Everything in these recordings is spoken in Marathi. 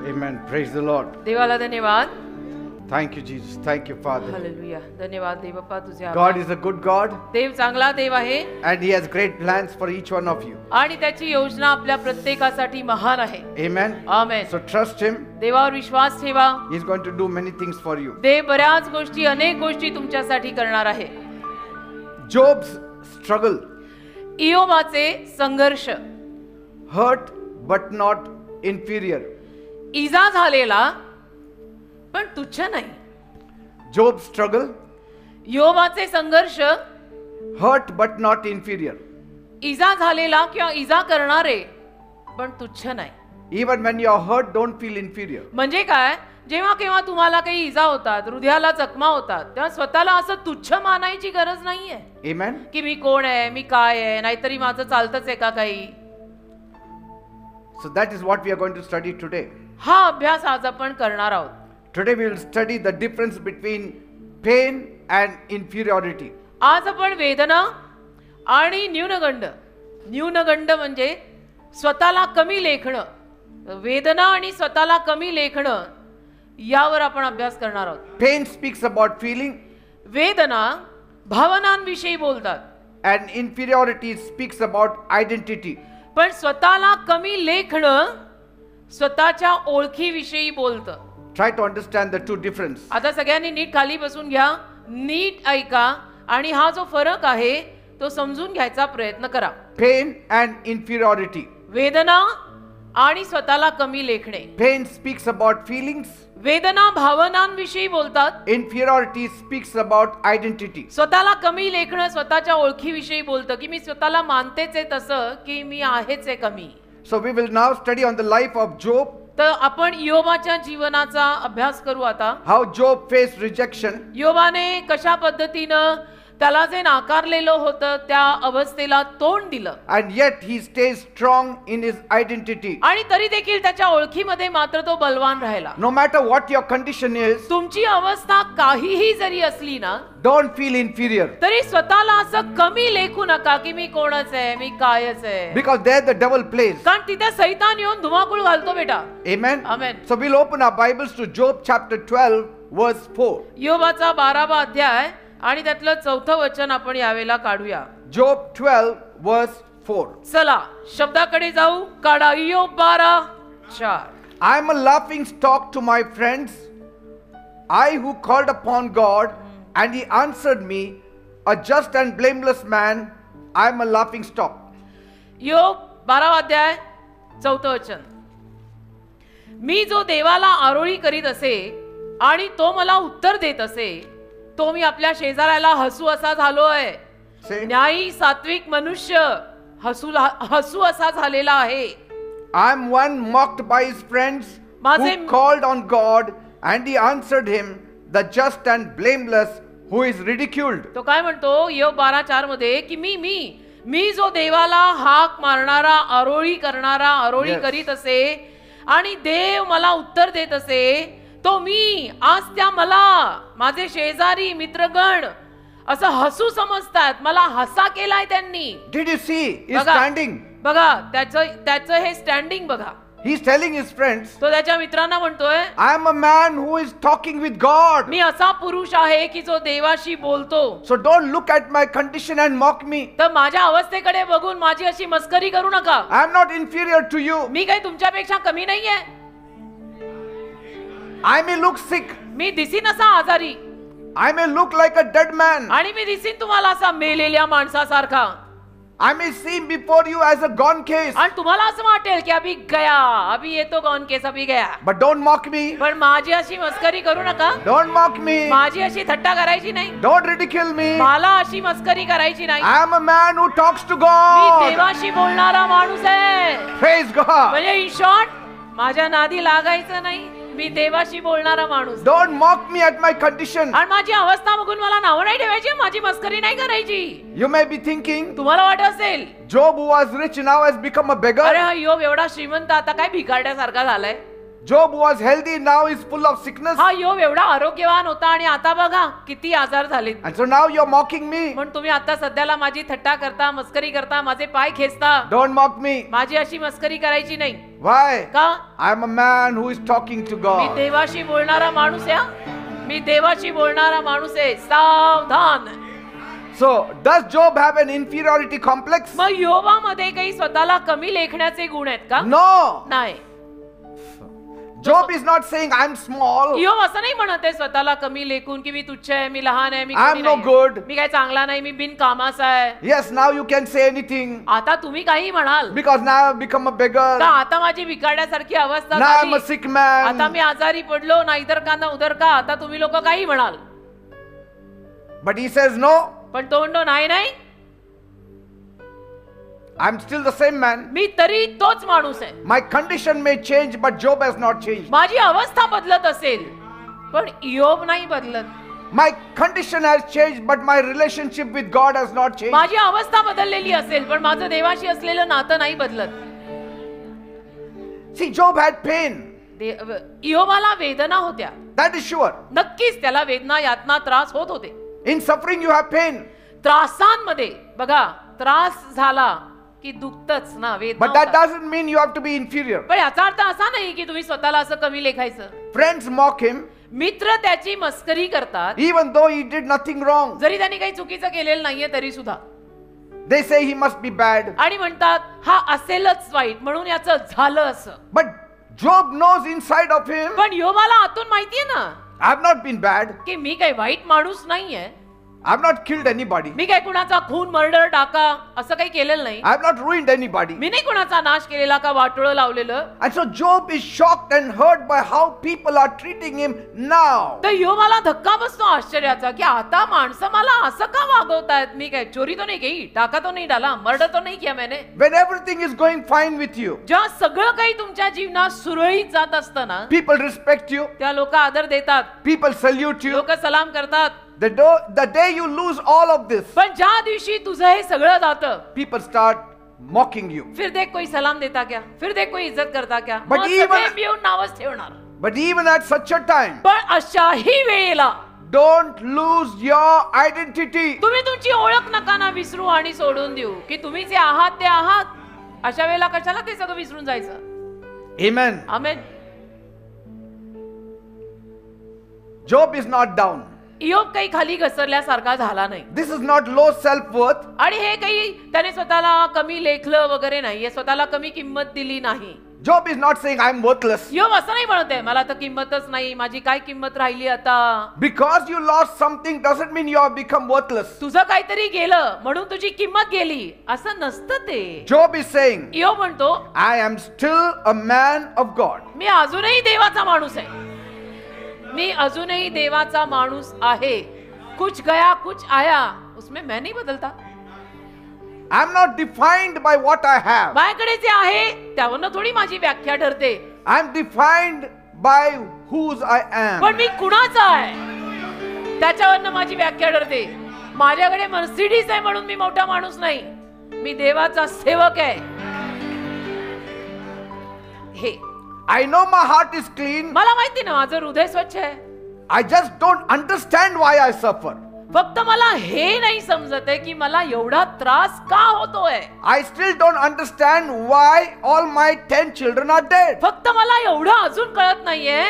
Amen. Praise the Lord. देवाला धन्यवाद. Thank you, Jesus. Thank you, Father. Hallelujah. धन्यवाद देव बाप्पा तुझे आभार. God is a good God, देव चांगला देव आहे and He has great plans for each one of you. आणि त्याची योजना आपल्या प्रत्येकासाठी महान आहे. Amen. आमेन. So trust Him. देवावर विश्वास ठेवा. He's going to do many things for you. देव बऱ्याच गोष्टी अनेक गोष्टी तुमच्यासाठी करणार आहे. Job's struggle, इयोबाचे संघर्ष, hurt but not inferior. इजा झालेला पण तुच्छ नाही. Job's struggle, इयोबाचे संघर्ष, hurt but not inferior. इजा झालेला किंवा इजा करणारे पण तुच्छ नाही. Even when you are hurt, don't feel inferior. म्हणजे काय, जेव्हा केव्हा तुम्हाला काही इजा होतात, हृदयाला जखमा होतात, तेव्हा स्वतःला असं तुच्छ मानायची गरज नाहीये. Amen. की मी कोण आहे, मी काय आहे, नाहीतरी माझं चालतच आहे का काही. So that is what we are going to study today. हा अभ्यास आज आपण करणार आहोत. Today we will study the difference between pain and inferiority. आज आपण वेदना आणि न्यूनगंड, न्यूनगंड म्हणजे स्वतःला कमी लेखणं, वेदना आणि स्वतःला कमी लेखणं यावर आपण अभ्यास करणार आहोत. Pain speaks about feeling, वेदना भावनांविषयी बोलतात, and inferiority speaks about identity. पण स्वतःला कमी लेखणं स्वतःच्या ओळखीविषयी बोलतं. Try to understand the two difference. आता सगळ्यांनी नीट खाली बसून घ्या, नीट ऐका आणि हा जो फरक आहे तो समजून घ्यायचा प्रयत्न करा. Pain and inferiority. वेदना आणि स्वतःला कमी लेखणे. Pain speaks about feelings. वेदना भावनांविषयी बोलतात. Inferiority speaks about identity. स्वतःला कमी लेखणं स्वतःच्या ओळखीविषयी बोलतं की मी स्वतःला मानतेच आहे तसं की मी आहेच आहे कमी. So we will now study on the life of Job. तर आपण इयोबाच्या जीवनाचा अभ्यास करू आता. How Job faced rejection. इयोबाने कशा पद्धतीनं त्याला जे नाकारलेलं होतं त्या अवस्थेला तोंड दिलं, And yet he stays strong in his identity. आणि तरी देखील त्याच्या ओळखीमध्ये मात्र तो बलवान राहिला. No matter what your condition is, तुमची अवस्था काहीही जरी असली ना don't feel inferior. तरी स्वतःला असं कमी लेखू नका की मी कोणच आहे, मी कायच आहे. Because there the devil plays. कारण तिथे सैतान येऊन धुमाकूळ घालतो बेटा. Amen. Amen. So we'll open our Bibles to Job chapter 12 verse 4. इयोबाचा 12वा अध्याय आणि त्यातलं 4थं वचन आपण यावेळेला काढूया. Job 12 verse 4. चला शब्दाकडे जाऊ. काढा इयोब 12:4. I am a laughing stock to my friends, I who called upon God and he answered me, a just and blameless man, I am a laughing stock. इयोब 12वा अध्याय 4थं वचन. मी जो देवाला आरोळी करीत असे आणि तो मला उत्तर देत असे, तो मी आपल्या शेजाऱ्याला हसू असा झालोय. Say, न्यायी सात्विक मनुष्य हसू असा झालेला आहे. I am one mocked by his friends माझे- who called on God and he answered him, the just and blameless who is ridiculed. तो काय म्हणतो इयोब 12:4 मध्ये की मी जो देवाला हाक मारणारा, आरोळी करणारा, आरोळी Yes. करीत असे आणि देव मला उत्तर देत असे, तो मी आज त्या मला माझे शेजारी मित्रगण असं हसू समजतात. मला हसा केलाय त्यांनी. Did you see? He's बघा, standing. बघा त्याचं हे स्टँडिंग बघा. He's telling his friends, तो त्याच्या मित्रांना म्हणतोय I am a man who is talking with God. मी असा पुरुष आहे की जो देवाशी बोलतो. So don't look at my condition and mock me. तर माझ्या अवस्थेकडे बघून माझी अशी मस्करी करू नका. I am not inferior to you. मी काही तुमच्यापेक्षा कमी नाहीये. I may look sick. मी दिसीन असा आजारी I may look like a dead man. आणि मी दिसीन तुम्हाला असा मेलेल्या माणसासारखा, I may seem before you as a gone case. आणि तुम्हाला असं वाटेल की अभी गया, अभी ये तो गॉन केस अभी गया. But don't mock me. पण माझी अशी मस्करी करू नका. Don't mock me. माझी अशी थट्टा करायची नाही. Don't ridicule me. मला अशी मस्करी करायची नाही. I am a man who talks to me God. देवाशी बोलणारा माणूस आहे. Praise God. म्हणजे इन शॉर्ट माझ्या नादी लागायचं नाही. मी देवाशी बोलणारा माणूस. Don't mock me at my condition. आणि माझी अवस्था बघून मला नावं नाही ठेवायची, माझी मस्करी नाही करायची. You may be thinking, तुम्हाला वाटत असेल Job who was rich now has become a beggar. अरे हा इयोब एवढा श्रीमंत आता काय भिकारड्यासारखा झालाय. Job was healthy, now he's full of sickness. हा योग एवढा आरोग्यवान होता आणि आता बघा किती आजार झालेत. And so now you're mocking me. पण तुम्ही आता सध्याला माझी थट्टा करता, मस्करी करता, माझे पाय खेचता. Don't mock me. माझी अशी मस्करी करायची नाही. Why? का? I'm a man who is talking to me God. देवाशी बोलणारा माणूस आहे. मी देवाशी बोलणारा माणूस आहे. सावधान. So, does Job have an inferiority complex? मग योबामध्ये काही स्वतःला कमी लेखण्याचे गुण आहेत का? No. नाही. Job is not saying I'm small. योब असं नाही म्हणत आहे स्वतःला कमी लेखून की मी तुच्छ आहे, मी लहान आहे, मी I'm कमी no नाही. good. मी काय चांगला नाही, मी बिनकामाचा आहे. Yes, now you can say anything आता तुम्ही काही म्हणाल because now I've become a का? beggar. आता माझी भिकाड्यासारखी अवस्था Now I'm झाली. a sick man. आता मी आजारी पडलो, ना इधर का ना उधर का. आता तुम्ही लोक काही म्हणाल. But he says no. पण तो म्हणतो नाही नाही, I'm still the same man. मी तरी तोच माणूस आहे. My condition may change, but Job has not changed. माझी अवस्था बदलत असेल पण योब नाही बदलत. My condition has changed, but my relationship with God has not changed. माझी अवस्था बदललेली असेल पण माझं देवाशी असलेलं नातं नाही बदलत. See, Job had pain. योबाला वेदना होत्या. That is sure. नक्कीच त्याला वेदना, यातना, त्रास होत होते. In suffering, you have pain. त्रासांमध्ये बघा, त्रास झाला की दुखतच ना, वेदना But that होतात. doesn't mean you have to be inferior. पण याचा अर्थ असा नाही की तुम्ही स्वतःला असं कमी लेखायचं. Friends mock him, मित्र त्याची मस्करी करतात even though he did nothing wrong. जरी त्यांनी काही चुकीचं केलेलं नाहीये तरी सुद्धा. They say he must be bad. आणि म्हणतात हा असेलच वाईट म्हणून याचं झालं असं. But Job knows inside of him, पण योबाला आतून माहितीये ना I have not been bad. की मी काही वाईट माणूस नाहीये. I have not killed anybody. मी काही कुणाचा खून, मर्डर, टाका असं काही केलेलं नाही. I have not ruined anybody. मी नाही कुणाचा नाश केलेला का वाटोळं लावलेलं. And so Job is shocked and hurt by how people are treating him now. तर योबाला धक्का बसतो आश्चर्याचा की आता माणसं मला असं का वागवतायत. मी काय चोरी तो नाही केली, टाका तो नाही डाला, मर्डर तो नाही किया मैंने. When everything is going fine with you, जेव्हा सगळं काही तुमच्या जीवनात सुरळीत जात असतं ना, people respect you, त्या लोक आदर देतात, people salute you. लोक सलाम करतात. The day you lose all of this, पण ज्या दिवशी तुझं हे सगळं जातं, people start mocking you. फिर देख कोई सलाम देता क्या, फिर देख कोई इज्जत करता क्या. But मग even- सगळे मिळून नावच ठेवणार. But even at such a time, पण अशाही वेळेला don't lose your identity. तुम्ही तुमची ओळख नका ना विसरू आणि सोडून देऊ की तुम्ही जे आहात ते आहात. अशा वेळेला कशाला ते सगळं विसरून जायचं. Amen. Amen. Job is not down. योब काही खाली घसरल्यासारखा झाला नाही. This is not low self-worth. आणि हे काही त्याने स्वतःला कमी लेखलं वगैरे नाहीये, स्वतःला कमी किंमत दिली नाही. Job is not saying I'm worthless. योब असं नाही म्हणत आहे मला तर किंमतच नाही, माझी काय किंमत राहिली आता. Because you lost something doesn't mean you have become worthless. तुझं काहीतरी गेलं म्हणून तुझी किंमत गेली असं नसतं ते. Job is saying, योब म्हणतो I am still a man of God. मी अजूनही देवाचा माणूस आहे. मी अजूनही देवाचा माणूस आहे. कुछ गया कुछ आया उसमें मैं नहीं बदलता. I'm not defined by what I have. माझ्याकडे जे आहे त्यावरनं थोडी माझी व्याख्या ठरते. I'm defined by whose I पण am. मी कुणाचा आहे त्याच्यावरनं माझी व्याख्या ठरते. माझ्याकडे मर्सिडीज आहे म्हणून मी मोठा माणूस नाही. मी देवाचा सेवक आहे. हे I know my heart is clean. मला माहिती ना माझं हृदय स्वच्छ आहे. I just don't understand why I suffer. फक्त मला हे नाही समजत आहे की मला एवढा त्रास का होतोय. I still don't understand why all my 10 children are dead. फक्त मला एवढं अजून कळत नाहीये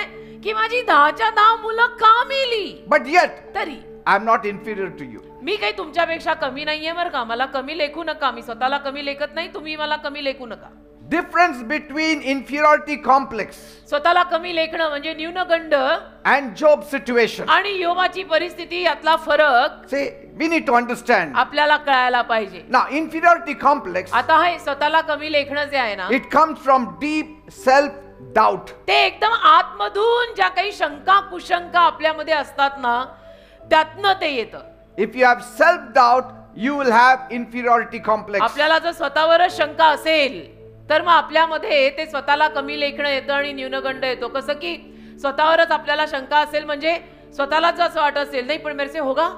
की माझी 10च्या 10 मुलं का मेली. But yet, तरी I'm not inferior to you. मी काही तुमच्यापेक्षा कमी नाहीये बरं का. मला कमी लेखू नका. मी स्वतःला कमी लेखत नाही, तुम्ही मला कमी लेखू नका. Difference between inferiority complex स्वतःला कमी लेखणं म्हणजे न्यूनगंड and Job's situation. आणि योबाची परिस्थिती यातला फरक See, we need to understand. आपल्याला कळायला पाहिजे. Now, inferiority complex, आता हे स्वतःला कमी लेखणं जे आहे ना, it comes from deep self-doubt. ते एकदम आतमधून ज्या काही शंका कुशंका आपल्यामध्ये असतात ना त्यातनं ते येतं. If you have self-doubt, you will have inferiority complex. आपल्याला जर स्वतःवरच शंका असेल तर मग आपल्यामध्ये ते स्वतःला कमी लेखणं येतं आणि न्यूनगंड येतो. कसं की स्वतःवरच आपल्याला शंका असेल म्हणजे स्वतःलाच असं वाटत असेल नाही पण मेरे से होगा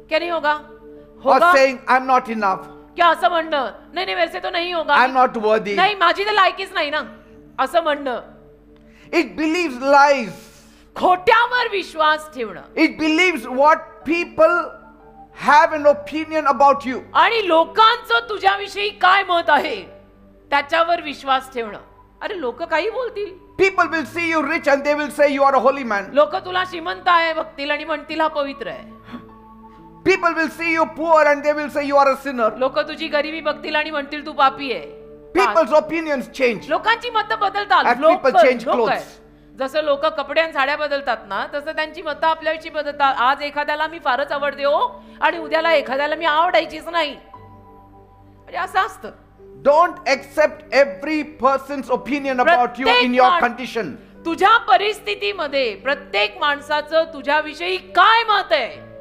क्या नहीं होगा, Or होगा saying, I'm not enough. क्या असं म्हणणं, नाही नाही मेरे से तो नहीं होगा, I'm not worthy. नाही माझी तर लायकीच नाही ना असं म्हणणं. It believes lies. खोट्यावर विश्वास ठेवणं It believes what people have an opinion about you. आणि लोकांचं तुझ्याविषयी काय मत आहे त्याच्यावर विश्वास ठेवणं. अरे लोक काही बोलतील. People will see you rich and they will say you are a holy man. लोक तुला श्रीमंत आहे बघतील आणि म्हणतील हा पवित्र आहे. People will see you poor and they will say you are a sinner. लोक तुझी गरिबी बघतील आणि म्हणतील तू पापी आहे. People's opinions change. लोकांची मतं बदलतात. As people change clothes. जसं लोक कपडे आणि साड्या बदलतात ना तसं त्यांची मतं आपल्याविषयी बदलतात. आज एखाद्याला मी फारच आवडते हो आणि उद्याला एखाद्याला मी आवडायचीच नाही. म्हणजे असं असतं. Don't accept every person's opinion about you in your condition. तुझ्या परिस्थितीमध्ये प्रत्येक माणसाचं तुझ्याविषयी काय मत आहे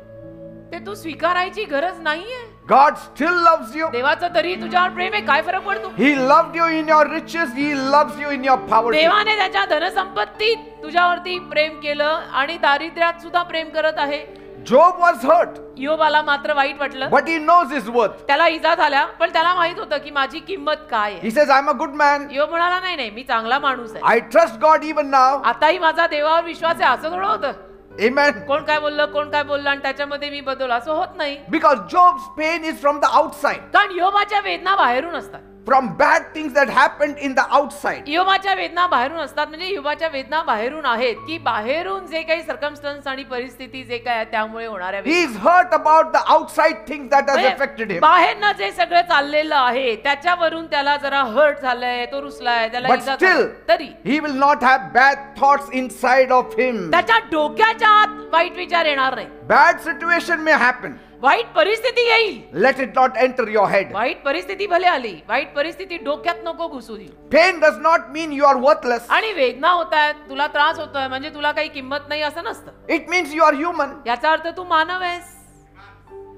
ते तू स्वीकारायची गरज नाहीये. God still loves you. देवाचं तरी तुझ्यावर प्रेम आहे. काय फरक पडतो. He loved you in your riches. He loves you in your poverty. देवाने त्याच्या धनसंपत्तीत तुझ्यावरती प्रेम केलं आणि दारिद्र्यात सुद्धा प्रेम करत आहे. Job was hurt, योबाला मात्र वाईट वाटलं. but he knows his worth. त्याला इजा झाल्या पण त्याला माहित होतं की माझी किंमत काय आहे. He says, I'm a good man. योब म्हणाला नाही नाही मी चांगला माणूस आहे. I trust God even now. आताही माझा देवावर विश्वास आहे. असं थोडं होतं. Amen. कोण काय बोललं आणि त्याच्यामध्ये मी बदल असं होत नाही. Because Job's pain is from the outside. कारण योबाच्या वेदना बाहेरून असतात. From bad things that happened in the outside. योबाच्या वेदना बाहेरून असतात म्हणजे योबाच्या वेदना बाहेरून आहेत की बाहेरून जे काही सर्कमस्टन्स आणि परिस्थिती जे काय त्यामुळे होणाऱ्या He is hurt about the outside things that has affected him. बाहेरनं जे सगळं चाललेलं आहे त्याच्यावरून त्याला जरा हर्ट झालंय. तो रुसलाय. त्याला But इजा still, झाली. तरी he will not have bad thoughts inside of him. त्याच्या डोक्याच्या आत वाईट विचार येणार नाही. Bad situation may happen. वाईट परिस्थिती येईल. Let it not enter your head. वाईट परिस्थिती भले आली. वाईट परिस्थिती डोक्यात नको घुसू दे. Pain does not mean you are worthless. आणि वेदना होतायत तुला त्रास होतोय म्हणजे तुला काही किंमत नाही असं नसतं. It means you are human. याचा अर्थ तू मानव आहेस.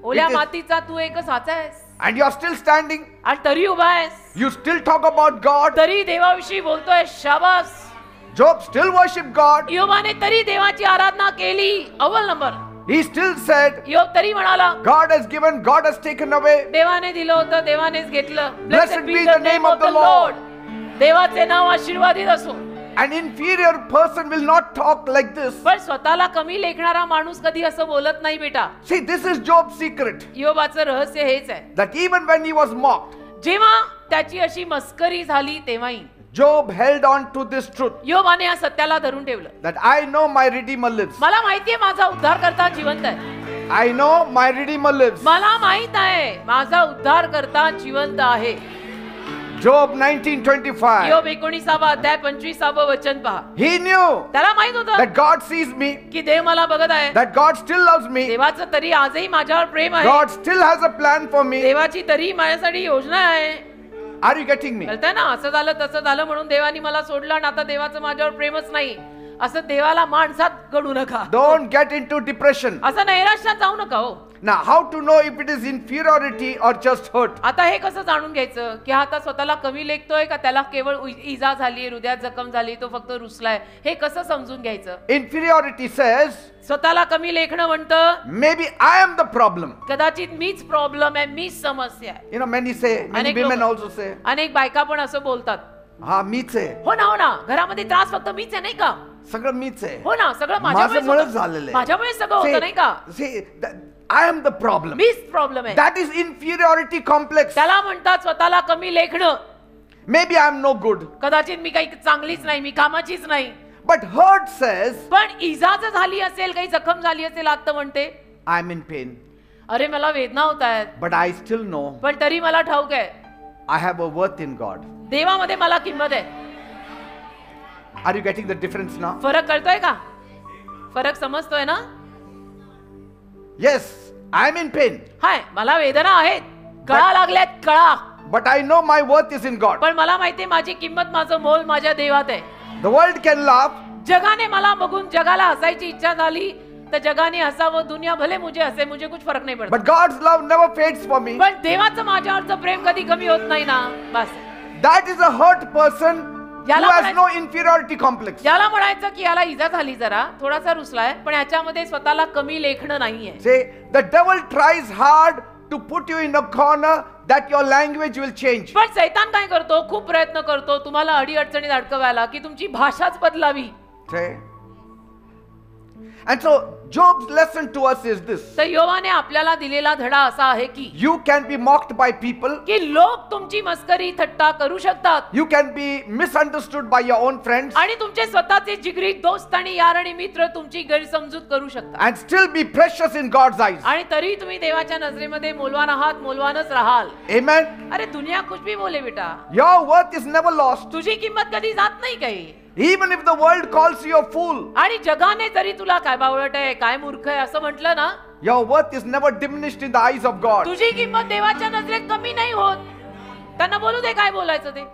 ओल्या मातीचा तू एकच साचा आहेस. And you are still standing. आणि तरी उभा आहेस. You still talk about God. तरी देवाविषयी बोलतोय. शाबास. Job still worshiped God. योबाने तरी देवाची आराधना केली. अव्वल नंबर. He still said, योब तरी म्हणाला God has given, God has taken away. देवाने दिलं होतं देवानेच घेतलं. Blessed be the name of the Lord. देवाचे नाव आशीर्वादित असो. An inferior person will not talk like this. पण स्वतःला कमी लेखणारा माणूस कधी असं बोलत नाही बेटा. See, this is Job's secret. योबाचं रहस्य हेच आहे. That even when he was mocked, जेव्हा त्याची अशी मस्करी झाली तेव्हाही Job held on to this truth. योबाने या सत्याला धरून ठेवलं. That I know my Redeemer lives. मला माहितीये माझा उद्धारकर्ता जिवंत आहे. I know my Redeemer lives. मला माहित आहे माझा उद्धारकर्ता जिवंत आहे. Job 19:25. योब 19 अध्याय 25 वचन पहा. He knew त्याला माहित होतं that God sees me. की देव मला बघत आहे. That God still loves me. देवाचं तरी आजही माझ्यावर प्रेम आहे. God still has a plan for me. देवाची तरी माझ्यासाठी योजना आहे. Are you getting me? कळतंय ना. असं झालं तसं झालं म्हणून देवानी मला सोडलं आणि आता देवाचं माझ्यावर प्रेमच नाही असं देवाला माणसात घडू नका. Don't get into depression. असं नैराश्यात जाऊ नका हो. Now, how to know if it is inferiority or just hurt? आता हे कसं जाणून घ्यायचं की हा आता स्वतःला कमी लेखतोय का त्याला केवळ इजा झाली हृदयात जखम झाली तो फक्त रुसलाय. हे कसं समजून घ्यायचं. Inferiority says, स्वतःला कमी लेखणं म्हणतं maybe I am the problem. कदाचित मीच प्रॉब्लेम आहे मीच समस्या आहे. You know, many say, many अनेक women लोक- also say, अनेक बायका पण असं बोलतात. हा मीच आहे. हो ना घरामध्ये त्रास फक्त मीच आहे नाही का. सगळं मीच आहे. हो ना सगळं माझ्यामुळेच माझ्यामुळे झालेलं आहे. माझ्यामुळे सगळं होतं नाही का. I am the problem. मीच प्रॉब्लेम आहे. That is inferiority complex. त्याला म्हणतात स्वतःला कमी लेखणं. Maybe I am no good. कदाचित मी काही चांगलीच नाही मी कामाचीच नाही. But hurt says, पण इजा जर झाली असेल काही जखम झाली असेल आता म्हणते I am in pain. अरे मला वेदना होत आहेत But I still know पण तरी मला ठाऊक आहे I have a worth in God. देवामध्ये मला किंमत आहे. Are you getting the difference now? फरक कळतोय का. फरक समजतोय ना. Yes, I am in pain. हाय मला वेदना आहेत कळा लागल्यात कळा. But I know my worth is in God. पण मला माहितीये माझी किंमत माझं मोल माझ्या देवात आहे. The world can laugh. जगाने मला बघून जगाला हसायची इच्छा झाली तर जगाने हसावं. दुनिया भले मुझे हसे मुझे कुछ फरक नाही पडत. But God's love never fades for me. पण देवाचं माझ्यावरचं प्रेम कधी कमी होत नाही ना. बस That is a hurt person who याला has म्हणाय- no inferiority complex. याला म्हणायचं की याला इजा झाली जरा थोडासा रुसलाय पण ह्याच्यामध्ये स्वतःला कमी लेखणं नाहीये. Say, the devil tries hard to put you in a corner that your language will change. पण सैतान काय करतो, खूप प्रयत्न करतो तुम्हाला अडी अडचणीत अडकवायला की तुमची भाषाच बदलावी. Okay? And so Job's lesson to us is this. तर योवाने आपल्याला दिलेला धडा असा आहे की You can be mocked by people. की लोक तुमची मस्करी थट्टा करू शकतात You can be misunderstood by your own friends आणि तुमचे स्वतःचे जिगरी दोस्त आणि यार आणि मित्र तुमची गैरसमजूत करू शकतात and still be precious in God's eyes. आणि तरी तुम्ही देवाच्या नजरेमध्ये मोलवान आहात, मोलवानच राहाल. Amen. अरे दुनिया कुछ भी बोले बेटा, Your worth is never lost. तुझी किंमत कधी जात नाही काही. Even if the world calls you a fool, आणि जगाने जरी तुला काय बावळट आहे, काय मूर्ख आहे असं म्हटलं ना, your worth is never diminished in the eyes of God. तुझी किंमत देवाच्या नजरेत कमी नाही होत. त्यांना बोलू दे काय बोलायचं ते.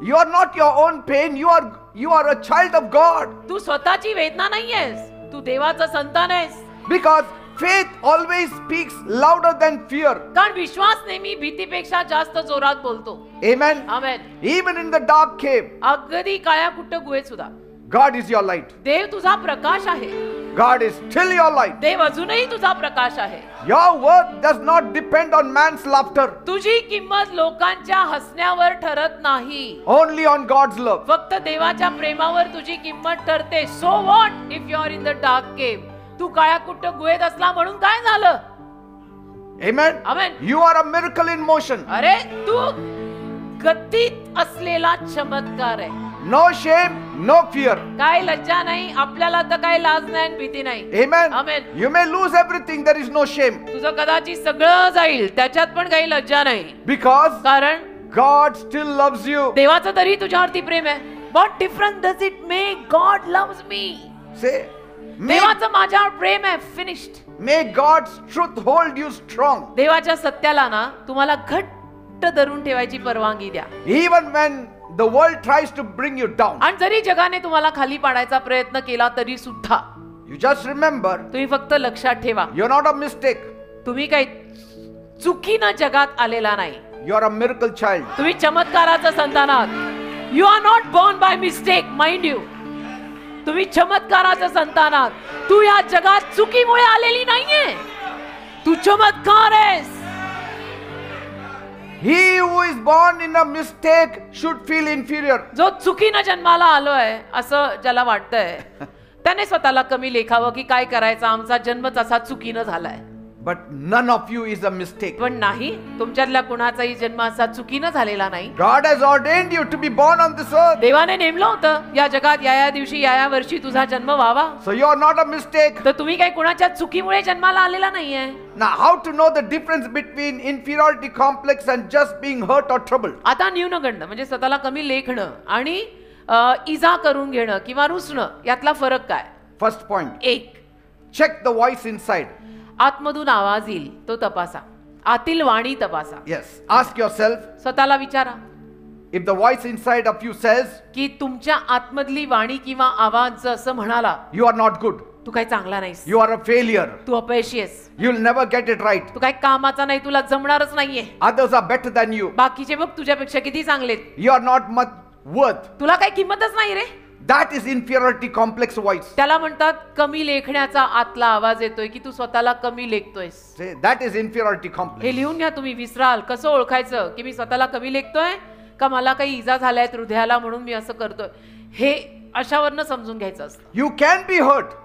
You are not your own pain. You are a child of God. तू स्वतःची वेदना नाहीयेस, तू देवाचा संतान आहेस. Because faith always speaks louder than fear. कारण विश्वास नेहमी भीतीपेक्षा जास्त जोरात बोलतो. Amen. Amen. Even in the dark cave, अगदी काळ्या कुट्ट गुहेत सुद्धा God is your light. देव तुझा प्रकाश आहे. God is still your light. देव अजूनही तुझा प्रकाश आहे. Your worth does not depend on man's laughter, तुझी किंमत लोकांच्या हसण्यावर ठरत नाही, only on God's love. फक्त देवाच्या प्रेमावर तुझी किंमत ठरते. So what if you are in the dark केव. तू काळ्या कुट्ट गुहेत असला म्हणून काय झालं. Amen. Amen. You are a miracle in motion. अरे तू गतीत असलेला चमत्कार आहे. No shame, no fear. काय लज्जा नाही, आपल्याला तर काय लाज नाही आणि भीती नाही. Amen. Amen. You may lose everything, there is no shame. तुझं कदाचित सगळं जाईल, त्याच्यात पण काही लज्जा नाही. Because कारण God still loves you. देवाचं तरी तुझ्यावरती प्रेम आहे. What difference does it make? God loves me. Say, देवाचं माझ्यावर प्रेम आहे. Finished. may God's truth hold you strong. देवाच्या सत्याला ना तुम्हाला घट्ट धरून ठेवायची परवानगी द्या. Even when the world tries to bring you down. आणि जरी जगाने तुम्हाला खाली पाडायचा प्रयत्न केला तरी सुद्धा You just remember, तुम्ही फक्त लक्षात ठेवा, you're not a mistake. तुम्ही काही चुकीनं जगात आलेला नाही. You're a miracle child. तुम्ही चमत्काराचं संतान आहात. You are not born by mistake, mind you. तुम्ही चमत्काराचं संतान आहात. तू या जगात चुकीमुळे आलेली नाहीये, तू चमत्कार आहेस. He who is born in a mistake should feel inferior. जो चुकीनं जन्माला आलोय असं ज्याला वाटतंय त्याने स्वतःला कमी लेखावं की काय करायचं, आमचा जन्मच असा चुकीनं झालाय. But none of you is a mistake. पण नाही, तुमच्यातल्या कुणाचाही जन्म असा चुकीनं झालेला नाही. God has ordained you to be born on this earth. देवाने नेमलं होतं या जगात या दिवशी या वर्षी तुझा जन्म व्हावा. So you are not a mistake. तर तुम्ही काही कुणाच्या चुकीमुळे जन्माला आलेला नाहीये. Now how to know the difference between inferiority complex and just being hurt or troubled? आता न्यूनगंड म्हणजे स्वतःला कमी लेखणं आणि इजा करून घेणं किंवा रुसणं यातला फरक काय. First point, एक, check the voice inside. आतमधून आवाज येईल तो तपासा. आतील वाणी तपासा. Yes, ask yourself, स्वतःला विचारा if the voice inside of you says की तुमच्या आतमधली वाणी किंवा आवाज असं म्हणाला you are not good, तू काही चांगला नाहीस, you are a failure, तू अपयशी आहेस, you'll never get it right, तू काही कामाचा नाही, तुला जमणारच नाहीये, others are better than you, बाकीचे बघ तुझ्यापेक्षा किती चांगलेत, you are not much worth, तुला काही किंमतच नाही रे. that is inferiority complex voice. त्याला म्हणतात कमी लेखण्याचा आतला आवाज येतोय की तू स्वतःला कमी लेखतोयस. Say, that is inferiority complex. हे लिहून घ्या तुम्ही, विसराल. कसं ओळखायचं की मी स्वतःला कमी लेखतोय का मला काही इजा झालाय हृदयाला म्हणून मी असं करतोय, हे अशावरनं समजून घ्यायचं असतं. You can be hurt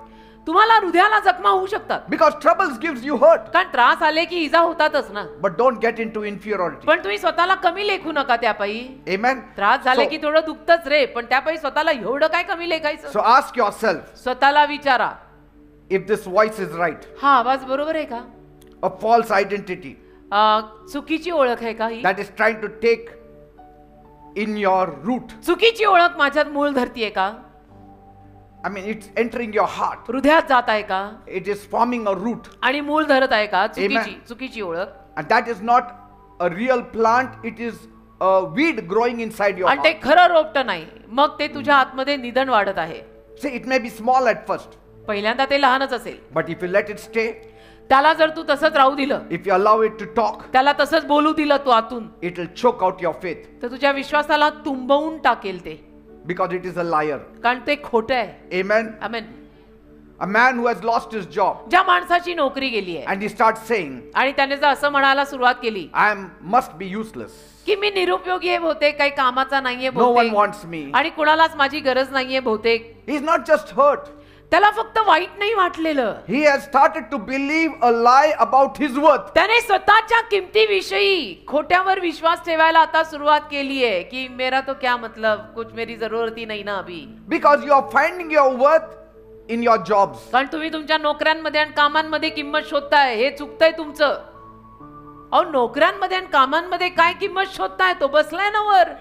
तुम्हाला हृदयाला जखमा होऊ शकतात because troubles gives you hurt, कारण त्रास आले की इजा होतातच ना. but don't get into inferiority. पण तुम्ही स्वतःला कमी लेखू नका त्यापायी. Amen. त्रास झाले So- की थोडं दुखतच रे, पण त्यापायी स्वतःला एवढं काय कमी लेखायचं. So ask yourself स्वतःला विचारा, if this voice is right, हा आवाज बरोबर आहे का. a false identity चुकीची ओळख आहे का ही. that is trying to take in your root. चुकीची ओळख माझ्यात मूळ धरतीये का, I mean, it's entering your heart. हृदयात जात आहे का It is forming a root. आणि मूळ धरत आहे का. Amen. चुकीची ओळख. And that is not a real plant, it is a weed growing inside your आणि ते heart. खरं रोपटं नाही, मग ते तुझ्या आतमध्ये निधन वाढत आहे. See, it may be small at first, पहिल्यांदा ते लहानच असेल, but if you let it stay, त्याला जर तू तसंच राहू दिलं, if you allow it to talk, त्याला तसंच बोलू दिलं तू आतून, it will choke out your faith तर तुझ्या विश्वासाला तुंबवून टाकेल ते, because it is a liar. कारण ते खोटं आहे. Amen. Amen. A man who has lost his job. ज्या माणसाची नोकरी गेली आहे And he starts saying, आणि त्याने जर असं म्हणायला सुरुवात केली must be useless. की मी निरुपयोगी आहे बहुतेक, काही कामाचा नाहीये No one बहुतेक wants me. आणि कुणालाच माझी गरज नाहीये बहुतेक. He's not just hurt. त्याला फक्त वाईट नाही वाटलेलं, He has started to believe a lie about his worth. त्याने स्वतःच्या किमतीविषयी खोट्यावर विश्वास ठेवायला आता सुरुवात केली आहे की मेरा तो क्या मतलब, कुछ मेरी जरूरत ही नहीं ना अभी. Because you are finding your worth in your jobs. कारण तुम्ही तुमच्या नोकऱ्यांमध्ये आणि कामांमध्ये किंमत शोधताय, हे चुकतंय तुमचं. अहो, नोकऱ्यांमध्ये आणि कामांमध्ये काय किंमत शोधताय? तो बसलाय ना वर.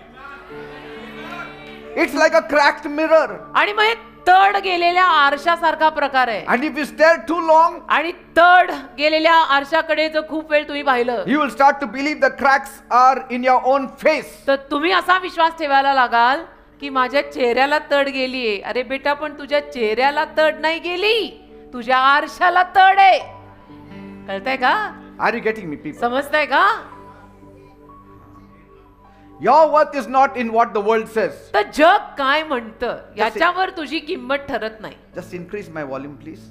It's like a cracked mirror. आणि मग हे तड गेलेल्या आरशासारखा प्रकार आहे. And if you stare too long, आणि तड गेलेल्या आरशाकडे जर खूप वेळ तुम्ही पाहिलं you will start to believe the cracks are in your own face. तर तुम्ही असा विश्वास ठेवायला लागाल की माझ्या चेहऱ्याला तड गेलीये. अरे बेटा, पण तुझ्या चेहऱ्याला तड नाही गेली, तुझ्या आरशाला तड आहे. कळतंय का? Are you getting me, people? समजतंय का? Your worth is not in what the world says. तर जग काय म्हणतं याच्यावर तुझी किंमत ठरत नाही. Just increase my volume, please.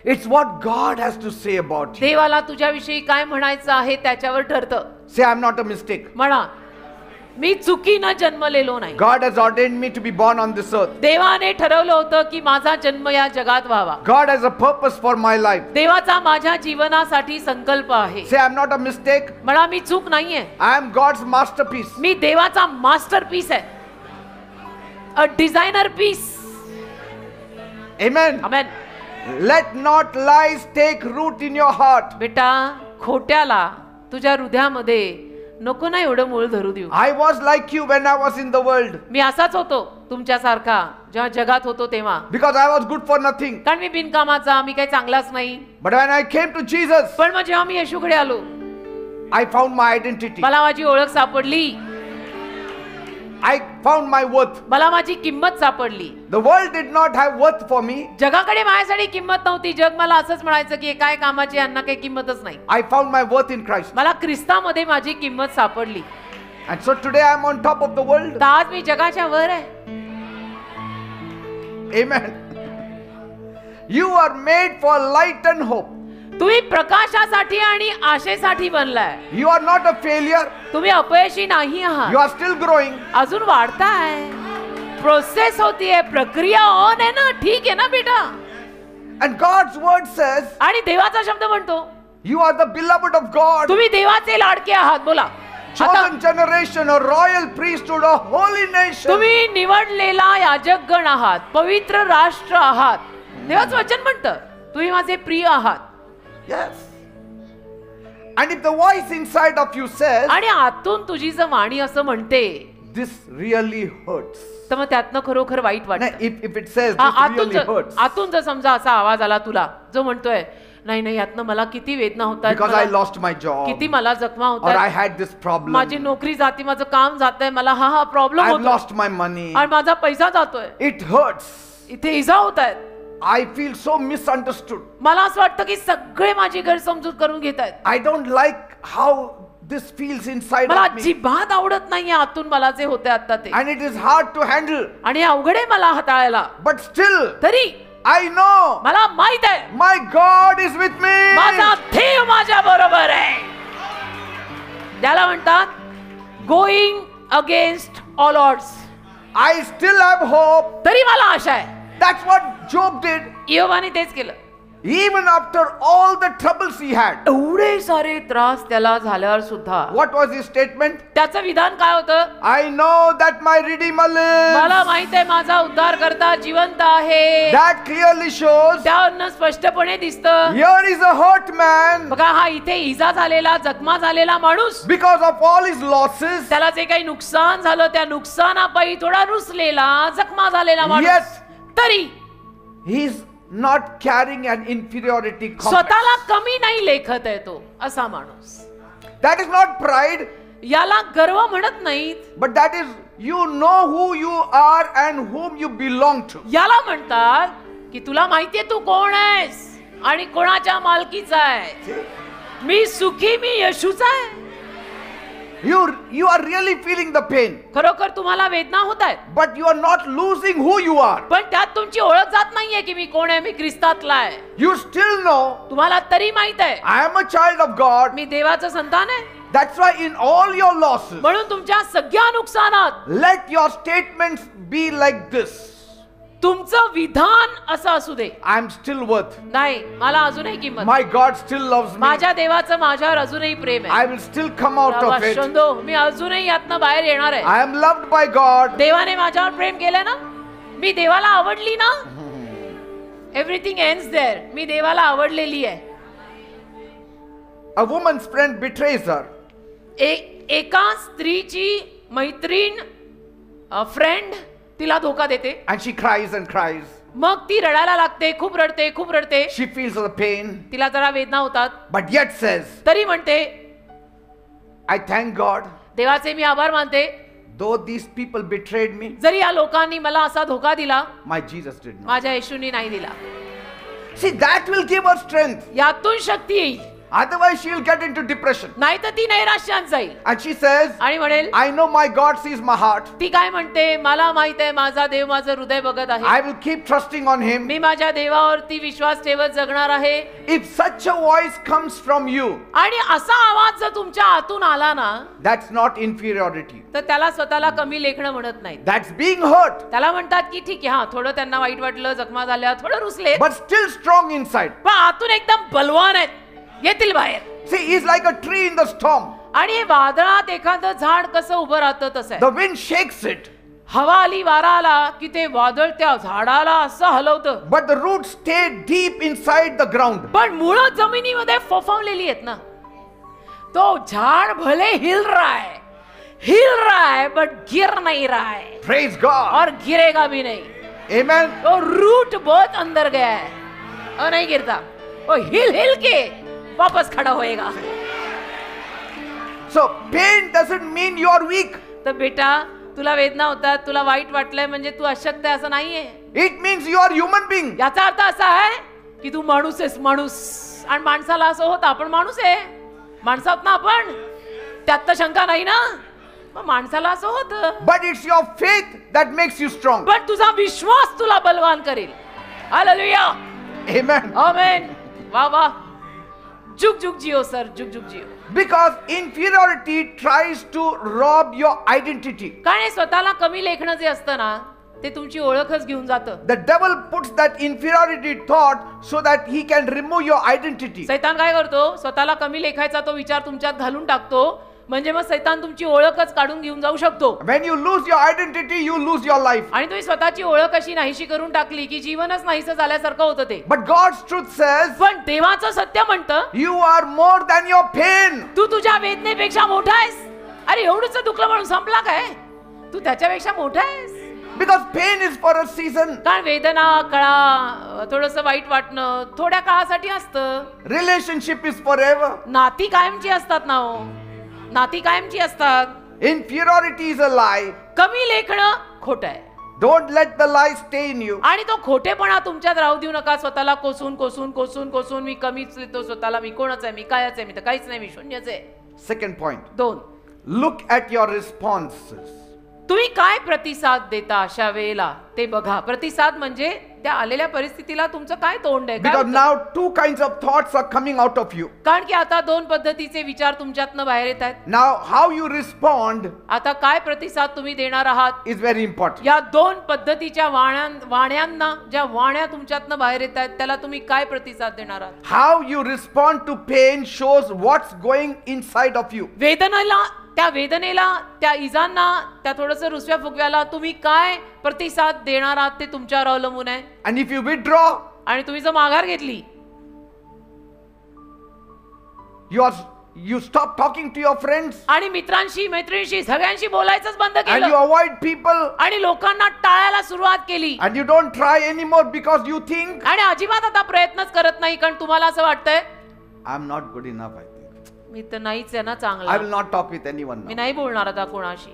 It's what God has to say about you. देवाला तुझ्याविषयी काय म्हणायचं आहे त्याच्यावर ठरतं. Say, I'm not a mistake. म्हणा, मी चुकीनं जन्मलेलो नाही. God has ordained me to be born on this earth. देवाने ठरवलं होतं की माझा जन्म या जगात व्हावा. God has a purpose for my life. देवाचा माझ्या जीवनासाठी संकल्प आहे. Say, I'm not a mistake. मला मी चूक नाहीये. I am God's masterpiece. मी देवाचा मास्टरपीस आहे. A designer piece. Amen. Amen. Let not lies take root in your heart. बेटा, खोट्याला तुझ्या हृदयामध्ये नको ना एवढं मूळ धरू देऊ. I was like you when I was in the world. मी असाच होतो तुमच्यासारखा जेव्हा जगात होतो तेव्हा. Because I was good for nothing. कारण मी बिनकामाचा, मी काही चांगलाच नाही. But when I came to Jesus, पण मग जेव्हा मी येशूकडे आलो, I found my identity. मला माझी ओळख सापडली. I found my worth. मला माझी किंमत सापडली. The world did not have worth for me. जगाकडे माझ्यासाठी किंमत नव्हती. जग मला असंच म्हणायचं की काय कामाची, यांना काही किंमतच नाही. I found my worth in Christ. मला ख्रिस्तामध्ये माझी किंमत सापडली. And so today I am on top of the world. तर आज मी जगाच्या वर आहे. Amen. You are made for light and hope. तुम्ही प्रकाशासाठी आणि आशेसाठी बनलाय. You are not a failure. तुम्ही अपयशी नाही आहात. You are still growing. अजून वाढताय. प्रोसेस होतीये, प्रक्रिया ऑन आहे ना. ठीक आहे ना बेटा? And God's word says, आणि देवाचा शब्द म्हणतो you are the beloved of God. तुम्ही देवाचे लाडके आहात. बोला. Chosen generation, a royal priesthood, a holy nation. तुम्ही निवडलेला याजकगण आहात, पवित्र राष्ट्र आहात. देवाचं वचन म्हणतं तुम्ही माझे प्रिय आहात. Yes. And if the voice inside of you says, आणि आतून तुझी जर वाणी असं म्हणते, this really hurts. तर मग त्यातनं खरोखर वाईट No, वाटतं. if it says this really hurts. आतून जर समजा असा आवाज आला तुला जो म्हणतोय नाही नाही यातनं मला किती वेदना होतात, Because I lost my job. किती मला जखमा Or I होतात, had this problem. माझी नोकरी जाती, माझं काम जातंय, मला हा प्रॉब्लेम I've होतो lost my money. आणि माझा पैसा जातोय, It hurts. इथे इजा होत आहेत. I feel so misunderstood. मला असं वाटतं की सगळे माझी गैरसमजूत करून घेत आहेत. I don't like how this feels inside मला of me. अजिबात आवडत नाहीये आतून मला जे होते आता ते, And it is hard to handle. आणि अवघड आहे मला हाताळायला. But still, तरी I know मला माहित आहे my God is with me. माझा देव माझ्या बरोबर आहे. त्याला म्हणतात going against all odds. I still have hope. तरी मला आशा आहे. That's what Job did. योबाने तेच केलं. Even after all the troubles he had. एवढे सारे त्रास त्याला झाल्यावर सुद्धा What was his statement? त्याचं विधान काय होतं? I know that my Redeemer lives. मला माहित आहे माझा उद्धार करता जिवंत आहे. That clearly shows त्यावरनं स्पष्टपणे दिसतं. here is a hurt man. बघा, हा इथे इजा झालेला, जखमा झालेला माणूस, Because of all his losses. त्याला जे काही नुकसान झालं त्या नुकसानापायी थोडा रुसलेला, जखमा झालेला माणूस, Yet तरी he is not carrying an inferiority complex. स्वतःला कमी नाही लेखत आहे तो असा माणूस. That is not pride, याला गर्व म्हणत नाहीत, but that is you know who you are and whom you belong to. याला म्हणतात की तुला माहितीये तू कोण आहेस आणि कोणाच्या मालकीचा आहे. मी सुखी, मी येशूचा आहे. You are really feeling the pain, खरोखर तुम्हाला वेदना होत आहेत, but you are not losing who you are. पण त्यात तुमची ओळख जात नाहीये की मी कोण आहे, मी ख्रिस्तातला आहे. You still know तुम्हाला तरी माहित आहे I am a child of God. मी देवाचं संतान आहे. That's why in all your losses, म्हणून तुमच्या सगळ्या नुकसानात let your statements be like this. तुमचं विधान असं असू दे, I am still worth. नाही मला अजूनही किंमत, My God still loves me. माझ्या देवाचं माझ्यावर अजूनही प्रेम आहे. I will still come out of it. शोधो, मी अजूनही यातनं बाहेर येणार आहे. I am loved by God. देवाने माझ्यावर प्रेम केलं ना, मी देवाला आवडली ना. Everything ends there. मी देवाला आवडलेली आहे. A woman's friend betrays her. एका स्त्रीची मैत्रीण, फ्रेंड तिला धोका देते. And she cries and cries. मग ती रडायला लागते, खूप रडते, खूप रडते. She feels the pain. तिला जरा वेदना होतात, But yet says, तरी म्हणते I thank God. देवाचे मी आभार मानते, Though these people betrayed me, जरी या लोकांनी मला असा धोका दिला, my Jesus did not. माझ्या येशूंनी नाही दिला. See, that will give her strength. यातून शक्ती येईल, Otherwise, she will get into depression. नाही तर ती नैराश्यात जाईल And she says, आणि म्हणेल, I know my God sees my heart. ती काय म्हणते, मला माहित आहे माझा देव माझं हृदय बघत आहे. I will keep trusting on Him. मी माझ्या देवावरती विश्वास ठेवत जगणार आहे. If such a voice comes from you, आणि असा आवाज जर तुमच्या आतून आला ना, that's not inferiority. तर त्याला स्वतःला कमी लेखणं म्हणत नाही. That's being hurt, त्याला म्हणतात की ठीक आहे, हा थोडं त्यांना वाईट वाटलं, जखमा झाल्या, थोडं रुसले, but still strong inside. पण आतून एकदम बलवान आहेत, येतील बाहेर. See, he's like a tree in the storm. आणि हे वादळात एखादं झाड कसं उभं राहतं तसं आहे. The wind shakes it, हवा आली, वारा आला की ते वादळ त्या झाडाला असं हलवतं, but the roots stay deep inside the ground. पण मुळं जमिनीमध्ये फोफावलेली आहेत ना. तो झाड भले हिल रहा है बट गिर नहीं रहा है, Praise God. और गिरेगा भी नहीं. Amen. तो रूट बहुत अंदर गया है और नहीं गिरता, वो हिल के वापस खड़ा होएगा. So pain doesn't mean you are weak. तर बेटा, तुला वेदना होतात, तुला वाईट वाटलंय म्हणजे तू अशक्त आहे असं नाहीये. It means you are human being. याचा अर्थ असा आहे की तू माणूस आहेस, माणूस. आणि माणसाला असं होतं आपण माणूस आहे, माणसात ना आपण, त्यात तर शंका नाही ना. मग माणसाला असं होतं, But it's your faith that makes you strong. पण तुझा विश्वास तुला बलवान करेल. Hallelujah, Amen. आमेन. वा वा, जुग जुग जियो सर, जुग जुग Jio. Because inferiority tries to rob your identity. कारण हे स्वतःला कमी लेखणं जे असतं ना, ते तुमची ओळखच घेऊन जातं. The devil puts that inferiority thought so that he can remove your identity. सैतान काय करतो, स्वतःला कमी लेखायचा तो विचार तुमच्यात घालून टाकतो, म्हणजे मग सैतान तुमची ओळखच काढून घेऊन जाऊ शकतो. When you lose your identity, you lose your life. आणि तुम्ही स्वतःची ओळख अशी नाहीशी करून टाकली की जीवनच नाहीसं झाल्यासारखं होतं ते. But God's truth says, पण देवाचं सत्य म्हणतं, you are more than your pain. तू तुझ्या वेदनेपेक्षा मोठा आहेस. अरे एवढंच दुखलं म्हणून संपला काय, तू त्याच्यापेक्षा मोठा आहेस. Because pain is for a season. कारण वेदना, कळा, थोडंसं वाईट वाटणं थोड्या काळासाठी असतं. Relationship is forever. नाती कायमची असतात ना हो, नाती कायमची असतात. Inferiority is a lie. कमी लेखणं खोटं आहे. Don't let the lie stay in you. आणि तो खोटेपणा तुमच्यात राहू देऊ नका. स्वतःला कोसून मी कमीच लिहितो स्वतःला, मी कोणच आहे, मी कायच आहे, मी तर काहीच नाही, मी शून्यच आहे. Second point. 2, Look at your responses. तुम्ही काय प्रतिसाद देता अशा वेळेला ते बघा. प्रतिसाद म्हणजे त्या आलेल्या परिस्थितीला तुमचं काय तोंड आहे. Because now two kinds of thoughts are coming out of you. कारण की आता 2 पद्धतीचे विचार तुमच्यातनं बाहेर येत आहेत. Now how you respond आता काय प्रतिसाद तुम्ही देणार आहात is very important. या 2 पद्धतीच्या वाण्यांना, ज्या वाण्या तुमच्यातनं बाहेर येत आहेत त्याला तुम्ही काय प्रतिसाद देणार आहात. How you respond to pain shows what's going inside of you. त्या वेदनेला, त्या इजांना, त्या थोडंसं रुसव्या फुगव्याला तुम्ही काय प्रतिसाद देणार आहात ते तुमच्यावर अवलंबून आहे. And if you withdraw, आणि तुम्ही जर माघार घेतली, you stop talking to your friends आणि मित्रांशी, मैत्रिणीशी, सगळ्यांशी बोलायचंच बंद and you केलं, avoid people आणि लोकांना टाळायला सुरुवात केली, and you don't try anymore because you think, आणि अजिबात आता प्रयत्नच करत नाही कारण तुम्हाला असं वाटतंय I'm not good enough, I think. मी तर नाहीच आहे ना I चांगला, will not talk with anyone me now. नाही बोलणार आता कोणाशी.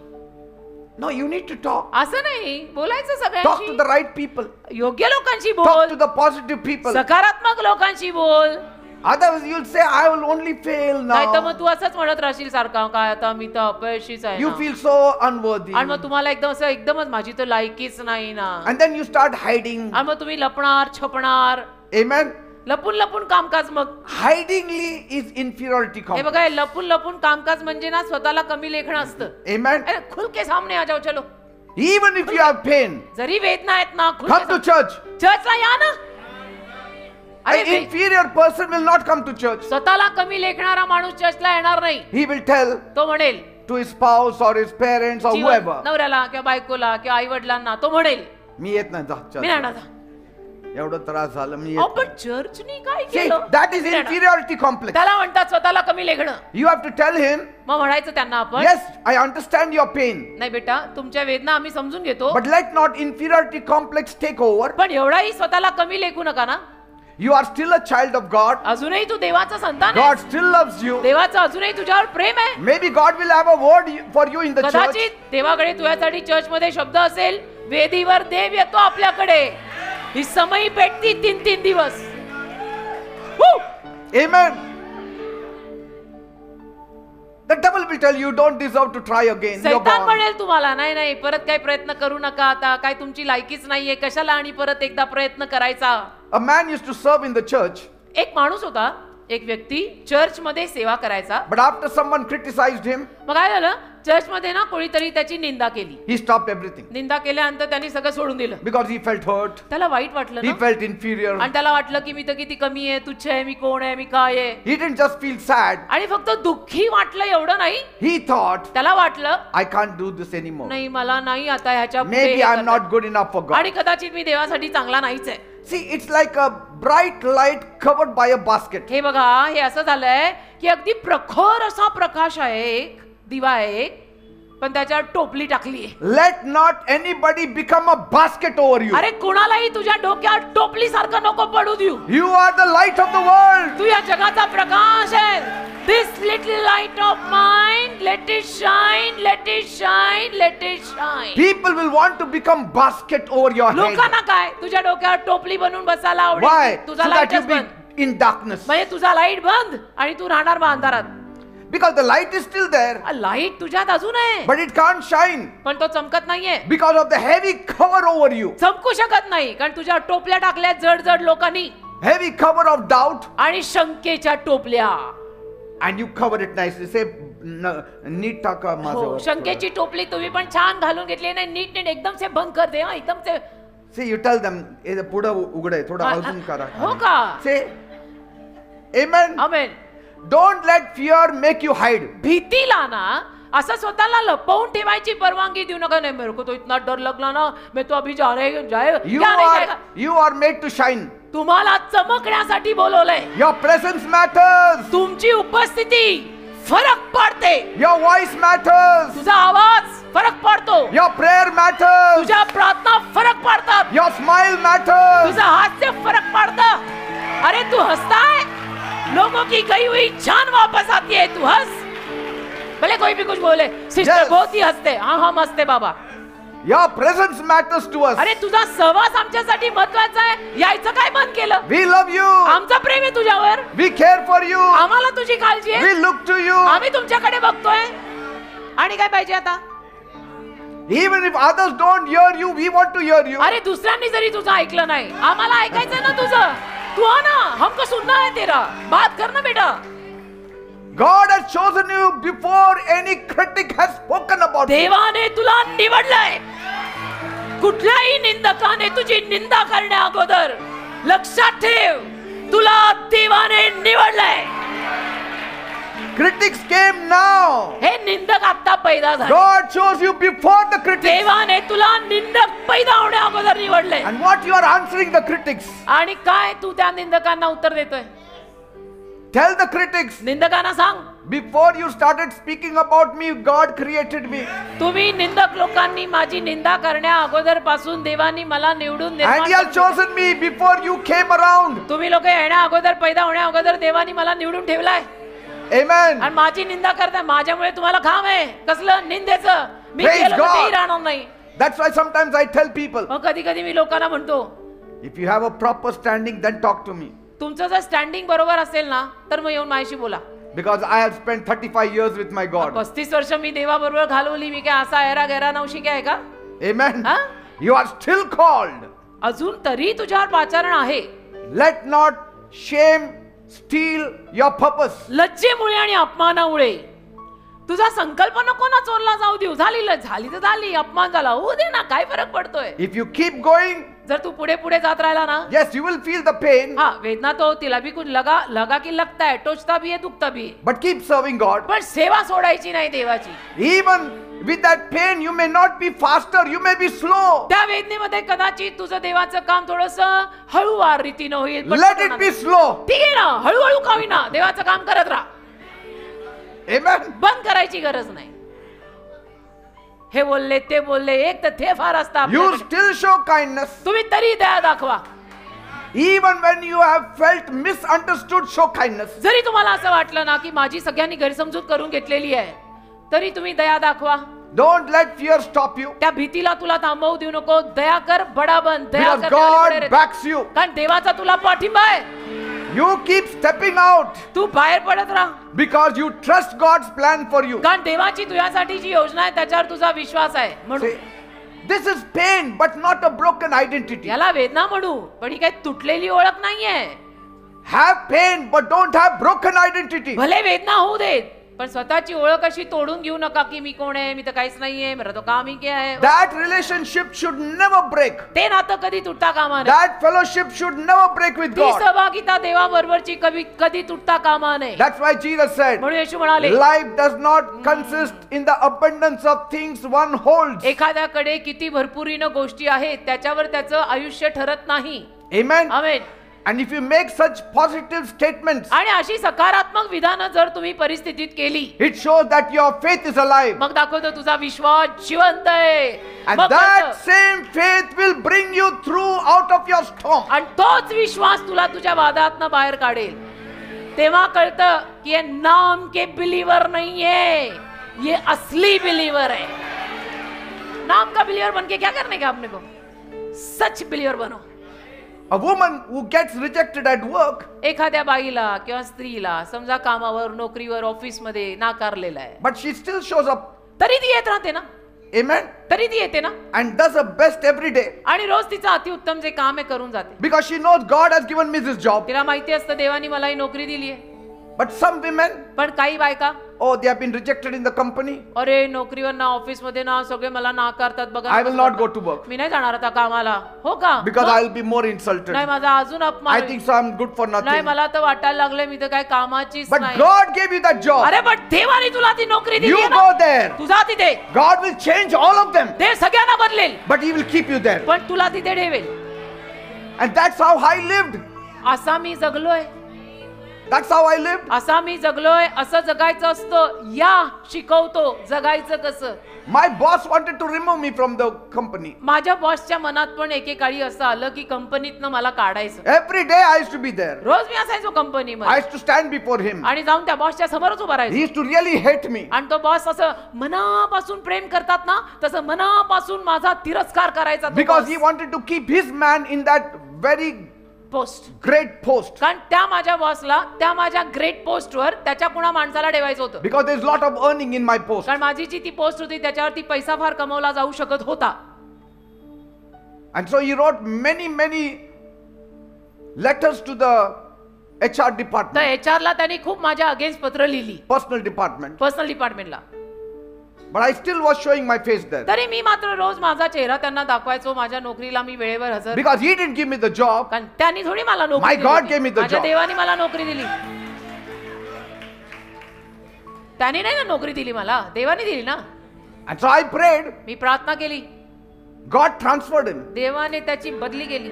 No, you need to talk. असं नाही, बोलायचं Talk to सगळ्यांशी, the right people. योग्य लोकांशी Talk to बोल, the positive people. सकारात्मक लोकांशी बोल. Otherwise you'll say, I will only fail नाही तर now. मग तू असंच म्हणत राहशील सारखा, काय आता मी तर अपयशीच आहे You ना. feel so unworthy. आणि मग तुम्हाला एकदम असं एकदमच माझी तर लायकीच नाही ना. And then you start hiding. आणि मग तुम्ही लपणार छपणार, Amen. लपून लपून कामकाज. मग Hidingly is inferiority हे complex. बघा, हे लपून लपून कामकाज म्हणजे ना स्वतःला कमी लेखणं असतं. Amen. अरे खुल के सामने आ जाओ, चलो. Even if you have pain, जरी वेदना आहेत ना, come to church. चर्चला या ना. An inferior person will not come to church. स्वतःला कमी लेखणारा माणूस चर्चला येणार नाही. He will tell तो म्हणेल to his spouse or his parents or whoever, नवऱ्याला किंवा बायकोला किंवा आई वडिलांना, तो म्हणेल मी येत नाही जा मी नाही church. ना. एवढं त्रास झालं मी अहो, येत पण चर्चनी काय See, केलं? that is मी नाही ना. inferiority complex. त्याला म्हणतात स्वतःला कमी लेखणं. You have to tell him, मग म्हणायचं त्यांना आपण, yes, I understand your pain, नाही बेटा, तुमच्या वेदना आम्ही समजून घेतो, but let not inferiority complex take over. पण एवढाही स्वतःला कमी लेखू नका ना. You are still a child of God. अजूनही तू देवाचा संतान आहे. God still loves you. देवाचं अजूनही तुझ्यावर प्रेम आहे. Maybe God will have a word for you in the church. कदाचित देवाकडे तुझ्यासाठी चर्च मध्ये शब्द असेल. वेदीवर देव येतो आपल्याकडे. ही समयी पेटती 3-3 दिवस. Amen. The devil will tell you don't deserve to try again. You're सैतान gone. म्हणेल तुम्हाला, नाही नाही परत काही प्रयत्न करू नका, आता काय तुमची लायकीच नाहीये, कशाला आणि परत एकदा प्रयत्न करायचा. A man used to serve in the church, एक माणूस होता, एक व्यक्ती चर्च मध्ये सेवा करायचा. but after someone criticized him, मग काय झालं, चर्च मध्ये ना कोणीतरी त्याची निंदा केली. he stopped everything निंदा केल्यानंतर त्यांनी सगळं सोडून दिलं. because he felt hurt. त्याला वाईट वाटलं He ना, felt inferior. आणि त्याला वाटलं की मी तर किती कमी आहे, तुच्छ आहे, मी कोण आहे, मी काय आहे. He didn't just feel sad. आणि फक्त दुःखी वाटलं एवढं नाही, He thought, त्याला वाटलं I can't do this anymore. नाही मला नाही आता ह्याच्या पुढे Maybe हे I'm करता. not good enough for God. आणि कदाचित मी देवासाठी चांगला नाहीच आहे. See, it's like a bright light covered by a basket. हे बघा, हे असं झालंय की अगदी प्रखर असा प्रकाश आहे, एक दिवा आहे एक, पण त्याच्यावर टोपली टाकली आहे. Let not anybody become a basket over you. अरे कुणालाही तुझ्या डोक्यावर टोपली सारखं नको पडू देऊ. You are the light of the world. तू या जगाचा प्रकाश आहे. This little light of mine, let it shine, let it shine, let it shine. People will want to become basket over your head. लोकांना काय तुझ्या डोक्यावर टोपली बनवून बसायला Why? आवडेल. So तुझा that लाईटच you be बंद, in darkness. म्हणजे तुझा लाईट बंद आणि तू राहणार मग अंधारात. Because the light is still there, light तुझ्यात अजून आहे, but it can't shine पण तो चमकत नाहीये. because of the heavy cover over you. चमकू शकत नाही कारण तुझ्या टोपल्या टाकल्या जड जड लोकांनी, Heavy cover of doubt, आणि शंकेच्या टोपल्या. and you cover it nicely. Say, नीट टाका हो, माझ्यावर. शंकेची टोपली तुम्ही पण छान घालून घेतली नाही, नीट नीट एकदम से बंद कर दे. हा, एकदम से. See, you tell them, पुढं उघडे, थोडं अजून करा. हो का? Say, amen. Amen. Don't let fear make you hide. भीतीला ना असं स्वतःला लपवून ठेवायची परवानगी देऊ नका. नाही मेरे को तो इतना डर लगला ना, मैं तो अभी जा रहे जाए क्या नहीं जाएगा. You are made to shine. तुम्हाला चमकण्यासाठी बोलवलंय. Your presence matters. तुमची उपस्थिती फरक पडते. Your voice matters. तुझा आवाज फरक पडतो. Your prayer matters. तुझ्या प्रार्थना फरक पडतात. Your smile matters. तुझा हास्य फरक पडतं. अरे तू हंसताय, लोगों की गई हुई जान वापस आती है. तू हंस, भले कोई भी कुछ बोले. Sister Yes. बहुत ही हंसते. हाँ हम हंसते बाबा. Your presence matters to us. अरे तुझा सहवास आमच्यासाठी महत्वाचा आहे. यायचं काय बंद केलं. We love you. आमचं प्रेम आहे तुझ्यावर. We care for you. आम्हाला तुझी काळजी आहे. We look to you. आम्ही तुमच्याकडे बघतोय. आणि काय पाहिजे आता. Even if others don't hear you, we want to hear you. अरे दुसऱ्यांनी जरी तुझं ऐकलं नाही, आम्हाला ऐकायचंय ना तुझं. तू आ ना, हमको सुनना है तेरा. बात कर ना बेटा. God has chosen you before any critic has spoken about you. देवाने तुला निवडलंय. कुठल्याही निंदकाने तुझी निंदा करण्या अगोदर लक्षात ठेव, तुला देवाने निवडलंय. Critics came now. हे निंदक आता पैदा झाले. God chose you before the critics. देवाने तुला निंदक पैदा होण्या अगोदर निवडलंय. And what you are answering the critics? आणि काय तू त्या निंदकांना उत्तर देतोय. Tell the critics, निंदकांना सांग, before you started speaking about me, God created me. तुम्ही निंदक लोकांनी माझी निंदा करण्या अगोदर पासून देवानी मला निवडून And He has निर्माण. chosen me before you came around. तुम्ही लोक येण्या अगोदर पैदा होण्या अगोदर देवानी मला निवडून ठेवलाय. Amen. आणि माझी निंदा करताय. माझ्यामुळे तुम्हाला काम आहे कसलं निंदेचं. मी Praise केलं तर God. तेही राहणार नाही. That's why sometimes I tell people, मग कधी कधी मी लोकांना म्हणतो, if you have a proper standing, then talk to me. तुमचं जर स्टँडिंग बरोबर असेल ना तर मग येऊन माझ्याशी बोला. Because I have spent 35 years with my God. 35 वर्ष मी देवाबरोबर घालवली. मी काय असा एरा गेरा नवशी काय का? Amen. हा? You are still called. अजून तरी तुझ्यावर पाचारण आहे. Let not shame steal your purpose. लज्जेमुळे आणि अपमानामुळे तुझा संकल्प नको ना चोरला जाऊ देऊ. झाली तर झाली, अपमान झाला होऊ दे ना, काय फरक पडतोय. If you keep going, जर तू पुढे पुढे जात राहिला ना, yes, you will feel the pain. हाँ वेदना तो होती, अभी कुछ लगा की लगता है, टोचता भी है, दुखता भी है. But keep serving God. पण सेवा सोडायची नाही देवाची. Even with that pain, you may not be faster, you may be slow. त्या वेदनेमध्ये कदाचित तुझं देवाचं काम थोडंसं हळूवार रीतीनं होईल. पण Let it be slow. ठीक आहे ना, हळूहळू का होईना देवाचं काम करत राहा. Amen. बंद करायची गरज नाही. हे बोलले ते बोलले, एक तर ते फार असतं You आपल्याकडे. still show kindness. तुम्ही तरी दया दाखवा. Even when you have felt misunderstood, show kindness. जरी तुम्हाला असं वाटलं ना की माझी सगळ्यांनी गैरसमजूत करून घेतलेली आहे, तरी तुम्ही दया दाखवा. Don't let fear stop you. त्या भीतीला तुला थांबवू देऊ नको. दया कर, बडा बन. दया Because कर, त्याला बडे God रे. backs you. कारण देवाचा तुला पाठिंबा आहे. You keep stepping out तू बाहेर पडत राहा. because you trust God's plan for you. कारण देवाची तुझ्यासाठी जी योजना आहे त्याच्यावर तुझा विश्वास आहे म्हणून. See, this is pain but not a broken identity. याला वेदना म्हणू, पण ही काही तुटलेली ओळख नाहीये. Have pain but don't have broken identity. भले वेदना होऊ देत, पण स्वतःची ओळख अशी तोडून घेऊ नका की मी कोण आहे, मी तर काहीच नाहीये, मेरा तो काम ही क्या है. That relationship should never break. ते नातं कधी तुटता कामा नये. That fellowship should never break with ती God. सहभागिता देवाबरोबरची कधी तुटता कामा नये. That's why Jesus said, म्हणून येशू म्हणाले, life does not consist in the abundance of things one holds. एखाद्याकडे किती भरपुरीनं गोष्टी आहेत त्याच्यावर त्याचं आयुष्य ठरत नाही. Amen. Amen. And if you make such positive statements, आणि अशी सकारात्मक विधानं जर तुम्ही परिस्थितीत केली, it shows that your faith is alive. मग दाखवतो तुझा विश्वास जिवंत आहे. And मग that कळतं. same faith will bring you through out of your storm. आणि तोच विश्वास तुला तुझ्या वादातनं बाहेर काढेल. तेव्हा कळतं की ये नाम के बिलीवर नाहीये, ये असली बिलीवर है. नाम का बिलीवर बन के क्या करने का आपने को? सच बिलीवर बनो. A woman who gets rejected at work, एखाद्या बाईला किंवा स्त्रीला समजा कामावर, नोकरीवर, ऑफिस मध्ये नाकारलेलं आहे, but she still shows up. तरी ती येत राहते ना. Amen. तरी ती येते ना. And does her best every day. आणि रोज तिचं अतिउत्तम जे काम आहे करून जाते. Because she knows God has given me this job. तिला माहिती असतं देवानी मला ही नोकरी दिली आहे. But some women, पण काही बायका, oh, they have been rejected in the company. अरे नोकरीवर ना, ऑफिस मध्ये ना, सगळे मला नाकारतात बघा. I will not go to work. मी नाही जाणार आता कामाला. हो का? Because मग? I will be more insulted. नाही माझा अजून अपमान I होईल. think so I'm good for नाही nothing. मला तर वाटायला लागले मी तर काय कामाचीच But नाही. God gave you that job. अरे पण देवाने तुला ती नोकरी दिली You आहे go ना. there. तू जा तिथे. God will change all of them. देव सगळ्यांना बदलेल, But He will keep you there. पण तुला तिथे ठेवेल. And that's how I lived. असा मी जगलोय. That's how I lived. असा मी जगलोय. असं जगायचं असतं. या शिकवतो जगायचं कसं. My boss wanted to remove me from the company. माझ्या बॉसच्या मनात पण एकेकाळी असं आलं की कंपनीतनं मला काढायचं. Every day I used to be there. रोज मी असायचो I कंपनीमध्ये used to stand before him. आणि जाऊन त्या बॉसच्या समोरच उभा He राहायचो. used to really hate me. आणि तो बॉस असं मनापासून प्रेम करतात ना, तसं मनापासून माझा तिरस्कार करायचा. Because he wanted to keep his man in that very post. great post. कारण त्या माझ्या बॉसला त्या माझ्या ग्रेट पोस्टवर त्याच्या कुणा माणसाला ठेवायचं होतं. Because there's lot of earning in my post. कारण माझी जी ती पोस्ट होती त्याच्यावरती पैसा फार कमवला जाऊ शकत होता. And so he wrote many letters to the HR तर department, HR ला त्यांनी खूप माझ्या अगेन्स्ट पत्र लिहिली, personal department. पर्सनल डिपार्टमेंटला. But I still was showing my face there. तरी मी मात्र रोज माझा चेहरा त्यांना दाखवायचो. माझ्या नोकरीला मी वेळेवर हजर. Because he didn't give me the job. कारण त्यांनी थोडी मला नोकरी My दिली God होती. gave me the माझ्या job. देवानी मला नोकरी दिली. त्याने नाही ना नोकरी दिली मला, देवानी दिली ना. And so I prayed. मी प्रार्थना केली. God transferred him. देवाने त्याची बदली केली.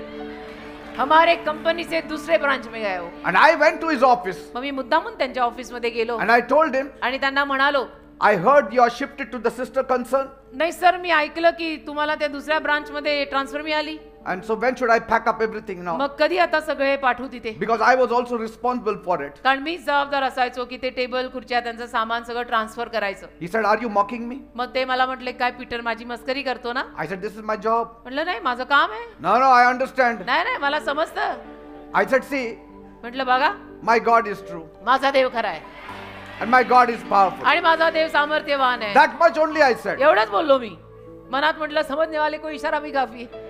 हमारे कंपनी से दूसरे ब्रांच में गए हो. And I went to his office. मग मी मुद्दामून त्यांच्या ऑफिस मध्ये गेलो And I told him, आणि त्यांना म्हणालो, I heard you are shifted to the sister concern. नाही सर मी ऐकलं की तुम्हाला त्या दुसऱ्या ब्रांच मध्ये ट्रान्सफर मिळाली. And so when should I pack up everything now? मग कधी आता सगळे पाठवू तिथे. Because I was also responsible for it. कारण मी जबाबदार असायचो की ते टेबल खुर्च्या त्यांचं सामान सगळं ट्रान्सफर करायचं. He said, are you mocking me? मग ते मला म्हटले काय पीटर माझी मस्करी करतो ना. I said, this is my job. म्हटलं नाही माझं काम आहे. No, I understand. नाही मला समजतं. I said, see, म्हटलं बघा my God is true माझा देव खरा आहे and my God is powerful. आणि माझा देव सामर्थ्यवान आहे. That much only I said. एवढंच बोललो मी. मनात म्हटलं समजने वाले को इशारा भी काफी है.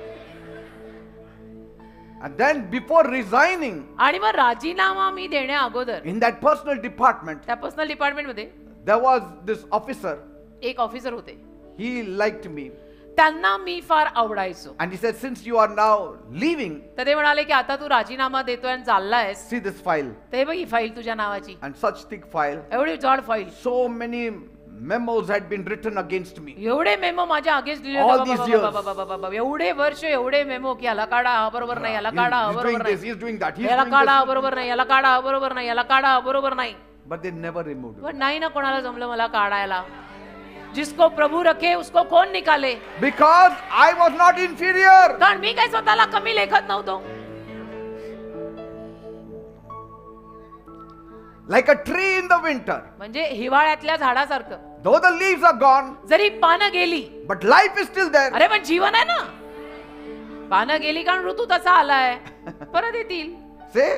And then before resigning आणि मग राजीनामा मी देण्या अगोदर in that personal department, त्या पर्सनल डिपार्टमेंट मध्ये there was this officer. एक ऑफिसर होते. He liked me त्यांना मी फार आवडायचो. and he said, since you are now leaving, तर ते म्हणाले की आता तू राजीनामा देतोय आणि चाललायस, see this file, ते बघ ही फाईल तुझ्या नावाची, and such thick file, एवढी जाड file, so many memos had been written against me. एवढे मेमो माझ्या अगेन्स्ट दिले All these years. होते. एवढे वर्ष एवढे मेमो की याला काढा हा बरोबर नाही, याला काढा हा He's doing बरोबर this, नाही, he's doing that, he's याला doing काढा हा this. बरोबर नाही, याला काढा हा बरोबर नाही, याला काढा हा बरोबर नाही. But they never removed it. पण नाही ना कोणाला जमलं मला काढायला. जिसको प्रभु रखे उसको कौन निकाले. Because I was not inferior. कारण मी काही स्वतःला कमी लेखत नव्हतो. Like a tree in the winter. म्हणजे हिवाळ्यातल्या झाडासारखं. Though the leaves are gone, जरी पानं गेली, but life is still there. अरे पण जीवन आहे ना. पानं गेली कारण ऋतू तसा आलाय, परत येतील. See,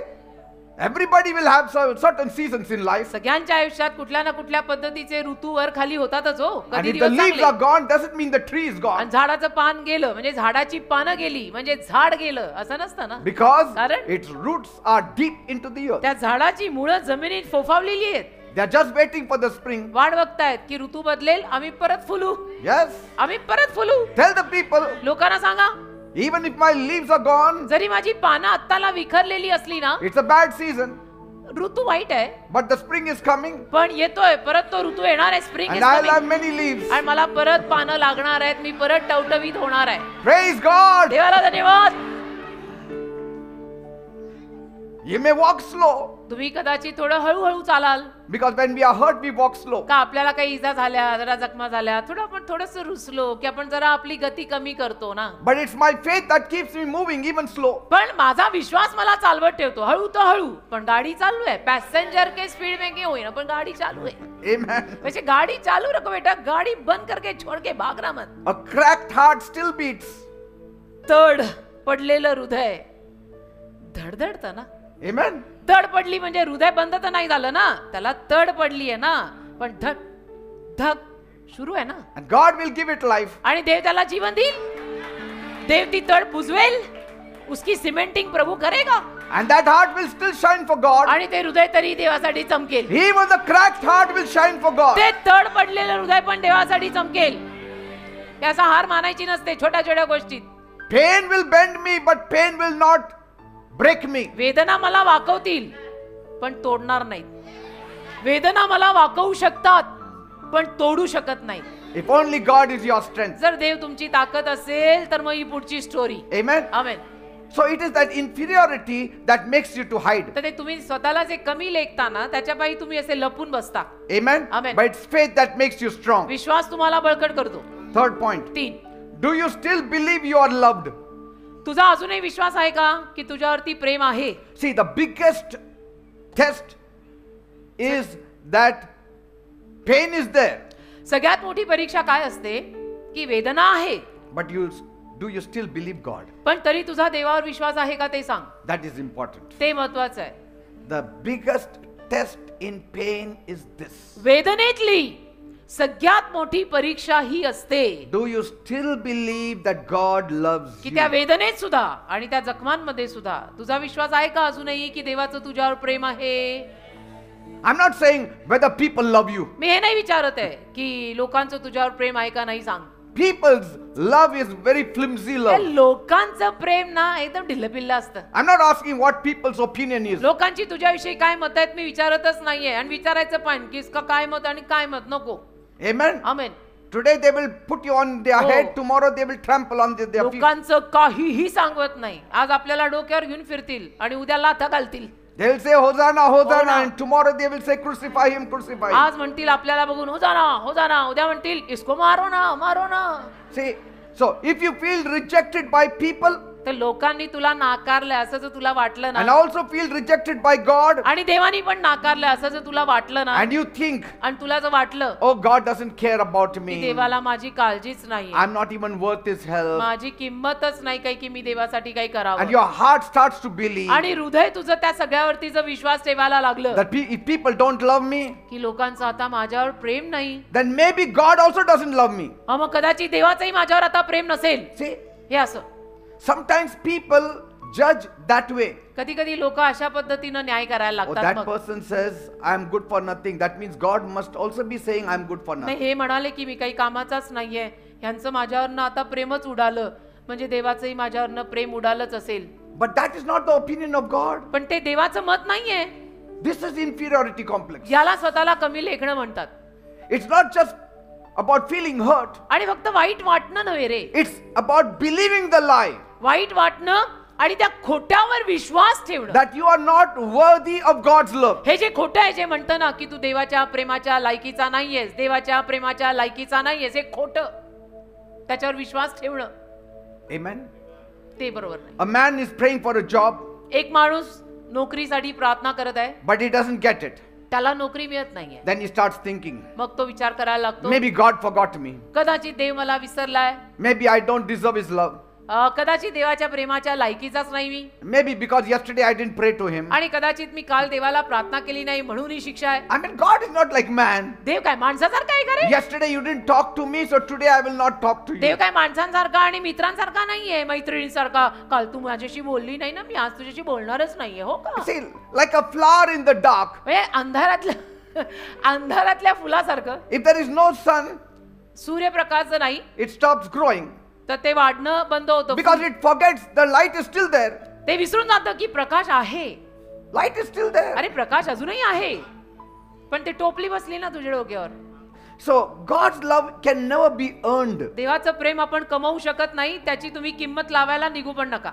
everybody will have certain seasons in life. सगळ्यांच्या आयुष्यात कुठल्या ना कुठल्या पद्धतीचे ऋतू वर खाली होतातच हो. And कधी if the दिवस leaves चांगले are gone, doesn't mean the tree is gone. आणि झाडाचं पान गेलं म्हणजे झाडाची पानं गेली म्हणजे झाड गेलं असं नसतं ना. Because कारण? its roots are deep into the earth. त्या झाडाची मुळं जमिनीत फोफावलेली आहेत. They are just waiting for the spring. वाट बघतायत की ऋतू बदलेल, आम्ही परत फुलू, Yes. आम्ही परत फुलू. Tell the people, लोकांना सांगा, even if my leaves are gone, जरी माझी पानं आत्ताला विखरलेली असली ना, it's a bad season. ऋतू वाईट आहे, But the spring is coming. पण येतोय परत तो ऋतू येणार आहे. Spring And I'll have many leaves. आणि मला परत पानं लागणार आहेत, मी परत टवटवीत होणार आहे. Praise God. देवाला धन्यवाद. You may walk slow. तुम्ही कदाचित थोडं हळूहळू चालाल. Because when we are hurt, we walk slow. का आपल्याला काही इजा झाल्या, जरा जखमा झाल्या, थोडं आपण थोडंसं रुसलो की आपण जरा आपली गती कमी करतो ना. But it's my faith that keeps me moving even slow. पण माझा विश्वास मला चालवत ठेवतो. हळू तो हळू, पण गाडी चालू आहे. पॅसेंजर के स्पीड में क्यों होईना, पण गाडी चालू आहे. Amen. वैसे गाड़ी चालू रखो बेटा, गाड़ी बंद करके छोड़ के भागना मत. A cracked heart still beats. तड पडलेलं हृदय धडधडतं ना. Amen. तड पडली म्हणजे हृदय बंद तर नाही झालं ना, त्याला तड पडली आहे ना, पण धक धक सुरू आहे ना. And God will give it life. आणि देव त्याला जीवन देईल. देव ती तड बुजवेल, उसकी सिमेंटिंग प्रभू करेगा. And that heart will still shine for God. आणि ते हृदय तरी देवासाठी चमकेल. Even the cracked heart will shine for God. ते तड पडलेलं हृदय पण देवासाठी चमकेल. त्याचा हार मानायची नसते छोट्या छोट्या गोष्टीत. Pain will bend me, but pain will not break me. वेदना मला वाकवतील पण तोडणार नाहीत. वेदना मला वाकवू शकतात पण तोडू शकत नाही. If only God is your strength. जर देव तुमची ताकद असेल तर मग ही पुढची story. Amen. Amen. So it is that inferiority that makes you to hide. तर ते तुम्ही स्वतःला जे कमी लेखता ना त्याच्यापायी तुम्ही असे लपून बसता. Amen. Amen. But it's faith that makes you strong. विश्वास तुम्हाला बळकट करतो. Third point. 3. Do you still believe you are loved? तुझा अजूनही विश्वास आहे का की तुझ्यावरती प्रेम आहे. See, the biggest test is that pain is there. सगळ्यात मोठी परीक्षा काय असते की वेदना आहे, But do you still believe God? पण तरी तुझा देवावर विश्वास आहे का ते सांग. That is important. ते महत्वाचं आहे. The biggest test in pain is this. वेदनेतली सगळ्यात मोठी परीक्षा ही असते Do you still believe that God loves की you? त्या वेदनेत सुद्धा आणि त्या जखमांमध्ये सुद्धा तुझा विश्वास आहे का अजूनही की देवाचं तुझ्यावर प्रेम आहे. I'm not saying whether people love you. मी हे नाही विचारत आहे की लोकांचं तुझ्यावर प्रेम आहे का नाही सांग. People's love is very flimsy त्या love. लोकांचं प्रेम ना एकदम ढिल्लपिल्ल असतं. I'm not asking what people's opinion is. लोकांची तुझ्याविषयी काय मत आहेत मी विचारतच नाहीये आणि विचारायचं पण की इसका काय मत आणि काय मत नको. Amen. Amen. Today they will put you on their Oh. head. Tomorrow they will trample on their feet. लोकांचं काहीही सांगत नाही. आज आपल्याला डोक्यावर घेऊन फिरतील आणि उद्या लाथा घालतील. They will say Hosanna, Hosanna, Hosanna. and tomorrow they will say crucify him, crucify him. आज म्हणतील आपल्याला बघून होजाना होजाना, उद्या म्हणतील इसको मारो ना मारो ना. See, so if you feel rejected by people, तर लोकांनी तुला नाकारलं असं जर तुला वाटलं and ना, also feel rejected by God, आणि देवानी पण नाकारलं असं जर तुला वाटलं ना, and you think, आणि तुला जर वाटलं oh, God doesn't care about की me, देवाला माझी काळजीच नाही, I'm not even worth His help, माझी किंमतच नाही काही की मी देवासाठी काही and करावं, your heart starts to believe आणि हृदय तुझं त्या सगळ्यावरती जर विश्वास ठेवायला लागलं that if people don't love me, की लोकांचं आता माझ्यावर प्रेम नाही, then maybe God also doesn't love me. मग कदाचित देवाचंही माझ्यावर आता प्रेम नसेल. See, हे असं sometimes people judge that way. कधी कधी लोक अशा पद्धतीनं न्याय करायला Oh, लागतात. that मग person says, I'm good for nothing. That means God must also be saying, I'm good for नाही, nothing. हे म्हणाले की मी काही कामाचाच नाहीये, ह्यांचं माझ्यावरनं आता प्रेमच उडालं, म्हणजे देवाचंही माझ्यावरनं प्रेम उडालच असेल. But that is not the opinion of God. पण ते देवाचं मत नाहीये. This is inferiority complex. याला स्वतःला कमी लेखणं म्हणतात. It's not just about feeling hurt. आणि फक्त वाईट वाटणं नव्हे रे, It's about believing the lie वाईट वाटणं आणि त्या खोट्यावर विश्वास ठेवणं. that you are not worthy of God's love. हे जे खोटं आहे, जे म्हणतं ना की तू देवाच्या प्रेमाच्या लायकीचा नाहीयेस, देवाच्या प्रेमाच्या लायकीचा नाहीयेस, हे खोटं, त्याच्यावर विश्वास ठेवणं Amen. ते बरोबर नाही. A man is praying for a job, एक माणूस नोकरीसाठी प्रार्थना करत आहे, but he doesn't get it. त्याला नोकरी मिळत नाहीये. Then he starts thinking, मग तो विचार करायला लागतो, maybe God forgot me. कदाचित देव मला विसरलाय, Maybe I don't deserve His love. कदाचित देवाच्या प्रेमाच्या लायकीचाच नाही मी, Maybe because yesterday I didn't pray to Him. आणि कदाचित मी काल देवाला प्रार्थना केली नाही म्हणून ही शिक्षा आहे. I mean, God is not like man. देव काय माणसासारखा आहे का रे? Yesterday you didn't talk to me, so today I will not talk to you. देव काय माणसांसारखा आणि मित्रांसारखा नाहीये, मैत्रिणीसारखा. काल तू माझ्याशी बोलली नाही ना, मी आज तुझ्याशी बोलणारच नाहीये. हो का? See, like a flower in the dark. म्हणजे अंधारातल्या फुलासारखं, If there is no sun, सूर्यप्रकाश जर नाही it stops growing तर ते वाढणं बंद होतं. because it forgets the light is still there. ते विसरून जातं की प्रकाश आहे. Light is still there. अरे प्रकाश अजूनही आहे, पण ते टोपली बसली ना तुझ्या डोक्यावर. So God's love can never be earned. देवाचं प्रेम आपण कमवू शकत नाही, त्याची तुम्ही किंमत लावायला निघू पण नका.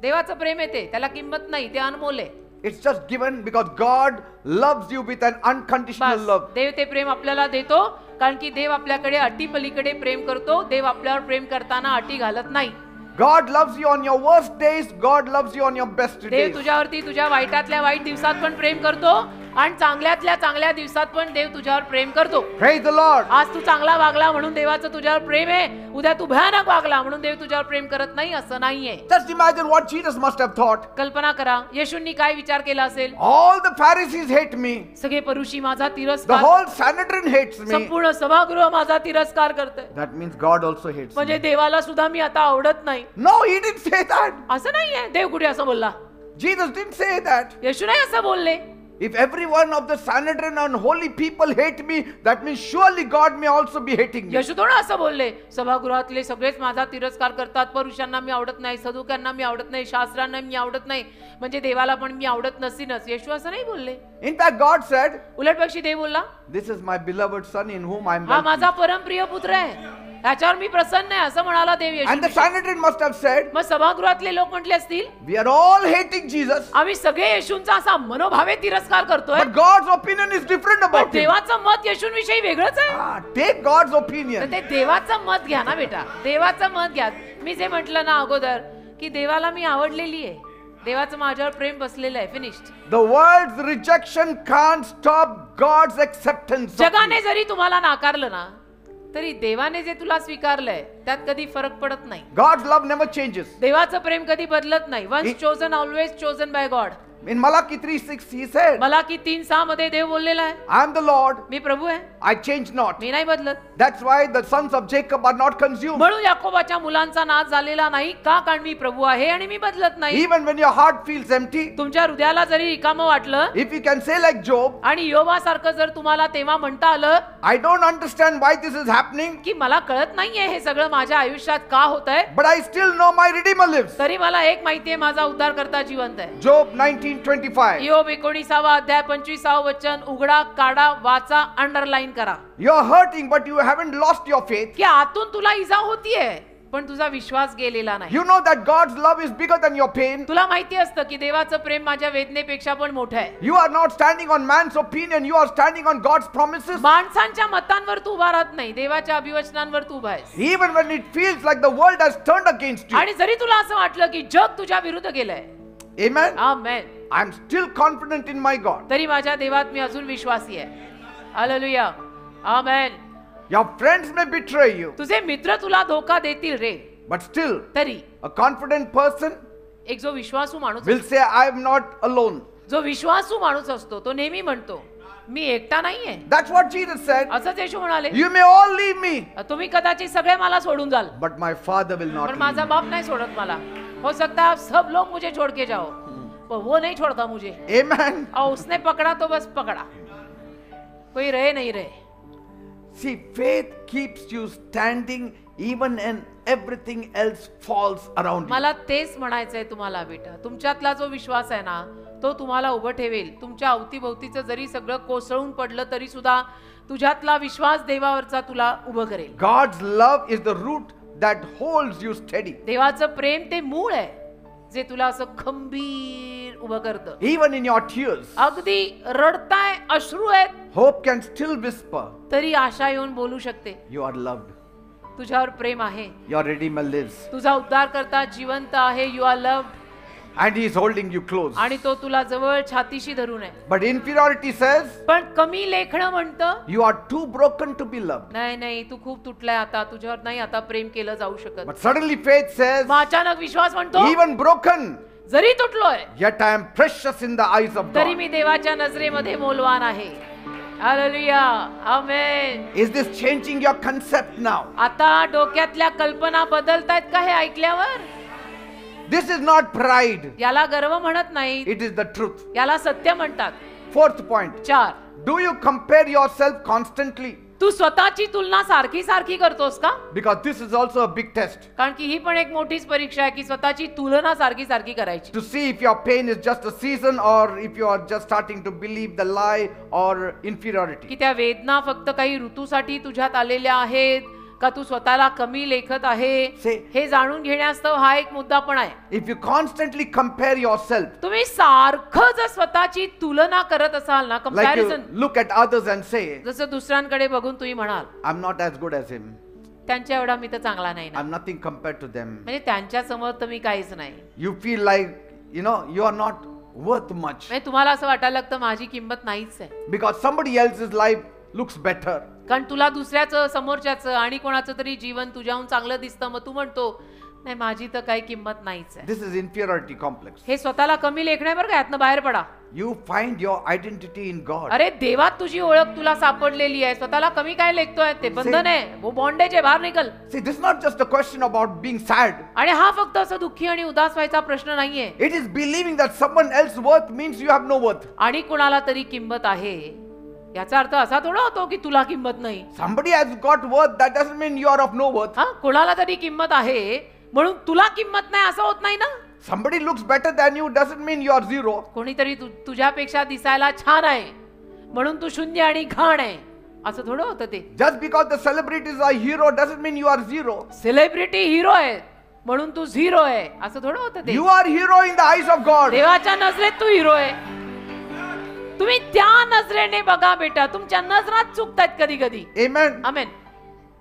देवाचं प्रेम येते, त्याला किंमत नाही, ते अनमोल आहे. It's just given because God loves you with an unconditional bus, love. देव ते प्रेम आपल्याला देतो, कारण की देव आपल्याकडे अटी पलीकडे प्रेम करतो. देव आपल्यावर प्रेम करताना अटी घालत नाही. God loves you on your worst days. God loves you on your best Dev days. तुझ्यावरती तुझ्या वाईटातल्या वाईट दिवसात पण प्रेम करतो, आणि चांगल्यातल्या चांगल्या दिवसात पण देव तुझ्यावर प्रेम करतो. Praise the Lord. आज तू चांगला वागला म्हणून देवाचं तुझ्यावर प्रेम आहे, उद्या तू भयानक वागला म्हणून देव तुझ्यावर प्रेम करत नाही, असं नाहीये. Just imagine what Jesus must have thought. कल्पना करा, येशूंनी काय विचार केला असेल. All the Pharisees hate me. सगळे परुषी माझा The तिरस्कार, whole Sanhedrin hates me. संपूर्ण सभागृह माझा तिरस्कार करते, That means God also hates म्हणजे me. देवाला सुद्धा मी आता आवडत नाही. No, He didn't say that. असं नाहीये. देव कुठे असं बोलला? Jesus didn't say that. येशू नाही असं बोलले. If every one of the Sanhedrin and holy people hate me, that means surely God may also be hating me. येशू थोडं असं बोलले, सभागृहातले सगळेच माझा तिरस्कार करतात, परुषांना मी आवडत नाही, सदुक्यांना मी आवडत नाही, शास्त्रांना मी आवडत नाही, म्हणजे देवाला पण मी आवडत नसीनच. येशू असं नाही बोलले. In fact, God said, उलट पक्षी देव बोलला, this is my beloved son in whom I am हा well माझा pleased. परमप्रिय पुत्र आहे, ह्याच्यावर मी प्रसन्न आहे, असं म्हणाला देव And the Yeshu. Sanhedrin must have said, मग सभागृहातले लोक म्हटले असतील, we are all hating Jesus, आम्ही सगळे येशूंचा असा मनोभावे तिरस्कार करतोय, but God's opinion is different पण about him. देवाचं मत येशूंविषयी वेगळंच आहे. Take God's तर opinion. ते देवाचं मत घ्या ना बेटा, देवाचं मत घ्या. मी जे म्हटलं ना अगोदर की देवाला मी आवडलेली आहे, देवाचं माझ्यावर प्रेम बसलेलं आहे. Finished. The world's rejection can't stop God's acceptance. of you. जगाने जरी तुम्हाला नाकारलं ना, तरी देवाने जे तुला स्वीकारलंय त्यात कधी फरक पडत नाही. God's love never changes. देवाचं प्रेम कधी बदलत नाही. Once chosen always chosen by God. In Malachi 3:6 he said, Malachi 3:6 मध्ये देव बोललेला आहे, I am the Lord, मी प्रभू आहे, I change not. मी नाही बदलत. That's why the sons of Jacob are not consumed. म्हणून याकोबाच्या मुलांचा नाश झालेला नाही का, कारण मी प्रभू आहे आणि मी बदलत नाही. Even when your heart feels empty, तुमच्या हृदयाला जरी रिकामं वाटलं, if you can say like Job, आणि योबासारखं जर तुम्हाला तेव्हा म्हणता आलं I don't understand why this is happening, की मला कळत नाहीये हे सगळं माझ्या आयुष्यात का होतंय, but I still know my Redeemer lives. तरी मला एक माहितीये, माझा उद्धारकर्ता जिवंत आहे. Job 19:25. योग 19 अध्याय 25 वचन उघडा, काढा, वाचा, अंडरलाईन करा. You're hurting, but you haven't lost your faith. की आतून तुला इजा होतीये, पण तुझा विश्वास गेलेला नाही. You know that God's love is bigger than your pain. तुला माहिती असतं की देवाचं प्रेम माझ्या वेदनेपेक्षा पण मोठं आहे. You are not standing on man's opinion, you are standing on God's promises. माणसांच्या मतांवर तू उभा राहत नाही, देवाच्या अभिवचनांवर तू उभा आहेस. Even when it feels like the world has turned against you. आणि जरी तुला असं वाटलं की जग तुझ्या विरुद्ध गेलंय, Amen. Amen, I am still confident in my God. तरी माझ्या देवात मी अजून विश्वासी आहे. Hallelujah, amen. Your friends may betray you, तुझे मित्र तुला धोका देतील रे, but still तरी a confident person एक जो विश्वासू माणूस will say, I am not alone. जो विश्वासू माणूस असतो तो नेहमी म्हणतो मी एकटा नाहीये. That's what Jesus said. असंच येशू म्हणाले, You may all leave me, तुम्ही कदाचित सगळे मला सोडून जाल, but my Father will not per leave माझा me. बाप नहीं सोडत मला. हो सकता है आप सब लोग मुझे छोड़ के जाओ, पर वो नहीं छोड़ता मुझे. Amen. और उसने पकड़ा तो बस पकड़ा, कोई रहे नहीं रहे. See, faith keeps you standing even when everything else falls around you. मला तेच म्हणायचंय तुम्हाला बेटा, तुमच्यातला जो विश्वास आहे ना तो तुम्हाला उभं ठेवेल. तुमच्या अवतीभोवतीचं जरी सगळं कोसळून पडलं तरी सुद्धा तुझ्यातला विश्वास देवावरचा तुला उभं करेल. God's love is the root that holds you steady. देवाचं प्रेम ते मूळ आहे जे तुला असं खंबीर उभं करतं. Even in your tears, अगदी रडताय, अश्रू आहेत, hope can still whisper, तरी आशा येऊन बोलू शकते You are loved. तुझ्यावर प्रेम आहे, Your Redeemer lives. तुझा उद्धार करता जिवंत आहे, you are loved. And He is holding you close. आणि तो तुला जवळ छातीशी धरून आहे. But inferiority says, पण कमी लेखणं म्हणतं You are too broken to be loved. नाही नाही, तू खूप तुटलाय आता, तुझ्यावर नाही आता प्रेम केलं जाऊ शकत. But suddenly faith says, मग अचानक विश्वास म्हणतो Even broken, जरी तुटलोय yet I am precious in the eyes of तरी God. मी देवाच्या नजरेमध्ये मौल्यवान आहे. Hallelujah, amen. Is this changing your concept now? आता डोक्यातल्या कल्पना बदलतायत का हे ऐकल्यावर? This is not pride. याला गर्व म्हणत नाही, It is the truth. याला सत्य म्हणतात. Fourth point. 4. Do you compare yourself constantly? तू स्वतःची तुलना सारखी सारखी करतोस का? Because this is also a big test. कारण की ही पण एक मोठीच परीक्षा आहे की स्वतःची तुलना सारखी सारखी करायची. To see if your pain is just a season or if you are just starting to believe the lie or inferiority. की त्या वेदना फक्त काही ऋतूसाठी तुझ्यात आलेल्या आहेत का तू स्वतःला कमी लेखत आहे, हे जाणून घेण्यास्तव हा एक मुद्दा पण आहे. If you constantly compare yourself, तुम्ही सारखं जर स्वतःची तुलना करत असाल ना, like you comparison, look at others and say, जसं दुसऱ्यांकडे बघून तुम्ही म्हणाल I'm not as good as him. त्यांच्या एवढा मी तर चांगला नाही ना, I'm nothing compared to them. म्हणजे त्यांच्या समोर तर मी काहीच नाही. You feel like, you are not worth much. म्हणजे तुम्हाला असं वाटायला लागतं माझी किंमत नाहीच आहे. Because somebody else's life looks better. कारण तुला दुसऱ्याचं, समोरच्याचं आणि कोणाचं तरी जीवन तुझ्याहून चांगलं दिसतं, मग तू म्हणतो नाही माझी तर काही किंमत नाहीच आहे. This is inferiority complex. हे स्वतःला कमी लेखण्यावर का यातनं बाहेर पडा. You find your identity in God. अरे देवात तुझी ओळख तुला सापडलेली आहे, स्वतःला कमी काय लेखतोय? ते बंधन आहे, वो बॉन्डेज आहे, बाहेर निकल. See, this is not just a question about being sad. आणि हा फक्त असं दुःखी आणि उदास व्हायचा प्रश्न नाहीये. It is believing that someone else's worth means you have no worth. आणि कुणाला तरी किंमत आहे याचा अर्थ असा थोडा होतो की तुला किंमत नाही. Somebody has got worth, that doesn't mean you are of no worth. हा, कोणाला तरी किंमत आहे म्हणून तुला किंमत नाही असं होत नाही ना. Somebody looks better than you doesn't mean you are zero. कोणीतरी तुझ्यापेक्षा दिसायला छान आहे म्हणून तू शून्य आणि घाण आहे असं थोडं होतं ते. Just because the celebrity is a hero doesn't mean you are zero. Celebrity hero आहे म्हणून तू झिरो आहे असं थोडं होतं ते. You are hero in the eyes of God. देवाच्या नजरेत तू हिरो आहे. तुम्ही त्या नजरेने बघा बेटा, तुमच्या नजरात चुकतात कधी कधी. Amen. Amen.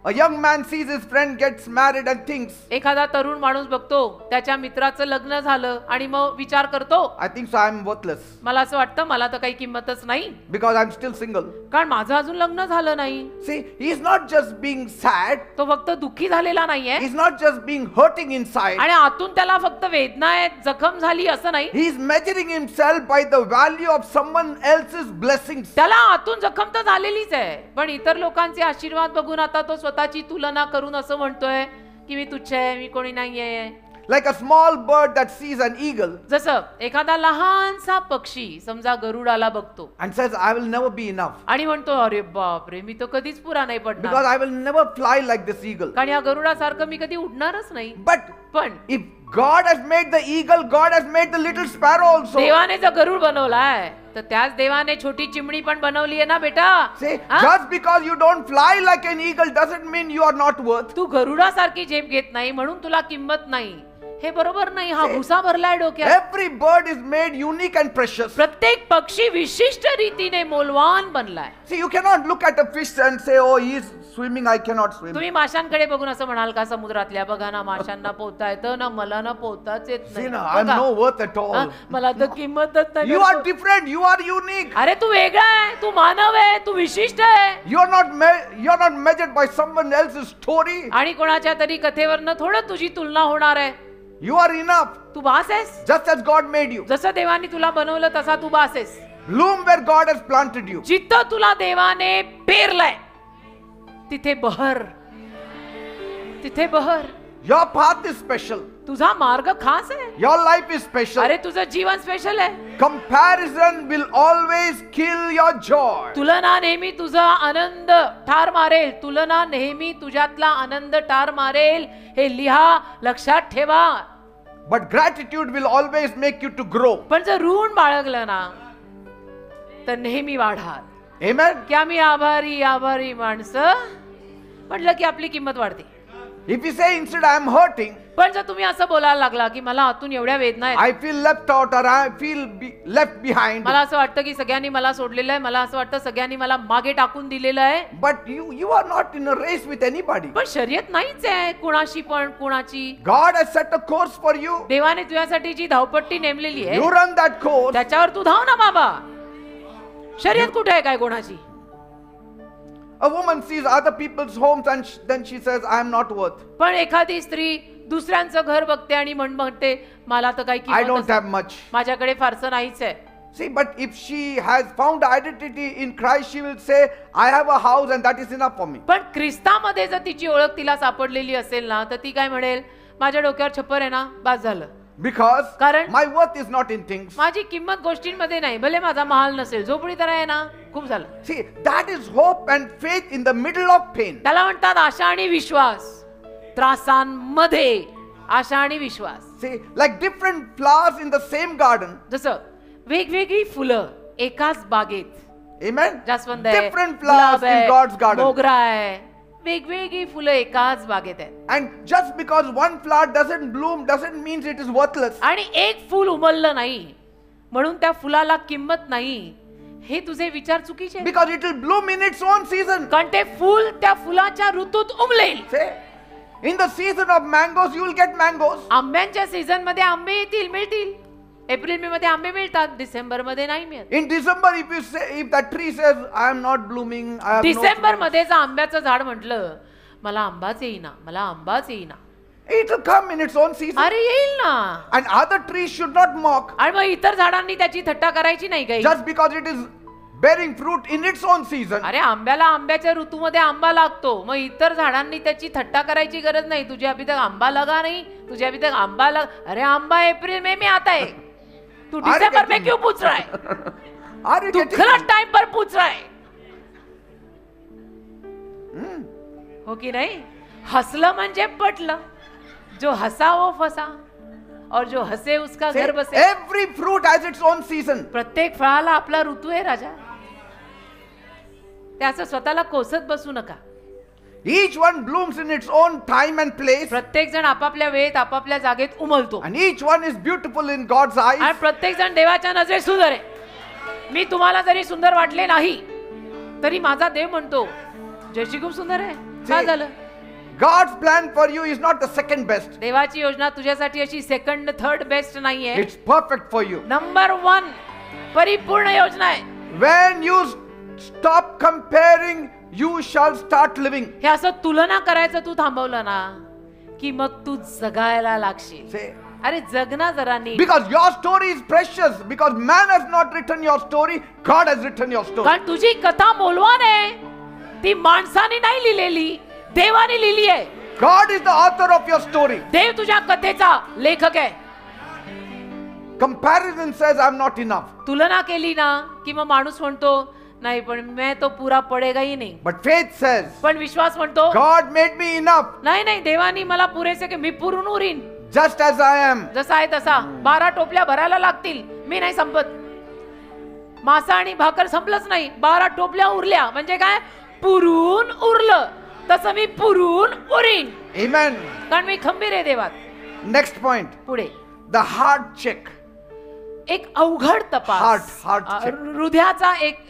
A young man sees his friend gets married and thinks, एखादा तरुण माणूस बघतो त्याच्या मित्राचं लग्न झालं आणि मग विचार करतो I think so I am worthless मला असं वाटतं मला तर काही किंमतच नाही because I'm still single. कारण माझं अजून लग्न झालं नाही. See, he's not just being sad, तो फक्त दुःखी झालेला नाहीये he's not just being hurting inside. आणि आतून त्याला फक्त वेदना आहेत, जखम झाली असं नाही. He's measuring himself by the value of someone else's blessings. त्याला आतून जखम तर झालेलीच आहे, पण इतर लोकांचे आशीर्वाद बघून आता तो स्वतःची तुलना करून असं म्हणतोय की मी तुच्छ आहे, मी कोणी नाहीये. Like a small bird that sees an eagle जसं एखादा लहानसा पक्षी समजा गरुडाला बघतो and says, I will never be enough आणि म्हणतो अरे बाप रे मी तो कधीच पुरा नाही because पडणार, I will never fly like this eagle. कारण या गरुडासारखं मी कधी उडणारच नाही. But पण if God has made the eagle, God has made the little sparrow also. देवाने जर गरुड बनवलाय तर त्याच देवाने छोटी चिमणी पण बनवली आहे ना बेटा. See, हा? just because you don't fly like an eagle doesn't mean you are not worth. तू गरुडासारखी झेप घेत नाही म्हणून तुला किंमत नाही, हे बरोबर नाही. हा भुसा भरलाय डोक्यात. Every bird is made unique and precious. प्रत्येक पक्षी विशिष्ट रीतीने मौल्यवान बनलाय. See, you cannot look at a fish and say, oh, he is swimming, I cannot swim. तुम्ही माशांकडे बघून असं म्हणाल का समुद्रातल्या, बघा ना माशांना पोहता येतं ना, मला ना पोहताच येत See, नाही. no, I'm बघा. no worth at all. हा, मला तर किंमतच नाही. You are different, you are unique. अरे तू वेगळा आहे, तू मानव आहे, तू विशिष्ट आहे. You are not measured by someone else's story. आणि कोणाच्या तरी कथेवरनं थोडं तुझी तुलना होणार आहे. You are enough, तू बास आहेस. just as God made you. जसं देवाने तुला बनवलं तसा तू बास आहेस. Bloom where God has planted you. जिथं तुला देवाने पेरलंय तिथे बहर, तिथे बहर. Your path is special. तुझा मार्ग खास आहे. Your life is special. अरे तुझं जीवन स्पेशल आहे. Comparison will always kill your joy. तुलना नेहमी तुझा आनंद ठार मारेल. तुलना नेहमी तुझ्यातला आनंद ठार मारेल. हे लिहा, लक्षात ठेवा. But gratitude will always make you to grow. पण जर ऋण बाळगलं ना तर नेहमी वाढाल. Amen. की आम्ही आभारी आभारी माणसं म्हटलं की आपली किंमत वाढते. If you say instead I am hurting, पण जर तुम्ही असं बोलायला लागला की मला आतून एवढ्या वेदना आहेत, I feel left out or I feel left behind. मला असं वाटतं की सगळ्यांनी मला सोडलेलं आहे, मला असं वाटतं सगळ्यांनी मला मागे टाकून दिलेलं आहे. But you are not in a race with anybody. पण शर्यत नाहीच आहे कुणाशी पण कुणाची. God has set a course for you. देवाने तुझ्यासाठी जी धावपट्टी नेमलेली आहे You run that course. त्याच्यावर तू धाव ना बाबा. शर्यत कुठे आहे काय कोणाची? A woman sees other people's homes and then she says, I am not worth. पण एखादी स्त्री दुसऱ्यांचं घर बघते आणि म्हणते मला तर काही I किंमत don't have much. माझ्याकडे फारसं नाहीच आहे. See, but if she has found identity in Christ, she will say, I have a house and that is enough for me. पण ख्रिस्तामध्ये जर तिची ओळख तिला सापडलेली असेल ना तर ती काय म्हणेल, माझ्या डोक्यावर छप्पर आहे ना, बास झालं. Because कारण my worth is not in things. माझी किंमत गोष्टींमध्ये नाही, भले माझा महाल नसेल, झोपडी तर आहे ना, खूप झालं. See, that is hope and faith in the middle of pain. त्याला म्हणतात आशा आणि विश्वास. त्रासांमध्ये आशा आणि विश्वास. See, like different flowers in the same garden. जसं वेगवेगळी फुलं एकाच बागेत. Amen. जास्वंद आहे, Different flowers गुलाब आहे, in God's garden. मोगरा आहे, वेगवेगळी फुलं एकाच बागेत आहेत. And just because one flower doesn't bloom doesn't mean it is worthless. आणि एक फुल उमललं नाही म्हणून त्या फुलाला किंमत नाही, हे तुझे विचार चुकीचे आहेत. Because it will bloom in its own season. कारण ते फुल त्या फुलाच्या ऋतूत उमलेल. Say, in the season of mangoes, you will get mangoes. आंब्यांच्या सीझन मध्ये आंबे येतील, मिळतील. एप्रिल मे मध्ये आंबे मिळतात, डिसेंबर मध्ये नाही मिळत. In December, if that tree says, I am not blooming, I have no December fruit, मध्ये जर आंब्याचं झाड म्हटलं मला आंबाच येईना, मला आंबाच येईना, it will come in its own season. अरे येईल ना. And other trees should not mock आणि मग इतर झाडांनी त्याची थट्टा करायची नाही काही. just because it is bearing fruit in its own season. अरे आंब्याला आंब्याच्या ऋतूमध्ये आंबा लागतो, मग इतर झाडांनी त्याची थट्टा करायची गरज नाही. तुझे अभी तक आंबा लगा नहीं, तुझे अभी तक आंबा अरे आंबा अप्रैल में आता है, तू दिसंबर में क्यों पूछ रहा है? Are you तू getting गलत टाइम पर पूछ रहा है. हो की नाही? हसलं म्हणजे पटलं, जो हसा वो फसा और जो हसे उसका See, घर बसे. every fruit has its own season. प्रत्येक फळाला आपला ऋतू आहे राजा. ते असं स्वतःला कोसत बसू नका. Each one blooms in its own time and place. प्रत्येक जण आपापल्या वेळेत आपापल्या जागेत उमलतो. And each one is beautiful in God's eyes. आणि प्रत्येक जण देवाच्या नजरेत सुंदर आहे. मी तुम्हाला जरी सुंदर वाटले नाही तरी माझा देव म्हणतो जयश्री खूप सुंदर आहे. काय झालं? God's plan for you is not the second best. देवाची योजना तुझ्यासाठी अशी सेकंड थर्ड बेस्ट नाहीये. It's perfect for you. Number 1 परिपूर्ण योजना आहे. When you stop comparing, you shall start living. हे असं तुलना करायचं तू थांबवलं ना की मग तू जगायला लागशील. Say, अरे जगना जरा नीट. because your story is precious. Because man has not written your story, God has written your story. कारण तुझी कथा मौल्यवान आहे. ती माणसाने नाही लिहिलेली, देवाने लिहिली आहे. God is the author of your story. देव तुझ्या कथेचा लेखक आहे. Comparison says I'm not enough. तुलना केली ना की मग माणूस म्हणतो नाही पण मैं तो पूरा पडेगा ही नाही. But faith says, पण विश्वास म्हणतो God made me enough नाही नाही देवानी मला पुरेसे की मी पुरून उरीन. just as I am. जसा आहे तसा 12 टोपल्या भरायला लागतील, मी नाही संपत. मासा आणि भाकर संपलंच नाही, 12 टोपल्या उरल्या. म्हणजे काय? पुरून उरलं. तसं मी पुरून उरीन, Amen. कारण मी खंबीर आहे देवात. Next point. पुढे The heart check. एक अवघड तपास. Heart check.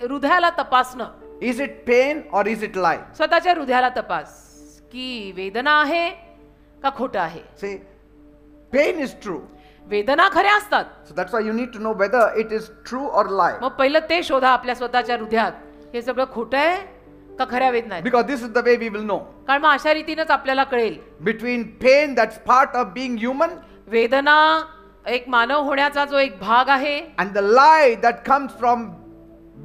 हृदयाला तपासणं. Is it pain or is it lie? स्वतःच्या हृदयाला तपास की वेदना आहे का खोटं आहे. See, pain is true. वेदना खऱ्या असतात. So that's why you need to know whether it is true or lie. मग पहिलं ते शोधा आपल्या स्वतःच्या हृदयात, हे सगळं खोटं आहे का खऱ्या वेदना आहेत. Because this is the way we will know. कारण मग अशा रीतीनंच आपल्याला कळेल. Between pain, that's part of being human, वेदना एक मानव होण्याचा जो एक भाग आहे, and the lie that comes from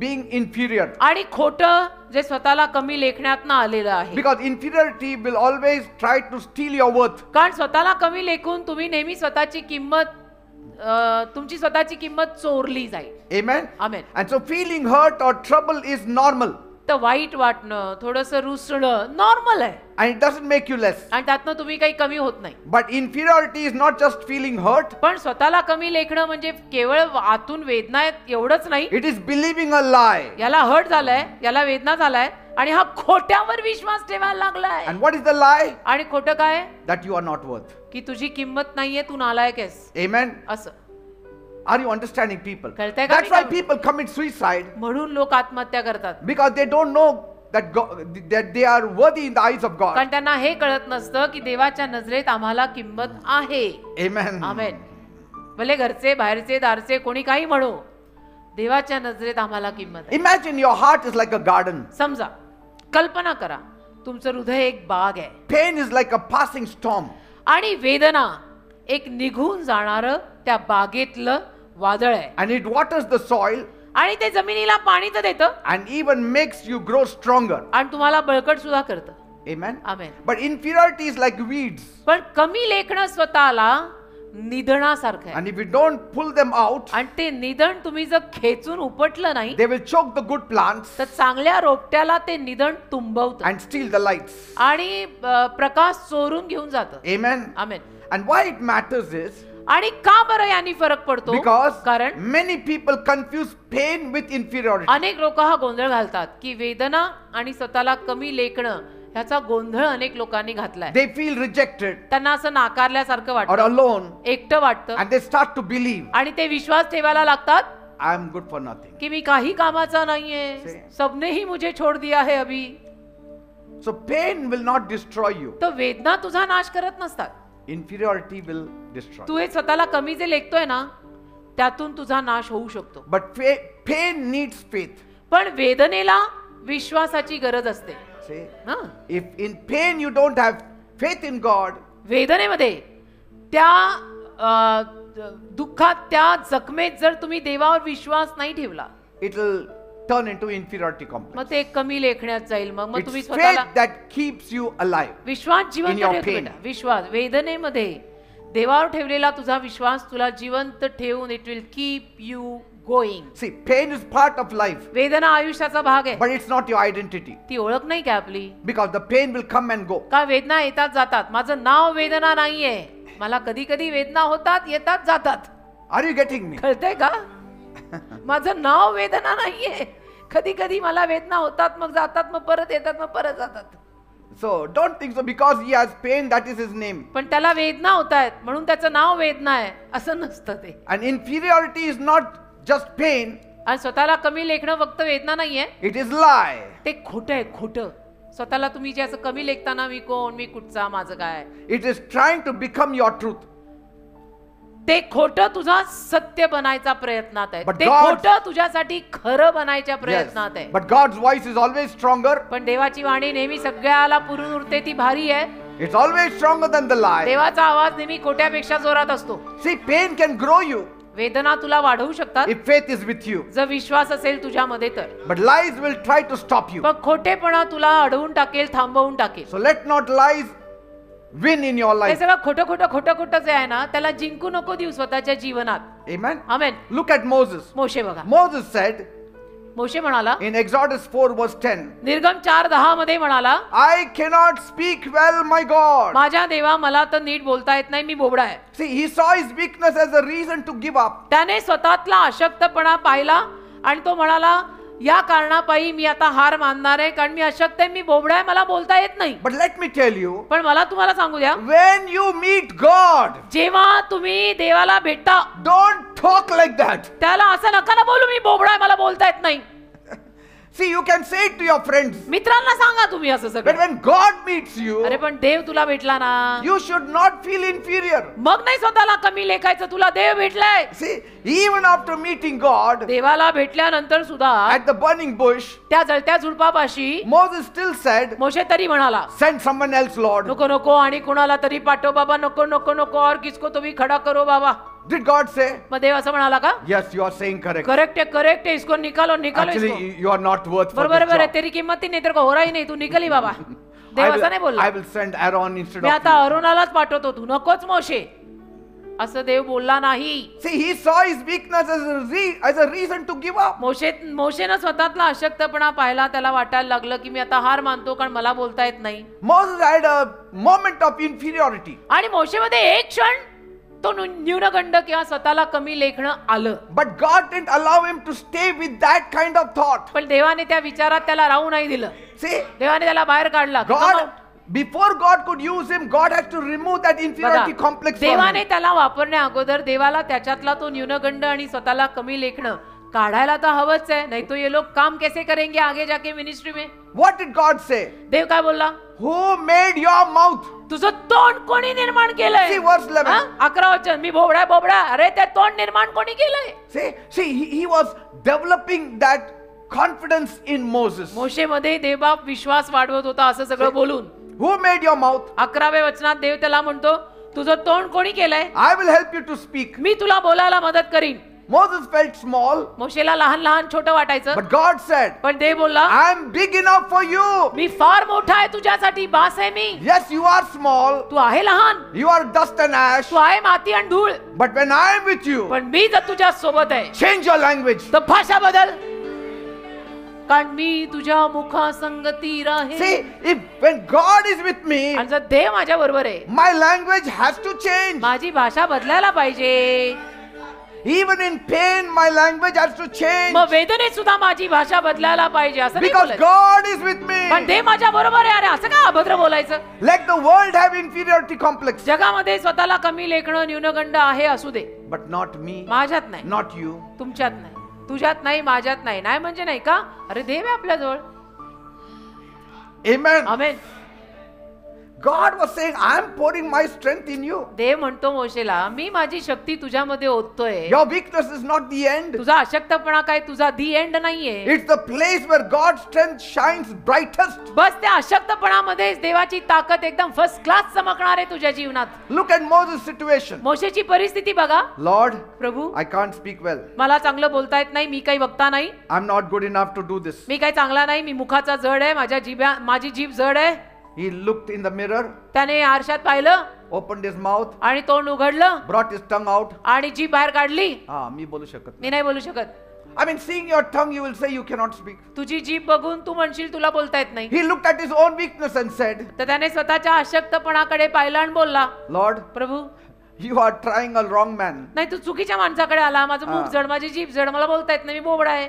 being inferior. आणि खोटं जे स्वतःला कमी लेखण्यातनं आलेलं आहे. Because inferiority will always try to steal your worth. कारण स्वतःला कमी लेखून तुम्ही नेहमी स्वतःची किंमत तुमची स्वतःची किंमत चोरली जाईल. Amen. Amen. And so feeling hurt or trouble is normal. तर वाईट वाटणं, थोडंसं रुसणं नॉर्मल आहे, And it doesn't make you less. आणि त्यातनं तुम्ही काही कमी होत नाही. But inferiority is not just feeling hurt. पण स्वतःला कमी लेखणं म्हणजे केवळ आतून वेदना आहेत एवढंच नाही. It is believing a lie. याला हर्ट झालाय, याला वेदना झालाय, आणि हा खोट्यावर विश्वास ठेवायला लागलाय. And what is the lie? आणि खोटं काय? That you are not worth. की तुझी किंमत नाहीये, तू नालायक आहेस. Amen. असं. Are you understanding people? कळतंय का That's why me? people commit suicide, म्हणून लोक आत्महत्या करतात, because they don't know that that they are worthy in the eyes of God. कारण त्यांना हे कळत नसतं की देवाच्या नजरेत आम्हाला किंमत आहे. Amen. आमेन. भले घरचे, बाहेरचे, दारचे कोणी काही म्हणो, देवाच्या नजरेत आम्हाला किंमत आहे. Imagine your heart is like a garden. समजा, कल्पना करा, तुमचं हृदय एक बाग आहे, Pain is like a passing storm. आणि वेदना एक निघून जाणारं त्या बागेतलं वादळ आहे. And it waters the soil आणि ते जमिनीला पाणी तर देतं, and even makes you grow stronger. आणि तुम्हाला बळकट सुद्धा करतं. Amen. Amen. But inferiority is like weeds. पण कमी लेखणं स्वतःला निधनासारखं आहे. And if you don't pull them out, आणि ते निधन तुम्ही जर खेचून उपटलं नाही, they will choke the good plants तर चांगल्या रोपट्याला ते निधन तुंबवतं and steal the lights. आणि प्रकाश चोरून घेऊन जातं. Amen. Amen. And why it matters is आणि का बरं याने फरक पडतो? because कारण many people confuse pain with inferiority. अनेक लोक हा गोंधळ घालतात की वेदना आणि स्वतःला कमी लेखणं ह्याचा गोंधळ अनेक लोकांनी घातलाय. They feel rejected त्यांना असं नाकारल्यासारखं or वाटतं, alone, एकटं वाटतं, and they start to believe, आणि ते विश्वास ठेवायला लागतात I am good for nothing. की मी काही कामाचा नाहीये, See? सबने ही मुझे छोड़ दिया है अभी. So pain will not destroy you. तर वेदना तुझा नाश करत नसतात. Inferiority will destroy. तू हे स्वतःला कमी जे लेखतोय ना, त्यातून तुझा नाश होऊ शकतो. But pain needs faith. पण वेदनेला विश्वासाची गरज असते. See? ना, If in pain you don't have faith in God, वेदनेमध्ये त्या दुःखात, त्या जखमेत जर तुम्ही देवावर विश्वास नाही ठेवला, it will turn into inferiority complex. मग ते कमी लेखण्यात जाईल. मग तुम्ही It's स्वतःला faith that keeps you alive. विश्वास जिवंत in your ठेवतो pain. बेटा. विश्वास वेदनेमध्ये देवावर ठेवलेला तुझा विश्वास तुला जिवंत ठेवून it will keep you going. See, pain is part of life, वेदना आयुष्याचा भाग आहे, but it's not your identity. ती ओळख नाही का आपली? Because the pain will come and go. का वेदना येतात जातात. माझं नाव वेदना नाहीये, मला कधी कधी वेदना होतात, येतात जातात. Are you getting me? कळतंय का? माझं नाव वेदना नाहीये, कधी कधी मला वेदना होतात, मग जातात, मग परत येतात, मग परत जातात. So don't think so because he has pain, that is his name. पण त्याला वेदना होत आहेत म्हणून त्याचं नाव वेदना आहे असं नसतं ते. And inferiority is not just pain, आणि स्वतःला कमी लेखणं फक्त वेदना नाहीये, it is lie. ते खोटं आहे. खोटं स्वतःला तुम्ही जे असं कमी लेखताना, मी कोण, मी कुठचा, माझं काय, It is trying to become your truth. ते खोटं तुझा सत्य बनायचा प्रयत्नात आहे. But ते God- खोटं तुझ्यासाठी खरं बनायच्या Yes. प्रयत्नात आहे. But God's voice is always stronger. पण देवाची वाणी नेहमी सगळ्याला पुरून उरते, ती भारी आहे. It's always stronger than the lie. देवाचा आवाज नेहमी खोट्यापेक्षा जोरात असतो. See, pain can grow you वेदना तुला वाढवू शकतात if faith is with you. जर विश्वास असेल तुझ्यामध्ये तर. But lies will try to stop you. पण खोटेपणा तुला अडवून टाकेल, थांबवून टाकेल. So let not lies win in your हे life. सगळं खोटं खोटं खोटं खोटं जे आहे ना, त्याला जिंकू नको देऊ स्वतःच्या जीवनात. Amen. Amen. Look at Moses. मोशे बघा, Moses said मोशे म्हणाला in Exodus 4 verse 10, निर्गम 4:10 मध्ये म्हणाला, I cannot speak well, my God. माझ्या देवा मला तर नीट बोलता येत नाही, मी बोबडा आहे. See, he saw his weakness as a reason to give up. त्याने स्वतःतला अशक्तपणा पाहिला आणि तो म्हणाला या कारणापायी मी आता हार मानणार आहे, कारण मी अशक्त आहे, मी बोबडा आहे, मला बोलता येत नाही. But let me tell you, पण मला तुम्हाला सांगू द्या, when you meet God, जेव्हा तुम्ही देवाला भेटता don't talk like that. त्याला असं नका ना बोलू मी बोबडा आहे, मला बोलता येत नाही. See, you can say it to your friends. मित्रांना सांगा तुम्ही असं But सगळं. when God meets you, अरे पण देव तुला भेटला ना, you should not feel inferior. मग नाही स्वतःला कमी लेखायचं. तुला देव भेटलाय. See, even after meeting God देवाला भेटल्यानंतर सुद्धा at the burning bush, त्या जळत्या झुडपापाशी Moses still said, मोशे तरी म्हणाला send someone else, Lord. नको नको आणि कोणाला तरी पाठव बाबा, नको नको नको, और किसको तो भी खड़ा करो बाबा. Did God say? मग देव असं म्हणाला का? Yes, you are saying correct. Correct है, इसको निकालो निकालो इसको. Actually, you are not worth for बरोबर this बरोबर, job. तेरी किंमत ही नाही, तेरे को हो रहा ही नाही, तू निकली बाबा. देव असं नाही बोलला. I will send Aaron instead me of आता you. अरुणालाच पाठवतो, तू नकोच मोशे. असं देव बोलला नाही. See, he saw his weakness as a reason to give up. मोशेनं स्वतःतला अशक्तपणा पाहिला. त्याला वाटायला लागलं की मी आता हार मानतो, कारण मला बोलता येत नाही. Moses had a moment of inferiority. आणि मोशेमध्ये एक क्षण तो न्यूनगंड किंवा स्वतःला कमी लेखणं आलं. But God didn't allow him to stay with that kind of thought. पण देवाने त्या विचारात त्याला राहू नाही दिलं. See, देवाने त्याला बाहेर काढला. God, before God could use him, God had to remove that inferiority complex from देवाने him. त्याला वापरण्या अगोदर देवाला त्याच्यातला तो न्यूनगंड आणि स्वतःला कमी लेखणं काढायला तर हवंच आहे. नाही तो ये लोग काम कैसे करेंगे आगे जाके मिनिस्ट्री में. What did God say? देव काय बोलला? Who made your mouth? तुझं तोंड कोणी निर्माण केलंय? See verse 11. 11 वचन. मी बोबडा बोबडा, अरे ते तोंड निर्माण कोणी केलंय? See, he was developing that confidence in Moses. मोशेमध्ये देवबाप विश्वास वाढवत होता असं सगळं बोलून. Who made your mouth? 11व्या वचनात देव त्याला म्हणतो तुझं तोंड कोणी केलंय? I will help you to speak. मी तुला बोलायला मदत करीन. Moses felt small, मोशेला लहान लहान छोटं वाटायचं. but God said, पण देव बोलला I am big enough for you. मी फार मोठा आहे तुझ्यासाठी, बास आहे मी. Yes, you are small. तू आहे लहान, You are dust and ash. तू आहे माती आणि धूळ, But when I am with you, पण मी जर तुझ्या सोबत आहे change your language. तर भाषा बदल, कारण मी तुझ्या मुखा संगती राहील. See, when God is with me, आणि जर देव माझ्या बरोबर आहे, my language has to change. माझी भाषा बदलायला पाहिजे. Even in pain, my language has to change. मग वेदनेत सुद्धा माझी भाषा बदलायला पाहिजे. असं नाही Because बोलायचं. God is with पण me. देव माझ्या बरोबर आहे. अरे असं का अभद्र बोलायचं? Let the world have inferiority complex, जगामध्ये स्वतःला कमी लेखणं न्यूनगंड आहे, असू दे. but not me, माझ्यात नाही, not you. तुमच्यात नाही, तुझ्यात नाही, माझ्यात नाही. नाही म्हणजे नाही का? अरे देव आहे आपल्या जवळ. Amen. Amen. God was saying, I am pouring my strength in you. देव म्हणतो मोशेला, मी माझी शक्ती तुझ्यामध्ये ओततोय. Your weakness is not the end. तुझा अशक्तपणा काय तुझा दी एंड नाहीये. It's the place where God's strength shines brightest. बस त्या अशक्तपणामध्येच देवाची ताकद एकदम फर्स्ट क्लास चमकणार आहे तुझ्या जीवनात. Look at Moses' situation. मोशेची परिस्थिती बघा. Lord, Prabhu, I can't speak well. मला चांगलं बोलता येत नाही, मी काही वक्ता नाही, I'm not good enough to do this. मी काही चांगला नाही, मी मुखाचा जड आहे, माझी जीभ जड आहे. He looked in the mirror, त्याने आरशात पाहिलं, opened his mouth, आणि तोंड उघडलं, brought his tongue out. आणि जीभ बाहेर काढली. मी बोलू शकत मी नाही बोलू शकत. नाही. I mean, seeing your tongue, you will say you cannot speak. तुझी जीभ बघून तू म्हणशील तुला बोलता येत नाही. He looked at his own weakness and said, तर त्याने स्वतःच्या अशक्तपणाकडे पाहिलं आणि बोलला, Lord, Prabhu, you are trying a wrong man. नाही तू चुकीच्या माणसाकडे आला. माझं मुख जड, माझी जीभ जड, मला बोलता येत नाही, मी बोबडा आहे.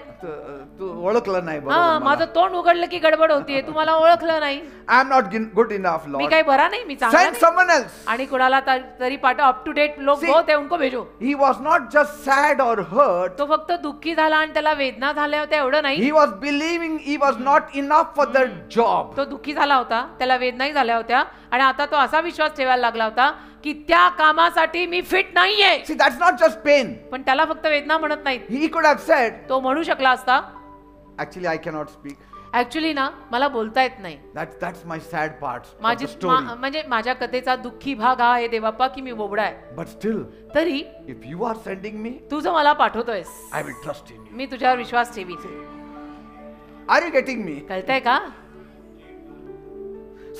तू ओळखलं नाही हा, बरोबर माझं मला. तोंड उघडलं की गडबड होतीये, तू मला ओळखलं नाही. I am not good enough, me Lord. काही बरा नाही, मी चांगला Send नाही. someone else. आणि कुणाला तरी पाठव. अप टू डेट लोक See- बहुत है, उनको भेजो. He was not just sad or hurt. तो फक्त दुःखी झाला आणि त्याला वेदना झाल्या होत्या एवढं नाही. He was believing he was not enough for the job. तो दुःखी झाला होता, त्याला वेदनाही झाल्या होत्या, आणि आता तो असा विश्वास ठेवायला लागला होता की त्या कामासाठी मी फिट नाहीये. See, that's not just pain. पण त्याला फक्त वेदना म्हणत नाहीत. He could have said, तो म्हणू शकला असता, actually, I cannot speak. Actually ना मला बोलता येत नाही. That's my sad part of माझी the story. म्हणजे माझ्या कथेचा दुःखी भाग हा आहे देवाप्पा की मी बोबडा आहे. But still, तरी if you are sending me, तू जो मला पाठवतोयस, I will trust in you. मी तुझ्यावर विश्वास ठेवीन. Are you getting me? कळतंय का?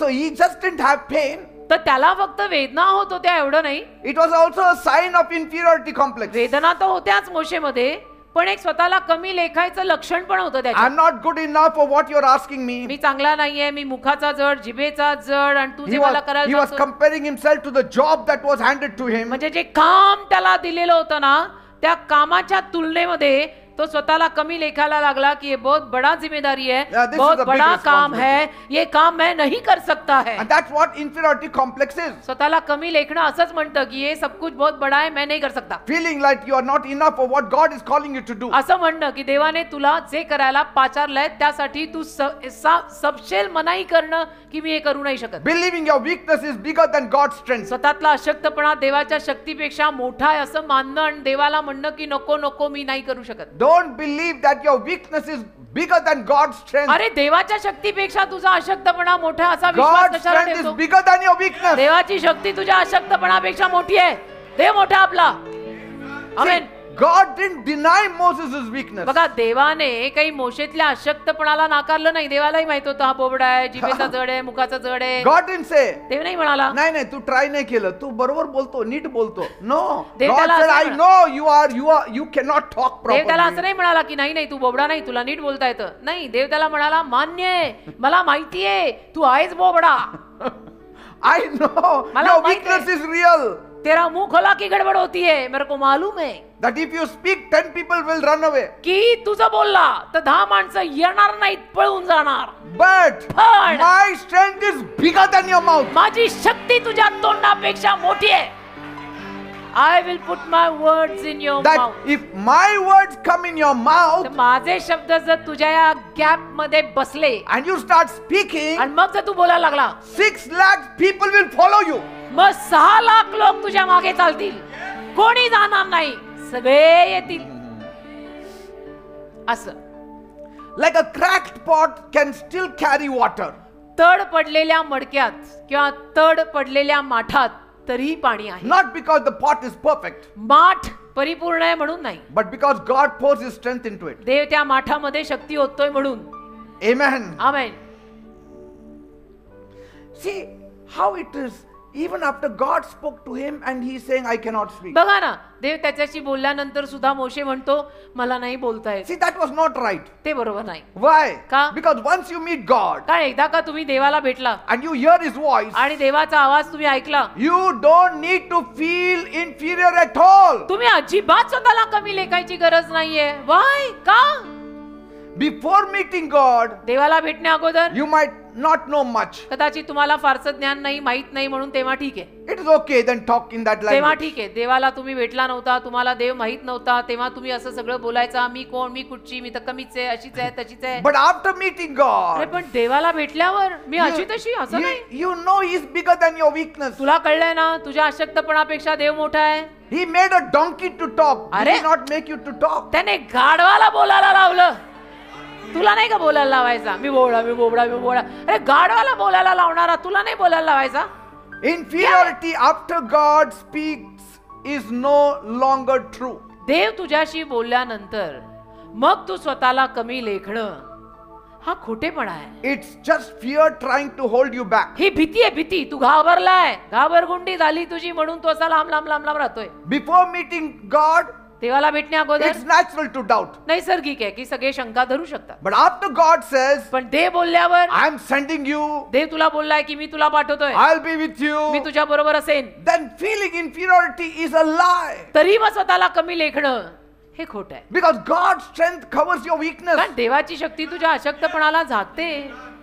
So he just didn't have pain. तर त्याला फक्त वेदना होत होत्या एवढं नाही. It was also a sign of inferiority complex. वेदना तर होत्याच मोशेमध्ये, पण एक स्वतःला कमी लेखायचं लक्षण पण होतं त्याच्यात. I'm not good enough for what you're asking me. मी चांगला नाहीये, मी मुखाचा जड, जिभेचा जड, आणि तू He जे मला was करायला सांगतो- comparing himself to the job that was handed to him. म्हणजे जे काम त्याला दिलेलं होतं ना, त्या कामाच्या तुलनेमध्ये तो स्वतःला कमी लेखायला लागला की ये बहुत बड़ा जिम्मेदारी है, Yeah, this is बहुत a big बड़ा काम है, responsibility. ये काम मैं नहीं कर सकता है. And that's what inferiority complex is. स्वतःला कमी लेखणं असंच म्हणतं की हे सब कुछ बहुत बड़ा है, मैं नहीं कर सकता. Feeling like you are not enough for what God is calling you to do. असं म्हणणं की देवाने तुला जे करायला पाचारलंय त्यासाठी तू सबशेल मनाई करणं की मी हे करू नाही शकत. Believing your weakness is bigger than God's strength. स्वतःतला अशक्तपणा देवाच्या शक्तीपेक्षा मोठा आहे असं मानणं आणि देवाला म्हणणं की नको नको मी नाही करू शकत. Don't believe that your weakness is bigger than God's strength. अरे देवाच्या शक्तीपेक्षा तुझा अशक्तपणा मोठा असा विश्वास God's कशाला strength is ठेवतो? bigger than your weakness. देवाची शक्ती तुझ्या अशक्तपणापेक्षा मोठी आहे. देव मोठा आपला. आमेन. God didn't deny Moses' weakness. बघा देवाने काही मोशेतल्या अशक्तपणाला नाकारलं नाही. देवालाही माहित होतं हा बोबडा आहे, जिभेचा जड आहे, मुखाचा जड आहे. God didn't say, देव नाही म्हणाला नाही नाही तू ट्राय नाही केलं, तू बरोबर बोलतो, नीट बोलतो. No. देव God त्याला said, असं I know you cannot talk देव त्याला असं properly. नाही म्हणाला की नाही नाही तू बोबडा नाही, तुला नीट बोलता येतं. नाही, देव त्याला म्हणाला मान्य आहे, मला माहितीये तू आहेस बोबडा. I know मला your माहित weakness आहे. is real. तेरा मुंह खोला की गडबड होती है, मेरे को मालूम है That if you speak, 10 people will run away. की तुझं बोलला तर 10 माणसं येणार नाहीत, पळून जाणार. But पण my strength is bigger than your mouth. माझी शक्ती तुझ्या तोंडापेक्षा मोठी आहे. I will put my words in your That mouth. if my words come in your तर mouth माझे शब्द जर तुझ्या या गॅप मध्ये बसले and you start speaking, आणि मग जर तू बोलायला लागला 6 lakh people will follow you. मग 6 लाख लोक तुझ्या मागे चालतील, कोणी जाणार नाही, सगळे येतील. असं Like a cracked pot can still carry water. तड पडलेल्या मडक्यात किंवा तड पडलेल्या माठात तरीही पाणी आहे. Not because the pot is perfect, माठ परिपूर्ण आहे म्हणून नाही, but because God pours His strength into it. देव त्या माठामध्ये शक्ती ओततोय म्हणून. Amen. Amen. See how it is. Even after God spoke to him and he's saying, I cannot speak. बघा ना, देव त्याच्याशी बोलल्यानंतर सुद्धा मोशे म्हणतो मला नाही बोलता येत. See, that was not right. ते बरोबर नाही. Why? का? Because once you meet God कारण एकदा का तुम्ही देवाला भेटला and you hear His voice, आणि देवाचा आवाज तुम्ही ऐकला, you don't need to feel inferior at all. तुम्ही अजिबात स्वतःला कमी लेखायची गरज नाहीये. वाय? का? Before meeting God, देवाला भेटण्या अगोदर you might not know much. कदाचित तुम्हाला फारसं ज्ञान नाही, माहित नाही, म्हणून तेव्हा ठीक आहे. It is okay, then talk in that तेव्हा language. ठीक आहे. देवाला तुम्ही भेटला नव्हता, तुम्हाला देव माहित नव्हता, तेव्हा तुम्ही असं सगळं बोलायचा, मी कोण, मी कुठची, मी तर कमीच आहे, अशीच आहे, तशीच आहे. But after meeting अरे God, पण देवाला भेटल्यावर मी अशी तशी असं नाही. you know He's bigger than your weakness. तुला कळलंय ना, तुझ्या अशक्तपणापेक्षा देव मोठा आहे. He made a donkey to talk. Did अरे. He not make you to talk? त्याने गाढवाला बोलायला लावलं. तुला नाही का बोलायला लावायचा? मी बोबडा, मी बोबडा, मी बोबडा. अरे गाढवाला बोलायला लावणारा तुला नाही बोलायला लावायचा? Inferiority after God speaks is no longer true. देव तुझ्याशी बोलल्यानंतर मग तू स्वतःला कमी लेखणं हा खोटेपणा आहे. It's just fear trying to hold you back. ही भीती आहे, भीती. तू घाबरलाय, घाबरगुंडी झाली तुझी म्हणून तू असा लांब लांब लांब लांब राहतोय. Before meeting God, देवाला भेटण्या अगोदर it's natural to doubt. नैसर्गिक आहे की सगळे शंका धरू शकतात. But after God says, पण देव बोलल्यावर I'm sending you, देव तुला बोललाय की मी तुला पाठवतोय, I'll be with me you, तुझ्या बरोबर असेन, then feeling inferiority is a lie. तरी मग स्वतःला कमी लेखणं हे खोट आहे. Because God's strength covers your weakness. कारण देवाची शक्ती तुझ्या अशक्तपणाला झाकते.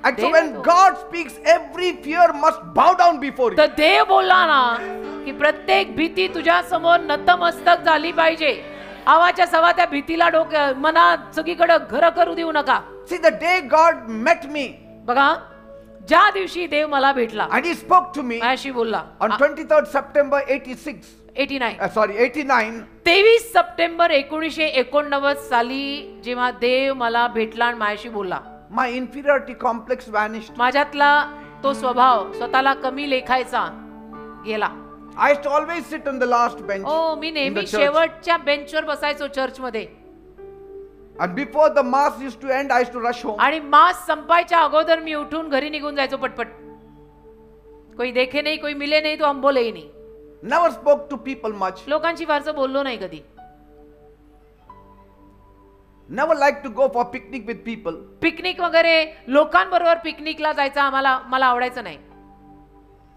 And so देव when तो. God speaks, every fear must bow down before you. तर देव बोलला ना की प्रत्येक भीती तुझ्या समोर नतमस्तक झाली पाहिजे. आवाच्या सवा त्या भीतीला डोक्या मनात सगळीकडे घर करू देऊ नका. See, the day God met me बघा, ज्या दिवशी देव मला भेटला, and He spoke to me माझ्याशी बोलला, on 23rd September 86. 89 89. 23 सप्टेंबर 1989 साली जेव्हा देव मला भेटला आणि माझ्याशी बोलला, My inferiority complex vanished. माझ्यातला तो स्वभाव स्वतःला कमी लेखायचा गेला. I used to always sit on the last bench O me in नेहमी the church. शेवटच्या बेंचवर बसायचो चर्च मध्ये. And before the mass used to end, I used to rush home. आणि मास संपायच्या अगोदर मी उठून घरी निघून जायचो पटपट. कोई देखे नाही, कोई मिले नाही, तो हम बोले नाही. Never spoke to people much. लोकांशी फारसं बोललो नाही कधी. Never liked to go for picnic with people. Picnic वगैरे लोकांबरोबर पिकनिकला जायचं मला आवडायचं नाही.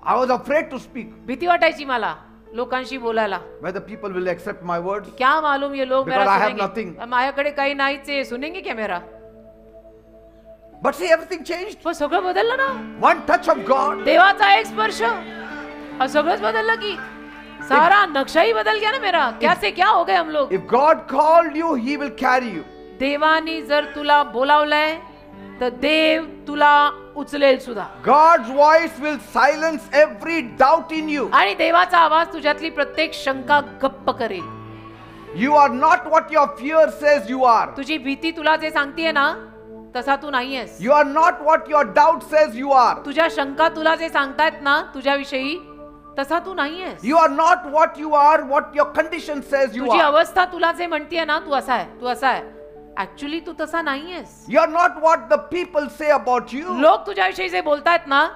I was afraid to speak. भीती वाटायची मला. लोकांशी बोलायला. whether people will accept my words. क्या मालूम ये लोग Because मेरा I have सुनेंगे. nothing. माझ्याकडे काही नाहीच आहे, सुनेंगे क्या मेरा? But see, everything changed. पण सगळं बदललं ना. One touch of God. देवाचा एक स्पर्श, और सगळंच बदललं की सारा नक्शा ही बदल गया ना मेरा. क्या से क्या हो गए हम लोग. If God called you, He will carry you. देवानी जर तुला बोलावलंय तर देव तुला उचलेल सुद्धा. God's voice will silence every doubt in you. आणि देवाचा आवाज तुझ्यातली प्रत्येक शंका गप्प करेल. You are not what your fear says you are. तुझी भीती तुला जे सांगतेय ना तसा तू नाहीयेस. You are not what your doubt says you are. तुझ्या शंका तुला जे सांगतायत ना तुझ्याविषयी तसा तू नाहीयेस. You are not what you are, what your condition says you तुझी are. अवस्था तुला जे म्हणतेय ना तू असा आहे, तू असा आहे, ऍक्च्युली तू तसा नाहीयेस. You are not what the people say about you. लोक तुझ्याविषयी जे बोलतायत ना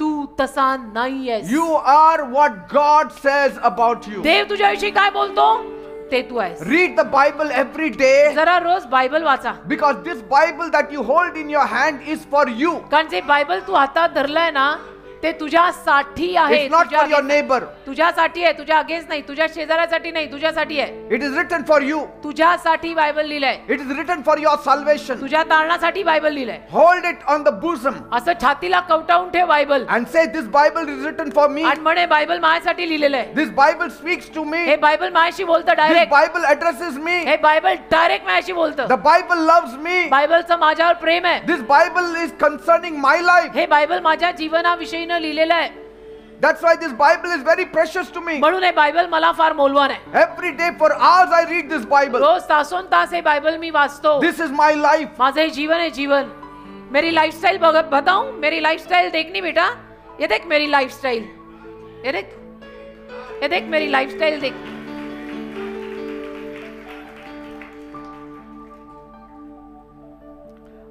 तू तसा नाहीयेस. You are what God says about you. देव तुझ्याविषयी काय बोलतो ते तू आहेस. Read the Bible every day, जरा रोज बायबल वाचा. because this Bible that you hold in your hand is for you. कारण जे बायबल तू हातात धरलंय ना ते तुझ्यासाठी आहे. It's not for your neighbor. तुझ्यासाठी आहे, तुझ्या अगेन्स्ट नाही, तुझ्या शेजाऱ्यासाठी नाही, तुझ्यासाठी आहे. It is written for you. तुझ्यासाठी बायबल लिहिलंय. It is written for your salvation. तुझ्या तारणासाठी बायबल लिहिलंय. Hold it on the bosom असं छातीला कवटावून ठेव Bible and say, this Bible is written for me. आणि म्हणे बायबल माझ्यासाठी लिहिलेलं आहे. This Bible speaks to me. हे बायबल माझ्याशी बोलतं This direct. Bible addresses me. हे बायबल डायरेक्ट माझ्याशी बोलतं. The Bible loves me. बायबलचं माझ्यावर प्रेम आहे. This Bible is concerning my life. हे बायबल माझ्या जीवनाविषयीनं लिहिलेलं आहे. That's why this Bible is very precious to me. म्हणून हे बायबल मला फार मौल्यवान आहे. Every day for hours I read this Bible. रोज तासोन तास हे बायबल मी वाचतो. This is my life. माझं हे जीवन आहे जीवन. मेरी लाइफस्टाइल बताऊं, मेरी लाइफस्टाइल देखनी बेटा. ये देख मेरी लाइफस्टाइल, ये देख, ये देख मेरी लाइफस्टाइल देख.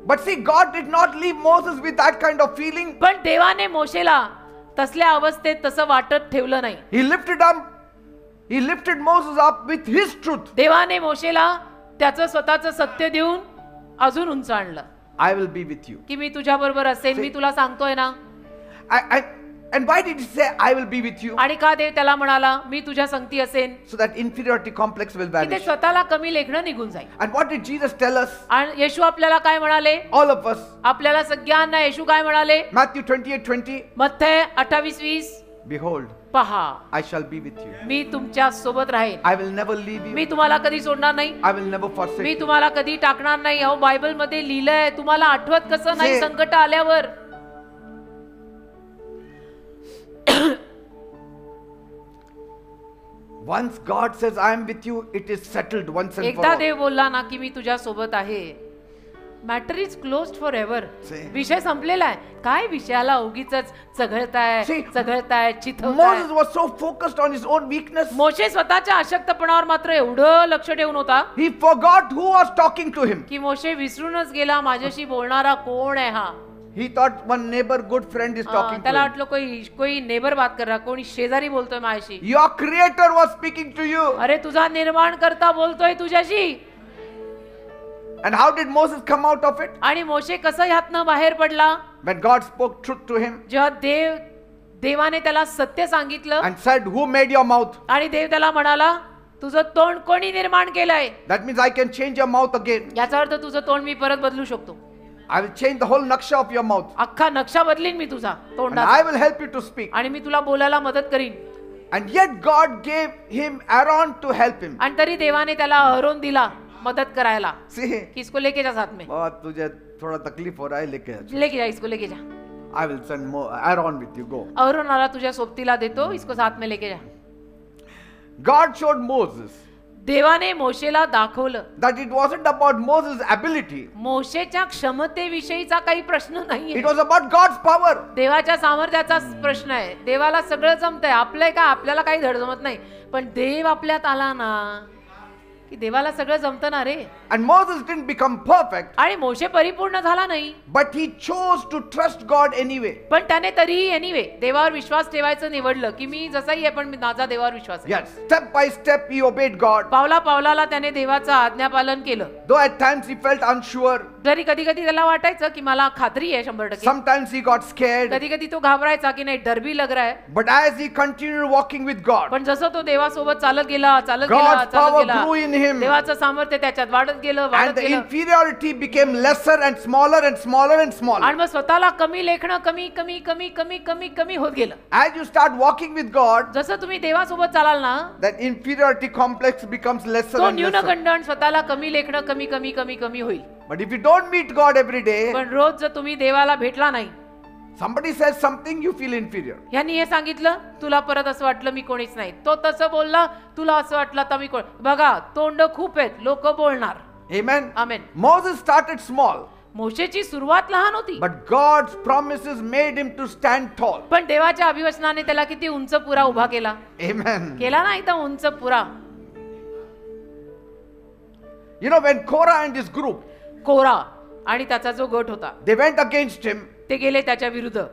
But see, God did not leave Moses with that kind of feeling. पण देवाने मोशेला तसल्या अवस्थेत तसं वाटत ठेवलं नाही. He lifted Moses up with his truth. देवाने मोशेला त्याचं स्वतःचं सत्य देऊन अजून उंच आणलं. I will be with you. की मी तुझ्या बरोबर असेन. मी तुला सांगतोय ना. And why did he say, I will be with you? आणि का देव त्याला म्हणाला मी तुझ्या संगती असेन. So that inferiority complex will की ते vanish. स्वतःला कमी लेखणं निघून जाईल. And what did Jesus tell us? आणि येशू आपल्याला काय म्हणाले. All of us. आपल्याला सगळ्यांना येशू काय म्हणाले. Matthew 28:20. मत्थय 28:20. Behold, पहा I shall be with you. मी तुमच्या सोबत राहीन. I will never leave you. मी तुम्हाला कधी सोडणार नाही. I will never forsake me you. तुम्हाला कधी टाकणार नाही. अहो बायबल मध्ये लिहिलंय. तुम्हाला आठवत कसं नाही Say- संकट आल्यावर. Once God says, I am with you, it is settled once and for एकदा all. देव बोलला ना की मी तुझ्या सोबत आहे. Matter is closed for ever. See. विषय संपलेला आहे. काय विषयाला उगीच चघळताय See, चघळताय चिथवताय. Moses was so focused on his own weakness. मोशे स्वतःच्या अशक्तपणावर मात्र एवढं लक्ष ठेवून होता He forgot who was talking to him. की मोशे विसरूनच गेला माझ्याशी बोलणारा कोण आहे हा. He thought one neighbor, good friend is talking to त्याला him. वाटलं कोई नेबर बात कर रहा, कोणी शेजारी बोलतोय माझ्याशी. Your creator was speaking to you. अरे तुझा निर्माण करता बोलतोय तुझ्याशी. And how did Moses come out of it? आणि मोशे कसं ह्यातनं बाहेर पडला. When God spoke truth to him जेव्हा देवाने त्याला सत्य सांगितलं and said, who made your mouth? आणि देव त्याला म्हणाला तुझं तोंड कोणी निर्माण केलंय. That means I can change your mouth again. याचा अर्थ तुझं तोंड मी परत बदलू शकतो. I will change the whole naksha of your mouth. अख्खा नक्षा बदलीन मी तुझा And तोंडाचा. I will help you to speak. आणि मी तुला बोलायला मदत करीन. And yet God gave him Aaron to help him. आणि तरी देवाने त्याला अहरोन दिला मदत करायला. See, कि इसको लेके जा साथ में. बहुत तुझे थोड़ा तकलीफ हो रहा है, लेके जा. लेके जा इसको लेके जा. I will send more Aaron with you. Go. अहरोनाला तुझ्या सोबतीला देतो, इसको साथ में लेके जा. God showed Moses देवाने मोशेला दाखवलं that it wasn't about Moses' ability. मोशेच्या क्षमतेविषयीचा काही प्रश्न नाहीये. It was about God's power. देवाच्या सामर्थ्याचा प्रश्न आहे. देवाला सगळं जमतंय. आपलंय का आपल्याला काही धड जमत नाही. पण देव आपल्यात आला ना की देवाला सगळं जमतं ना रे. And Moses didn't become perfect, आणि मोशे परिपूर्ण झाला नाही, but he chose to trust God anyway. पण त्याने तरीही एनिवे देवावर विश्वास ठेवायचं निवडलं की मी जसाही आहे पण माझा देवावर विश्वास आहे. Yes, step by step he obeyed God. पावला पावलाला त्याने देवाचं आज्ञापालन केलं. Though at times he felt unsure, जरी कधी कधी त्याला वाटायचं की मला खात्री आहे 100%, sometimes he got scared, कधी कधी तो घाबरायचा की नाही डर भी लग रहा है. but as he continued walking with God, पण जसं तो देवासोबत चालत गेला चालत God's गेला चालत power गेला, grew in him, देवाचं सामर्थ्य त्याच्यात वाढत गेलं and वाढत the गेलं. inferiority became lesser and smaller and smaller and smaller. आणि मग स्वतःला कमी लेखणं कमी कमी कमी कमी कमी कमी होत गेलं. As you start walking with God, जसं तुम्ही देवासोबत चालाल ना, that inferiority complex becomes lesser तो and lesser. न्यूनगंड स्वतःला कमी लेखणं कमी कमी कमी कमी होईल. But if you don't meet God every day, पण रोज जर तुम्ही देवाला भेटला नाही, somebody says something, you feel inferior. ह्यांनी हे सांगितलं तुला परत असं वाटलं मी कोणीच नाही, तो तसं बोलला तुला असं वाटलं आता मी कोण. बघा तोंड खूप आहेत, लोक बोलणार. Amen. आमेन. Moses started small, मोशेची सुरुवात लहान होती, but God's promises made him to stand tall. पण देवाच्या अभिवचनाने त्याला किती उंच पुरा उभा केला. Amen. केला ना एकदम उंच पुरा. You know, when Korah and his group, कोरा आणि त्याचा जो गट होता they went against him, ते गेले त्याच्या विरुद्ध.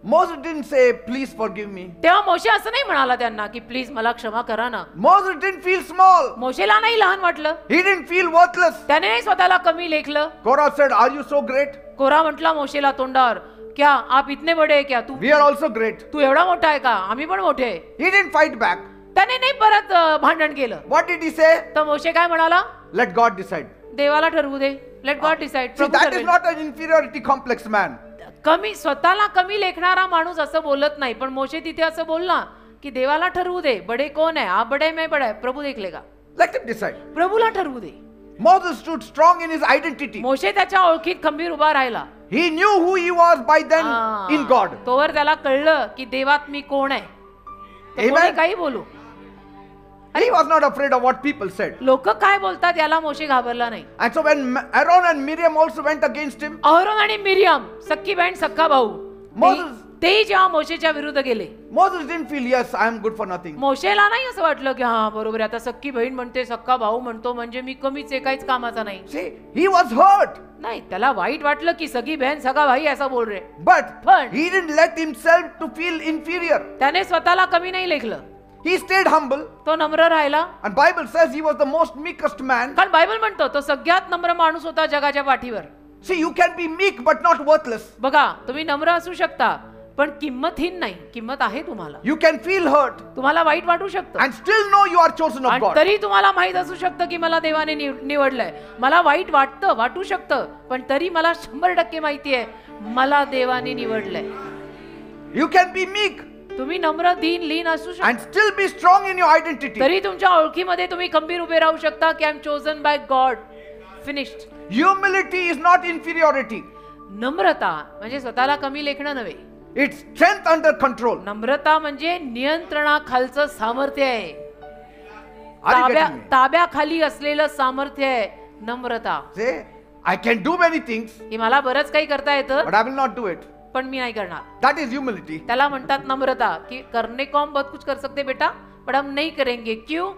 Moses didn't say, please forgive me. तेव्हा मोशे असं नाही म्हणाला त्यांना की प्लीज मला क्षमा करा ना. Moses didn't feel small. मोशेला नाही लहान वाटलं, He didn't feel worthless. त्याने नाही स्वतःला कमी लेखलं. Korah said, are you so great? कोरा म्हटला मोशेला तोंडावर, क्या आप इतने बड़े है क्या, तू We are also great. तू एवढा मोठा आहे का, आम्ही पण मोठे आहे. He didn't fight back. त्याने नाही परत भांडण केलं. What did he say? तर मोशे काय म्हणाला, Let God decide. देवाला ठरवू दे, let God decide. See, that is not an inferiority complex man. कमी स्वतःला कमी लेखणारा माणूस असं बोलत नाही, पण मोशे तिथे असं बोलला की देवाला ठरवू दे, बडे कोण आहे, आप बडे मैं बडा है, प्रभू देख लेगा. Let him decide. प्रभूला ठरवू दे. Moses stood strong in his identity. मोशे त्याच्या ओळखीत खंबीर उभा राहिला. He knew who he was by then in God. तोवर त्याला कळलं की देवात मी कोण आहे. तर Amen. कोणी काही बोलू, He was not afraid of what people said. लोक काय बोलतात याला मोशे घाबरला नाही. And so when Aaron and Miriam also went against him, Aaron आणि मिरियम सख्खी बहीण सख्खा भाऊ Moses- तेही जेव्हा मोशेच्या विरुद्ध गेले, Moses didn't feel, yes, I am good for nothing. मोशेला नाही असं वाटलं की हा बरोबर आहे, आता सख्खी बहीण म्हणते सख्खा भाऊ म्हणतो म्हणजे मी कमीच आहे, काहीच कामाचा नाही. See, he was hurt, नाही, त्याला वाईट वाटलं की सगळी बहीण सगळा भाई असं बोल रे, but पण he didn't let himself to feel inferior. त्याने स्वतःला कमी नाही लेखलं, He stayed humble, तो नम्र राहिला. and Bible says he was the most meekest man. कारण बायबल म्हणतो तो सगळ्यात नम्र माणूस होता जगाच्या पाठीवर. See, you can be meek but not worthless. बघा तुम्ही नम्र असू शकता पण किंमतहीन नाही, किंमत आहे तुम्हाला. You can feel hurt तुम्हाला वाईट वाटू शकतं and still know you are chosen of आणि God. तरी तुम्हाला माहित असू शकतं की मला देवाने निवडलंय. मला वाईट वाटू शकतं पण तरी मला 100% माहिती आहे मला देवाने निवडलंय. You can be meek तुम्ही नम्र दीन लीन असू शकता and still be strong in your identity. तरी तुमच्या ओळखीमध्ये तुम्ही खंबीर उभे राहू शकता की I am chosen by God. Finished. Humility is not inferiority. नम्रता म्हणजे स्वतःला कमी लेखणं नव्हे. It's strength under control. नम्रता म्हणजे नियंत्रणाखालचं सामर्थ्य आहे. Are you getting me? ताब्याखाली असलेलं सामर्थ्य आहे नम्रता. Say, I can do many things, की मला बरंच काही करता येतं but I will not do it. पण मी नाही करणार. That is humility. त्याला म्हणतात नम्रता की करने को हम बहुत कुछ कर सकते बेटा पर हम नहीं करेंगे. क्यों?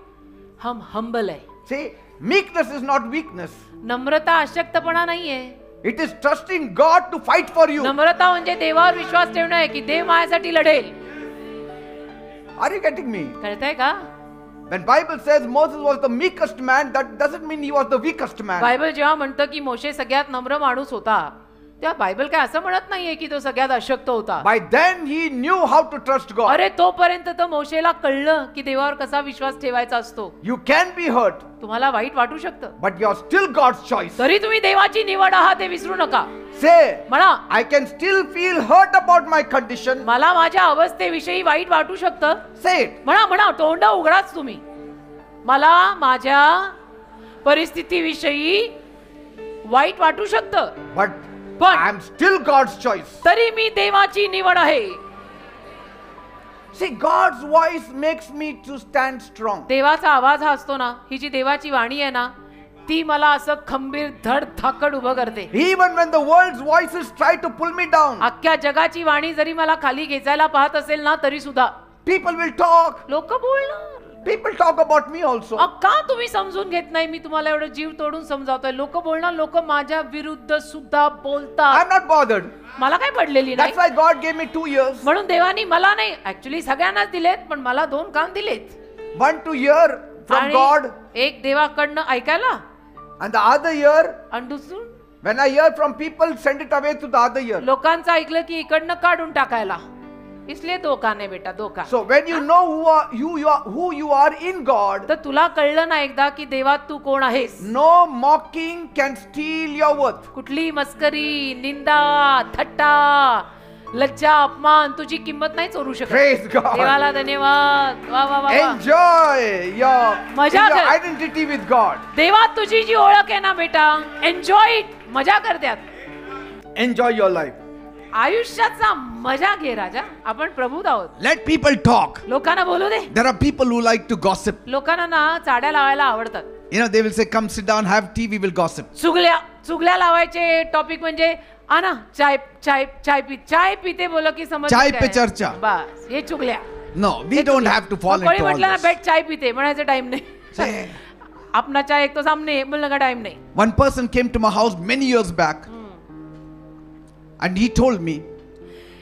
हम हम्बल है. See, meekness is not weakness. नम्रता अशक्तपणा नाहीये. It is trusting God to fight for you. नम्रता म्हणजे देवावर विश्वास ठेवणं आहे की देव माझ्यासाठी लढेल. Are you getting me? कळतंय का? When Bible says Moses was the meekest man, that doesn't mean he was the weakest man. Bible जेव्हा म्हणतं की मोशे सगळ्यात नम्र माणूस होता तेव्हा बायबल काय असं म्हणत नाहीये की तो सगळ्यात अशक्त होता. By then he knew how to trust God. अरे तोपर्यंत तर मोशेला कळलं की देवावर कसा विश्वास ठेवायचा असतो. You can be hurt, तुम्हाला वाईट वाटू शकतं but you are still God's choice. तरी तुम्ही देवाची निवड आहात हे विसरू नका. Say, म्हणा I can still feel hurt about my condition. मला माझ्या अवस्थेविषयी वाईट वाटू शकतं. Say it. म्हणा तोंड उघडाच तुम्ही. मला माझ्या परिस्थितीविषयी वाईट वाटू शकतं But पण I am still God's choice. तरी मी देवाची निवड आहे. See, God's voice makes me to stand strong. देवाचा आवाज हा असतो ना, ही जी देवाची वाणी आहे ना ती मला असं खंबीर धड धाकड उभं करते. Even when the world's voices try to pull me down, अख्ख्या जगाची वाणी जरी मला खाली खेचायला पाहत असेल ना तरी सुद्धा people will talk. लोक बोलणार. People talk about me also. का तुम्ही समजून घेत नाही? मी तुम्हाला एवढं जीव तोडून समजावतोय. लोक बोलणार, लोक माझ्या विरुद्ध सुद्धा बोलतात. I'm not bothered. मला काय पडलेली नाही. That's why God gave me 2 years. म्हणून देवानी मला नाही, ऍक्च्युली सगळ्यांनाच दिलेत, पण मला 2 कान दिलेत. One to hear from God, एक देवाकडनं ऐकायला, and the other ear, आणि दुसरं when I hear from people, send it away to the other ear. लोकांचं ऐकलं की इकडनं काढून टाकायला. इसलिए 2 कान आहे बेटा, 2 कान. So when you know who you are in God, तर तुला कळलं ना एकदा की देवात तू कोण आहेस. no mocking can steal your worth. कुठली मस्करी, निंदा, थट्टा, लज्जा, अपमान तुझी किंमत नाही चोरू शकत. Praise God. देवाला धन्यवाद. वा वा वा वा. Enjoy your मजा कर. identity with God. देवात तुझी जी ओळख आहे ना बेटा, एन्जॉय इट, मजा कर त्यात. Enjoy your life. आयुष्याचा मजा घे राजा. आपण प्रभू आहोत. Let people talk. लोकांना बोलू दे. There are people who like to gossip. लोकांना ना चाड्या लावायला आवडतात. You know, they will say, come sit down, have tea, we will gossip. चुगल्या लावायचे टॉपिक म्हणजे आना चाय पिते बोल की समज चाय पे चर्चा. बस हे चुगल्या. No, we don't have to fall कोणी into all म्हटलं ना this. बेट चाय पिते म्हणायचं टाइम नाही. Say, अपना चाय एक तो सामने है, बोलने का टाइम नहीं. one person came to my house many years back and he told me,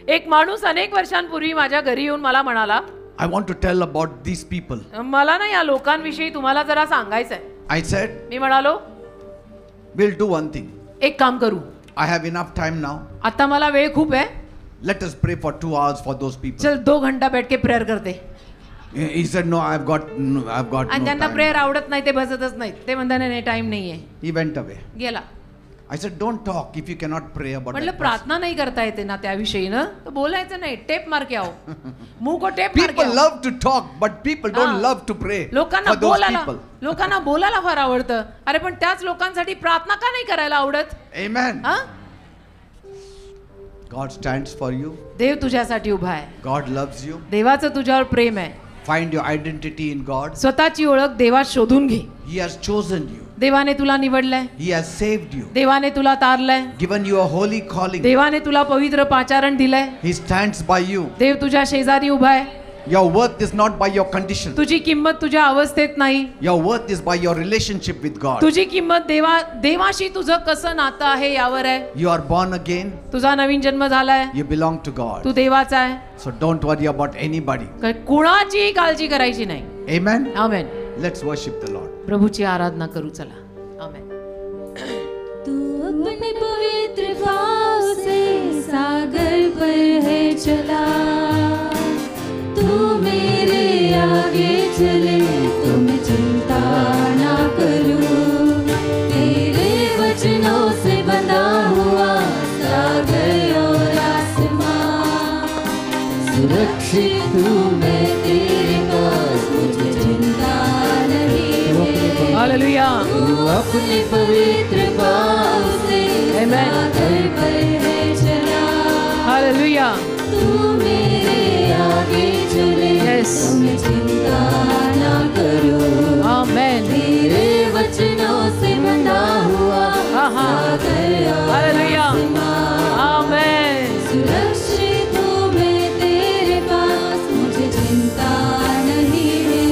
एक माणूस अनेक वर्षांपूर्वी माझ्या घरी येऊन मला म्हणाला, I want to tell about these people. मला ना या लोकांविषयी तुम्हाला जरा सांगायचं आहे. I said, मी म्हणालो, we'll do one thing. एक काम करू, I have enough time now. आता मला वेळ खूप आहे. Let us pray for 2 hours for those people. चल 2 घंटा बैठ के प्रेयर करते. He said, no, I've got आणि no त्यांना time. प्रेयर आवडत नाही, ते बसतच नाही. ते म्हणतात नाही टाइम नाहीये. He went away. गेला. I said, don't talk if you cannot pray about म्हटलं that person. प्रार्थना नाही करता येते ना त्याविषयी ना, तर बोलायचं नाही. टेप मार के आओ. मुंह को टेप मार के People आओ. love to talk, but people don't हाँ. love to pray लोकांना for those बोलायला people. लोकांना बोलायला फार आवडतं. अरे पण त्याच लोकांसाठी प्रार्थना का नाही करायला आवडत? Amen. हा? God stands for you. देव तुझ्यासाठी उभा आहे. God loves you. देवाचं तुझ्यावर प्रेम आहे. Find your identity in God. स्वतःची ओळख देवात शोधून घे. He has chosen you. देवाने तुला निवडलंय. He has saved you. देवाने तुला तारलंय. Given you a holy calling. देवाने तुला पवित्र पाचारण दिलंय. He stands by you. देव तुझ्या शेजारी उभा आहे. Your worth is not by your condition. तुझी किंमत तुझ्या अवस्थेत नाही. Your worth is by your relationship with God. तुझी किंमत देवाशी तुझं कसं नातं आहे यावर आहे. You are born again. तुझा नवीन जन्म झालाय. You belong to God. तू देवाचा आहे. So don't worry about anybody. कुणाची काळजी करायची नाही. Amen. Amen. Let's worship the Lord. प्रभूची आराधना करू चला. आमेन. तू अपने पवित्र भाव से सागर पर है चला, तू मेरे आगे चले तो मैं चिंता ना करूं, तेरे वचनों से बंधा हुआ सागर और आसमां, सुरक्षित हूँ मैं तेरे पास, मुझे चिंता नहीं है। हालेलुया. तू अपने पवित्र भाव से Amen. सागर पर है चला, हालेलुया. तू मेरे आगे चले Yes. तो मैं चिंता ना करूं, आमेन. तेरे वचनों से बंधा हुआ सागर और हालेलुया. आसमां, आमेन. सुरक्षित हूँ मैं तेरे पास, मुझे चिंता नहीं है।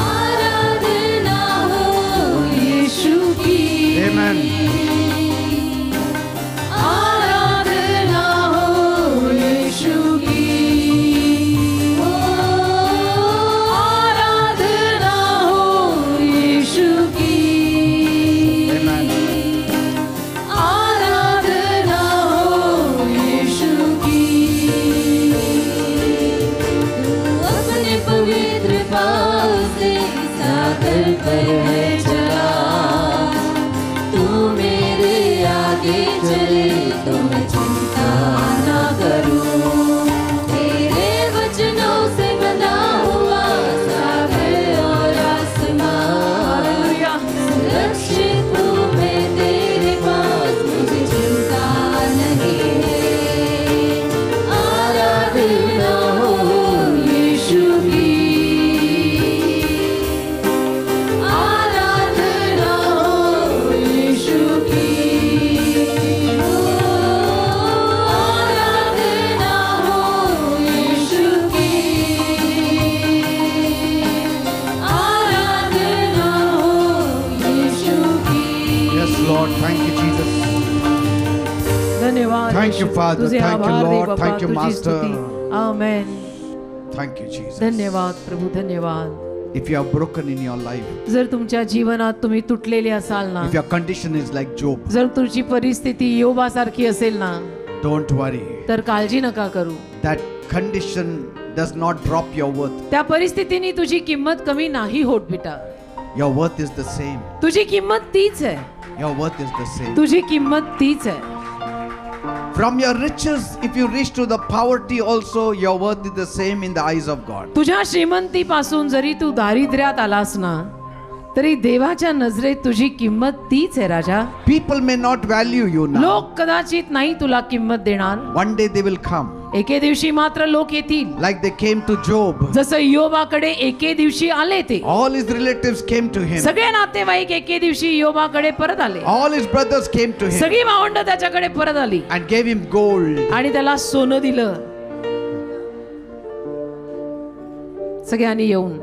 आराधना हो यीशु की, Amen. आराधना हो यीशु की, ओ आराधना हो यीशु की, Amen. आराधना हो यीशु की। तू अपने पवित्र पाँव से सागर पर है चला, तू मेरे आगे चले तो मैं चिंता ना करूं, तेरे वचनों से बंधा हुआ सागर और आसमां, सुरक्षित हूँ मैं तेरे पास, मुझे चिंता नहीं है। आराधना हो यीशु की, Thank you, येशू. Father. तुझे Thank you, आभार दे Lord. बाबा, Thank you, तुझी Master. स्तुती. आमेन. Thank you, Jesus. धन्यवाद प्रभू, धन्यवाद. If you are broken in your life, जर तुमच्या जीवनात तुम्ही तुटलेले असाल ना, if your condition is like Job, जर तुमची परिस्थिती योबासारखी असेल ना, don't worry. तर काळजी नका करू. That condition does not drop your worth. त्या परिस्थितीने तुझी किंमत कमी नाही होत बेटा. Your worth is the same. तुझी किंमत तीच आहे. Your worth is the same. तुझी किंमत तीच आहे. From your riches, if you reach to the poverty also, your worth is the same in the eyes of God. तुझ्या श्रीमंतीपासून जरी तू दारिद्र्यात आलास ना, तरी देवाच्या नजरेत तुझी किंमत तीच आहे राजा. People may not value you now. लोक कदाचित नाही तुला किंमत देणार. One day they will come. एके दिवशी मात्र लोक येतील. Like they came to Job. जसं योबाकडे एके दिवशी आले ते. All his relatives came to him. सगळे नातेवाईक एके दिवशी योबाकडे परत आले. All his brothers came to him सगळी भावंड त्याच्याकडे परत आली and gave him gold. आणि त्याला सोनं दिलं. सगळ्यांनी येऊन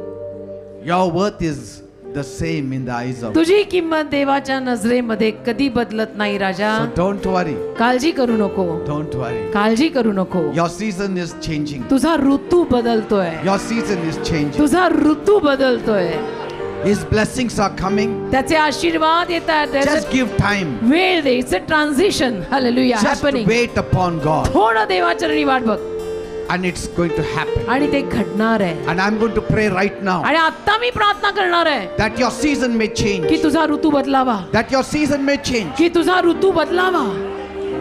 Your worth is the same in the eyes of God. तुझी किंमत देवाच्या नजरेमध्ये कधी बदलत नाही राजा. So don't worry. काळजी करू नको. Don't worry. काळजी करू नको. Your season is changing. तुझा ऋतू बदलतोय. Your season is changing. तुझा ऋतू बदलतोय. His blessings are coming. त्याचे आशीर्वाद येतात. Just give time. वेळ दे. It's a transition. Hallelujah. Just happening. wait upon God. थोडं देवाचरणी वाट बघ. And it's going to happen. आणि ते घडणार आहे. And I'm going to pray right now आणि आता मी प्रार्थना करणार आहे that your season may change. की तुझा ऋतू बदलावा. That your season may change. की तुझा ऋतू बदलावा.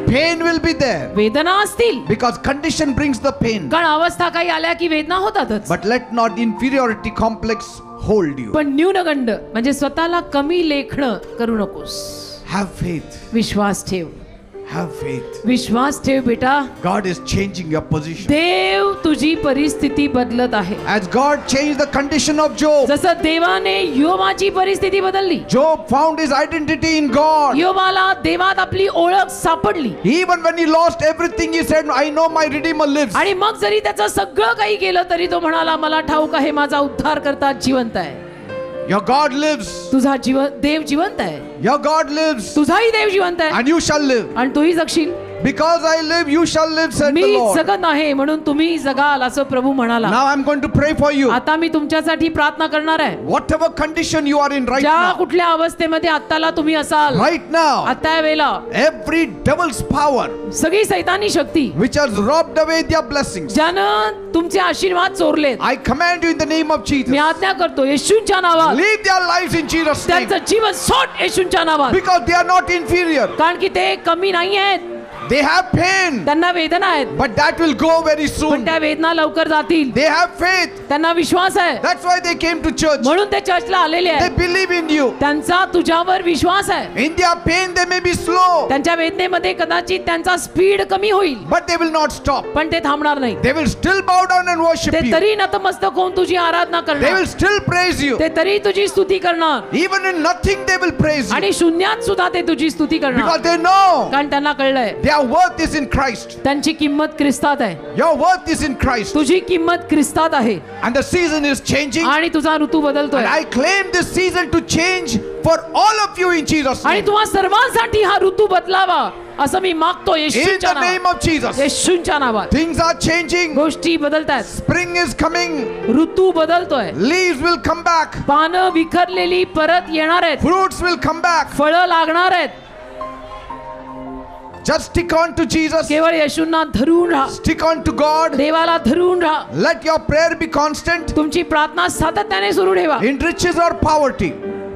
Pain will be there वेदना असतील. because condition brings the pain. कारण अवस्था काही आल्या की वेदना होतातच. But let not inferiority complex hold you. पण न्यूनगंड म्हणजे स्वतःला कमी लेखणं करू नकोस. Have faith. विश्वास ठेव. Have faith. विश्वास ठेव बेटा. God is changing your position. देव तुझी परिस्थिती बदलत आहे. As God changed the condition of Job, जसं देवाने योबाची परिस्थिती बदलली. Job found his identity in God. योबाला देवात आपली ओळख सापडली. Even when he lost everything, he said, I know my Redeemer lives. आणि मग जरी त्याचं सगळं काही गेलं तरी तो म्हणाला मला ठाऊक आहे माझा उद्धार करता जिवंत आहे. Your God lives. तुझा देव जिवंत आहे. Your God lives. तुझाही देव जिवंत आहे. And you shall live. आणि तूही जगशील. Because I live, you shall live, said the me Lord. जगत आहे म्हणून तुम्ही जगाल असं प्रभू म्हणाला. Now I'm going to pray for you. आता मी तुमच्यासाठी प्रार्थना करणार आहे. Whatever condition you are in right ज्या now, कुठल्या अवस्थेमध्ये आत्ताला तुम्ही असाल right now, आता या वेळेला every devil's power सगळी सैतानी शक्ती which has robbed away their blessings, ज्यानं तुमचे आशीर्वाद चोरलेत, I command you in the name of Jesus, मी आज्ञा करतो येशूंच्या नावात leave their lives in Jesus' name. त्यांचं जीवन सोड येशूंच्या नावात. Because they are not inferior. कारण की ते कमी नाही आहेत. They have pain, त्यांना वेदना आहेत but that will go very पण soon. त्या वेदना लवकर जातील. They have faith. त्यांना विश्वास आहे That's why they came to church. म्हणून ते चर्चला आलेले They आहेत. believe in you. त्यांचा तुझ्यावर विश्वास आहे. In their pain, they may be slow, त्यांच्या वेदनेमध्ये कदाचित त्यांचा स्पीड कमी होईल but they will not stop. पण ते थांबणार नाही. They will still bow down and worship ते you. तरी नतमस्तक होऊन तुझी आराधना They करणार. will still praise you. ते तरी तुझी स्तुती करणार. Even in nothing, they will praise you. आणि शून्यात सुद्धा ते तुझी स्तुती करणार. Because they know कारण त्यांना कळलंय their worth is in Christ. त्यांची किंमत ख्रिस्तात आहे. Your worth is in Christ. तुझी किंमत ख्रिस्तात आहे. And the season is changing. आणि तुझा ऋतू बदलतोय. And I claim this season to change for all of you in Jesus' आणि name. तुम्हा सर्वांसाठी हा ऋतू बदलावा असं मी मागतो In येशूच्या the name नावात. of Jesus. येशूच्या नावात Things are changing. गोष्टी बदलतात. Spring is coming. ऋतू बदलतोय. Leaves will come back. पानं विखरलेली परत येणार आहेत. Fruits will come back. फळं लागणार आहेत. Just stick on to Jesus. केवळ येशूंना धरून राहा. Stick on to God. देवाला धरून राहा. Let your prayer be constant. तुमची प्रार्थना सातत्याने सुरू ठेवा. In riches or poverty.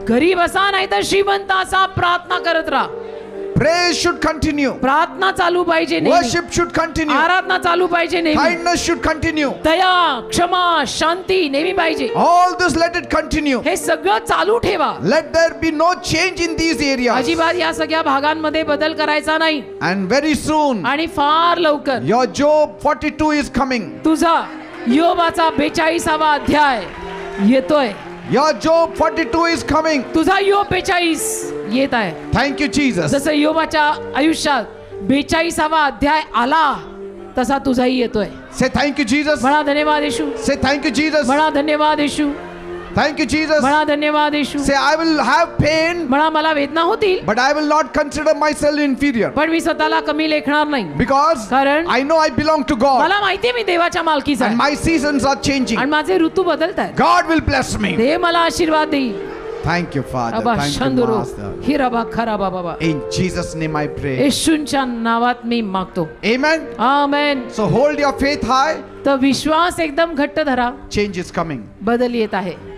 गरीब असा नाही तर श्रीमंत असा प्रार्थना करत राहा. Praise should continue. प्रार्थना चालू पाहिजे नेहमी. Worship should continue. आराधना चालू पाहिजे नेहमी. Kindness should continue. दया, क्षमा, शांती नेहमी पाहिजे. All this let it continue. हे सगळं चालू ठेवा. Let there be no change in these areas. अजिबात या सगळ्या भागांमध्ये बदल करायचा नाही. And very soon, आणि फार लवकर your Job 42 is coming. तुझा योबाचा 42वा अध्याय येतोय. Your Job 42 is coming. तुझा योब 42 येत आहे. Thank you, Jesus. जसं योबाच्या आयुष्यात 42वा अध्याय आला तसा तुझाही येतोय. Say thank you, Jesus. म्हणा धन्यवाद येशू. Say thank you, Jesus. म्हणा धन्यवाद येशू. Thank you, Jesus. म्हणा धन्यवाद येशू. Say, I will have pain, म्हणा मला वेदना होतील, but I will not consider myself inferior. पण मी स्वतःला कमी लेखणार नाही, Because कारण I know I belong to God. मला माहितीये मी देवाच्या मालकीचा And आहे my seasons are changing. आणि माझे ऋतू बदलत आहेत. God will bless me. देव मला आशीर्वाद देईल. Thank you, Father. अबा Thank you, शंदुरो Master. हिराबा खराबा बाबा. In Jesus' name I pray. येशूंच्या नावात मी मागतो. Amen. Amen. So hold your faith high. तर विश्वास एकदम घट्ट धरा. Change is coming. बदल येत आहे.